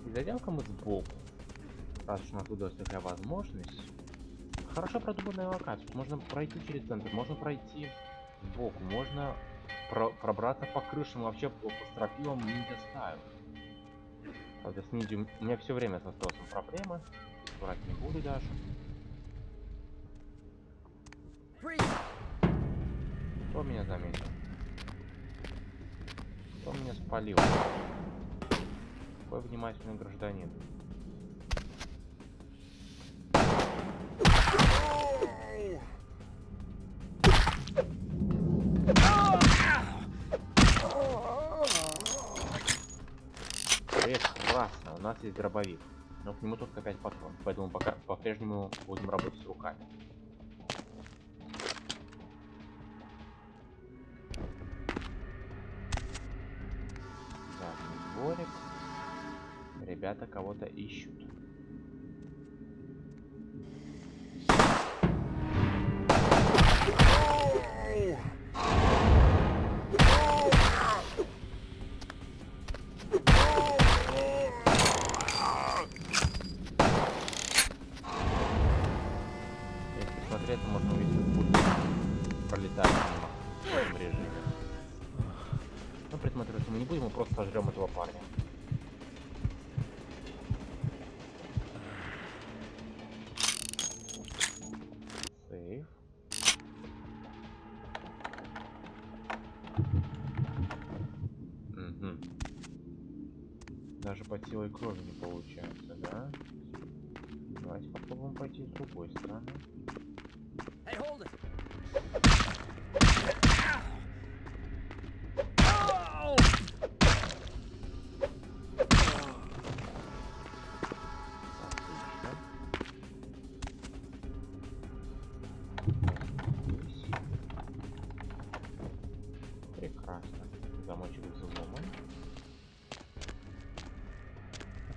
A: И зайдем-ка мы сбоку. Раз уж у нас выдалась такая возможность. Хорошо продуманная локация. Можно пройти через центр, можно пройти сбоку, можно пробраться по крышам, вообще по стропилам ниндзя стайл. Правда, с ниндзя у меня все время со стелсом проблемы. Брать не буду даже. Кто меня заметил? Кто меня спалил? Какой внимательный гражданин. Классно, у нас есть дробовик, но к нему только 5 патронов, поэтому пока по-прежнему будем работать с руками. Задний дворик. Ребята кого-то ищут. Это можно увидеть, как путь пролетает мимо в этом режиме. Но присматриваться мы не будем, мы просто сожрем этого парня. Сейф. Угу. Даже по силой крови не получается, да? Давайте попробуем пойти с другой стороны.
H: Hey, hold it!
A: Прекрасно. Замочек взломан.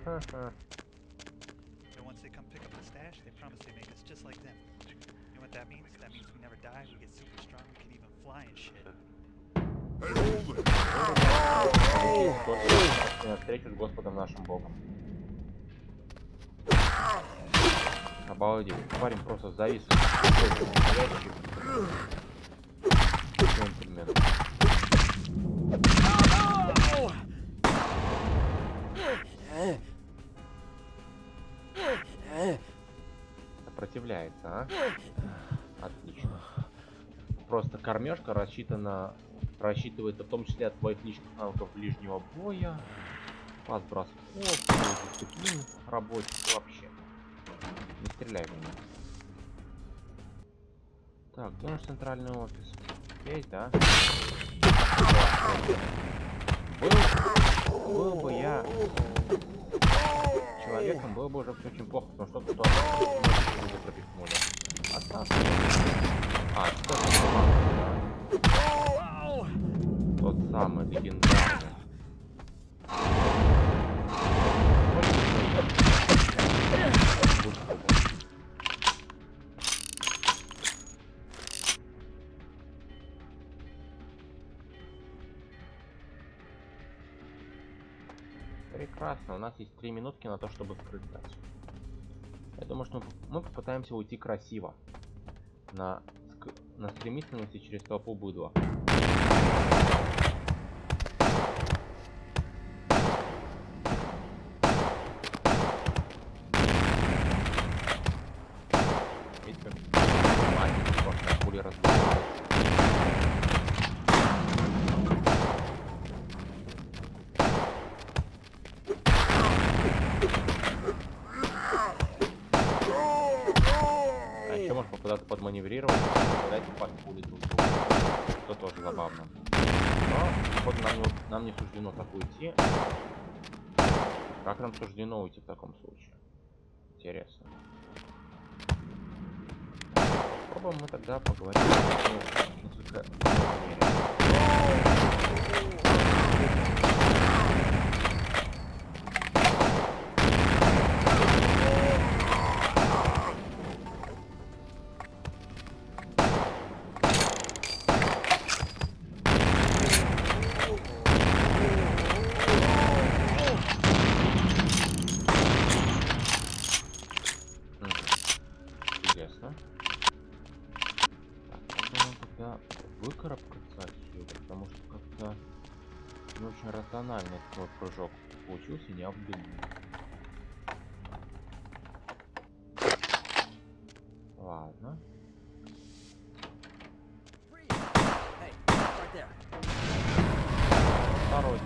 A: Ха-ха.
S: Once they come pick up the stash, they promise they make us just like them. You know what that means? That means we never die, we get super strong, we can even fly and shit.
A: На встречу с Господом нашим Богом. Обалдеть, парень просто завис. Джентльмен. Сопротивляется, а? Отлично. Просто кормежка рассчитывается в том числе от твоих личных навыков ближнего боя, пас бросков, дисциплин рабочих вообще. Не стреляй в меня. Так, где наш центральный офис? Есть, да? Был бы я человеком, было бы уже все очень плохо, потому что кто-то уже пропихнули. Остался. А, что это, да? Тот самый легендарный. Прекрасно, у нас есть 3 минутки на то, чтобы скрыться. Я думаю, что мы попытаемся уйти красиво. На стремительности через толпу быдла. Видите, как маленький просто пули разбивают. А еще можно куда-то подманеврировать, дать под пули друг другу, что тоже забавно. Но, походу, нам не суждено так уйти. Как нам суждено уйти в таком случае? Интересно. Попробуем мы тогда поговорить о несколько мере. Интересно. Так, надо нам тогда выкарабкаться отсюда, потому что как-то не очень рациональный этот прыжок получился, необдуманный. Ладно. Второй.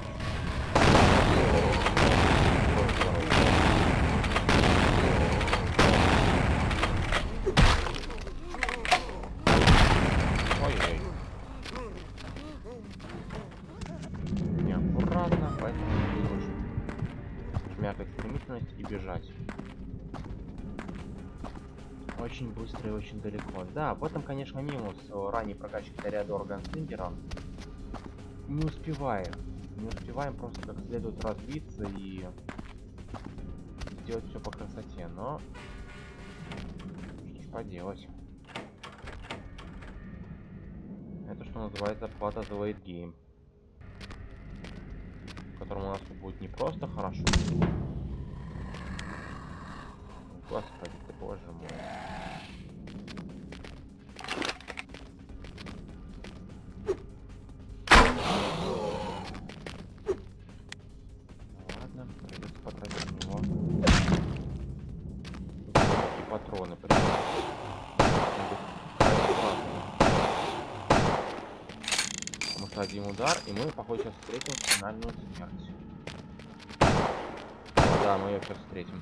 A: Ой-ой-ой. Неаккуратно, поэтому нужно жмякать стремительность и бежать. Очень быстро и очень далеко. Да, в этом, конечно, минус ранней прокачки Ториадора Ганслингера. Не успеваем просто как следует развиться и сделать все по красоте, но что ж поделать. Это что называется плата за late game, в котором у нас будет не просто хорошо. Господи ты, боже мой. Ладно, придется потратить на него и патроны. Потому что один удар, и мы, похоже, сейчас встретим финальную смерть. О, да, мы ее сейчас встретим.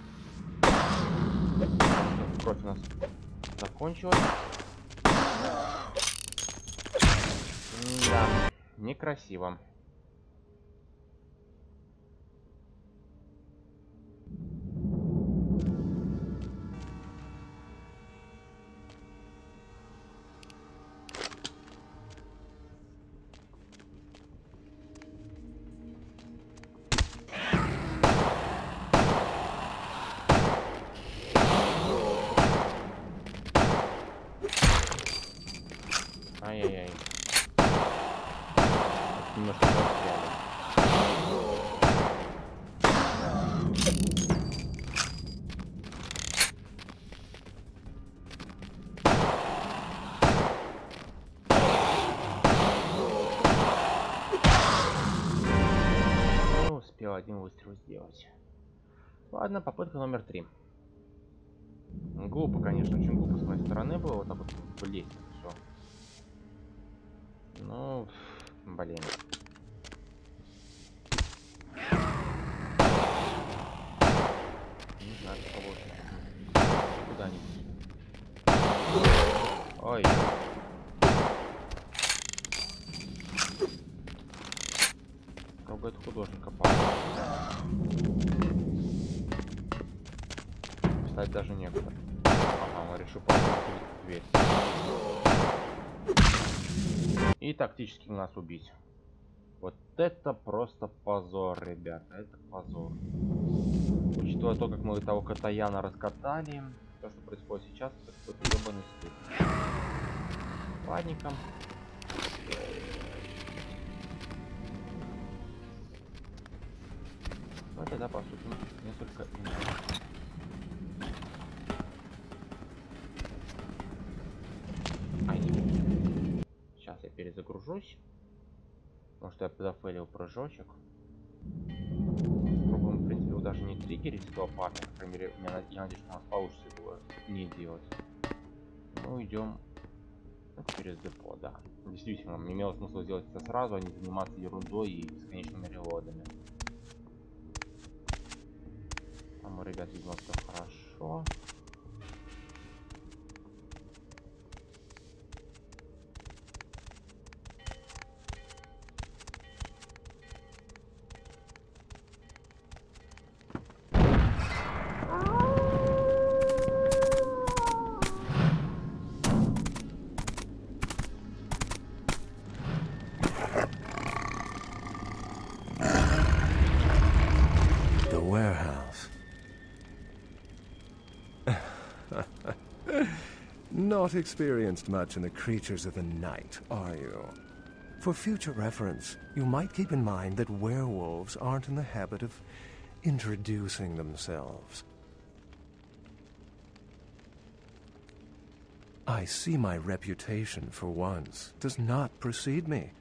A: Кровь у нас закончилась. Да, некрасиво. Ай-яй-яй. Немножко застряли. Не успел один выстрел сделать. Ладно, попытка номер 3. Глупо, конечно, очень глупо с моей стороны было вот так вот влезть все. Ну, блин. Не знаю, кого куда-нибудь. Ой. Ругает художника, кстати, даже некуда. Ага, он решил просто дверь. И тактически нас убить. Вот это просто позор, ребята. Это позор. Учитывая то, как мы того Катаяна раскатали, то, что происходит сейчас, это какой-то ебаный стыд. Ладненько. Ну, это тогда поступим несколько иначе. Сейчас я перезагружусь. Потому что я зафейлил прыжочек. Попробуем, в принципе, его даже не триггерить этого парня. По крайней мере, я надеюсь, что у нас получится его не делать. Мы идем через депо, да. Действительно, мне имело смысл сделать это сразу, а не заниматься ерундой и бесконечными релодами. Там, ребят, видимо, все хорошо.
F: Not experienced much in the creatures of the night, are you? For future reference, you might keep in mind that werewolves aren't in the habit of introducing themselves. I see my reputation, for once, does not precede me.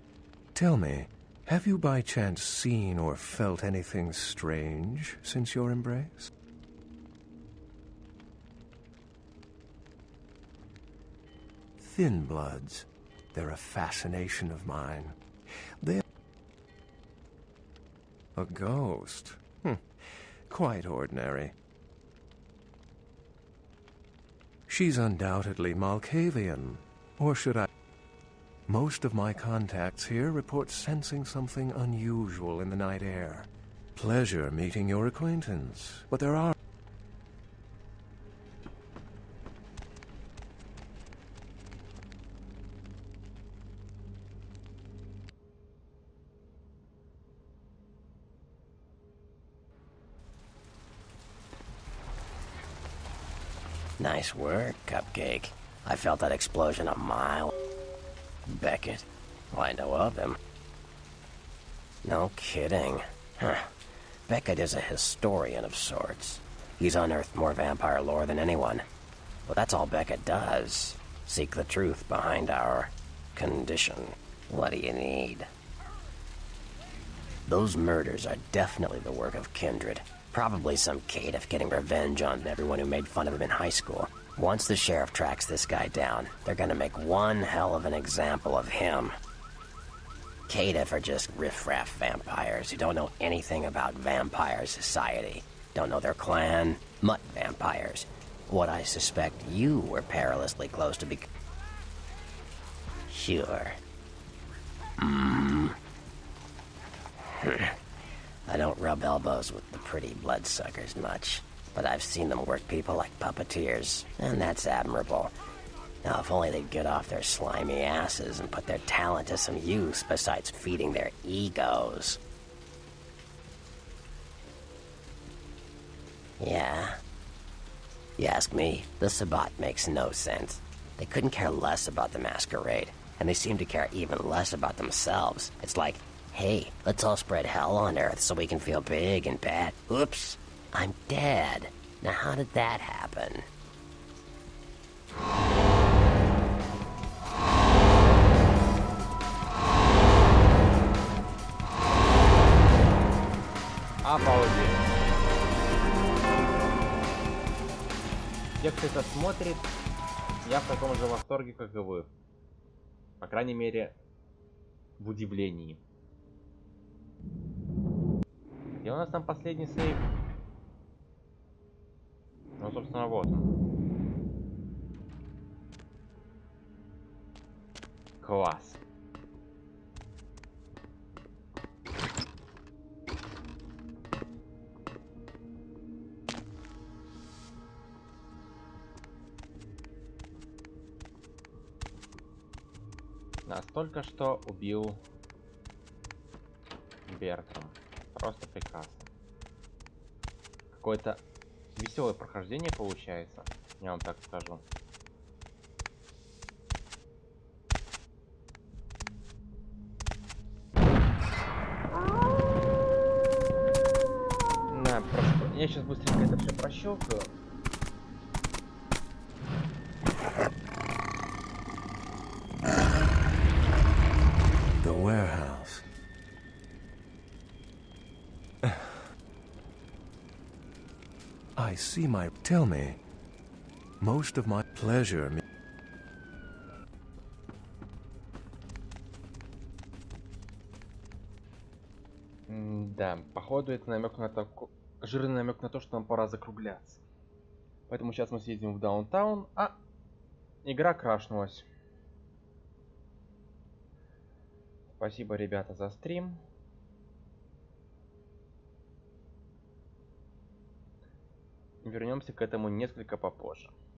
F: Tell me, have you by chance seen or felt anything strange since your embrace? Thin bloods. They're a fascination of mine. A ghost? Quite ordinary. She's undoubtedly Malkavian. Or should I... Most of my contacts here report sensing something unusual in the night air. Pleasure meeting your acquaintance, but there are...
E: Nice work, Cupcake. I felt that explosion a mile. Beckett. Well, I know of him. No kidding. Huh. Beckett is a historian of sorts. He's unearthed more vampire lore than anyone. Well, that's all Beckett does. Seek the truth behind our condition. What do you need? Those murders are definitely the work of kindred. Probably some caitiff getting revenge on everyone who made fun of him in high school. Once the sheriff tracks this guy down, they're gonna make one hell of an example of him. Caitiff are just riffraff vampires who don't know anything about vampire society. Don't know their clan. Mutt vampires. What I suspect you were perilously close to Sure. I don't rub elbows with the pretty bloodsuckers much, but I've seen them work people like puppeteers, and that's admirable. Now, if only they'd get off their slimy asses and put their talent to some use besides feeding their egos. Yeah. You ask me, the Sabbat makes no sense. They couldn't care less about the masquerade, and they seem to care even less about themselves. It's like, hey, let's all spread hell on Earth so we can feel big and bad. Oops, I'm dead. Now how did that happen?
A: Обалдеть. Те, кто это смотрит, я в таком же восторге, как и вы. По крайней мере, в удивлении. Где у нас там последний сейв? Ну, собственно, вот он. Класс. Настолько, что убил Бертрам. Просто прекрасно. Какое-то веселое прохождение получается, я вам так скажу. Я сейчас быстренько это все прощелкаю.
F: The warehouse. I see my... Tell me. Most of my pleasure...
A: Да, походу это намек на то... Жирный намек на то, что нам пора закругляться. Поэтому сейчас мы съездим в даунтаун, а игра крашнулась. Спасибо, ребята, за стрим. Вернемся к этому несколько попозже.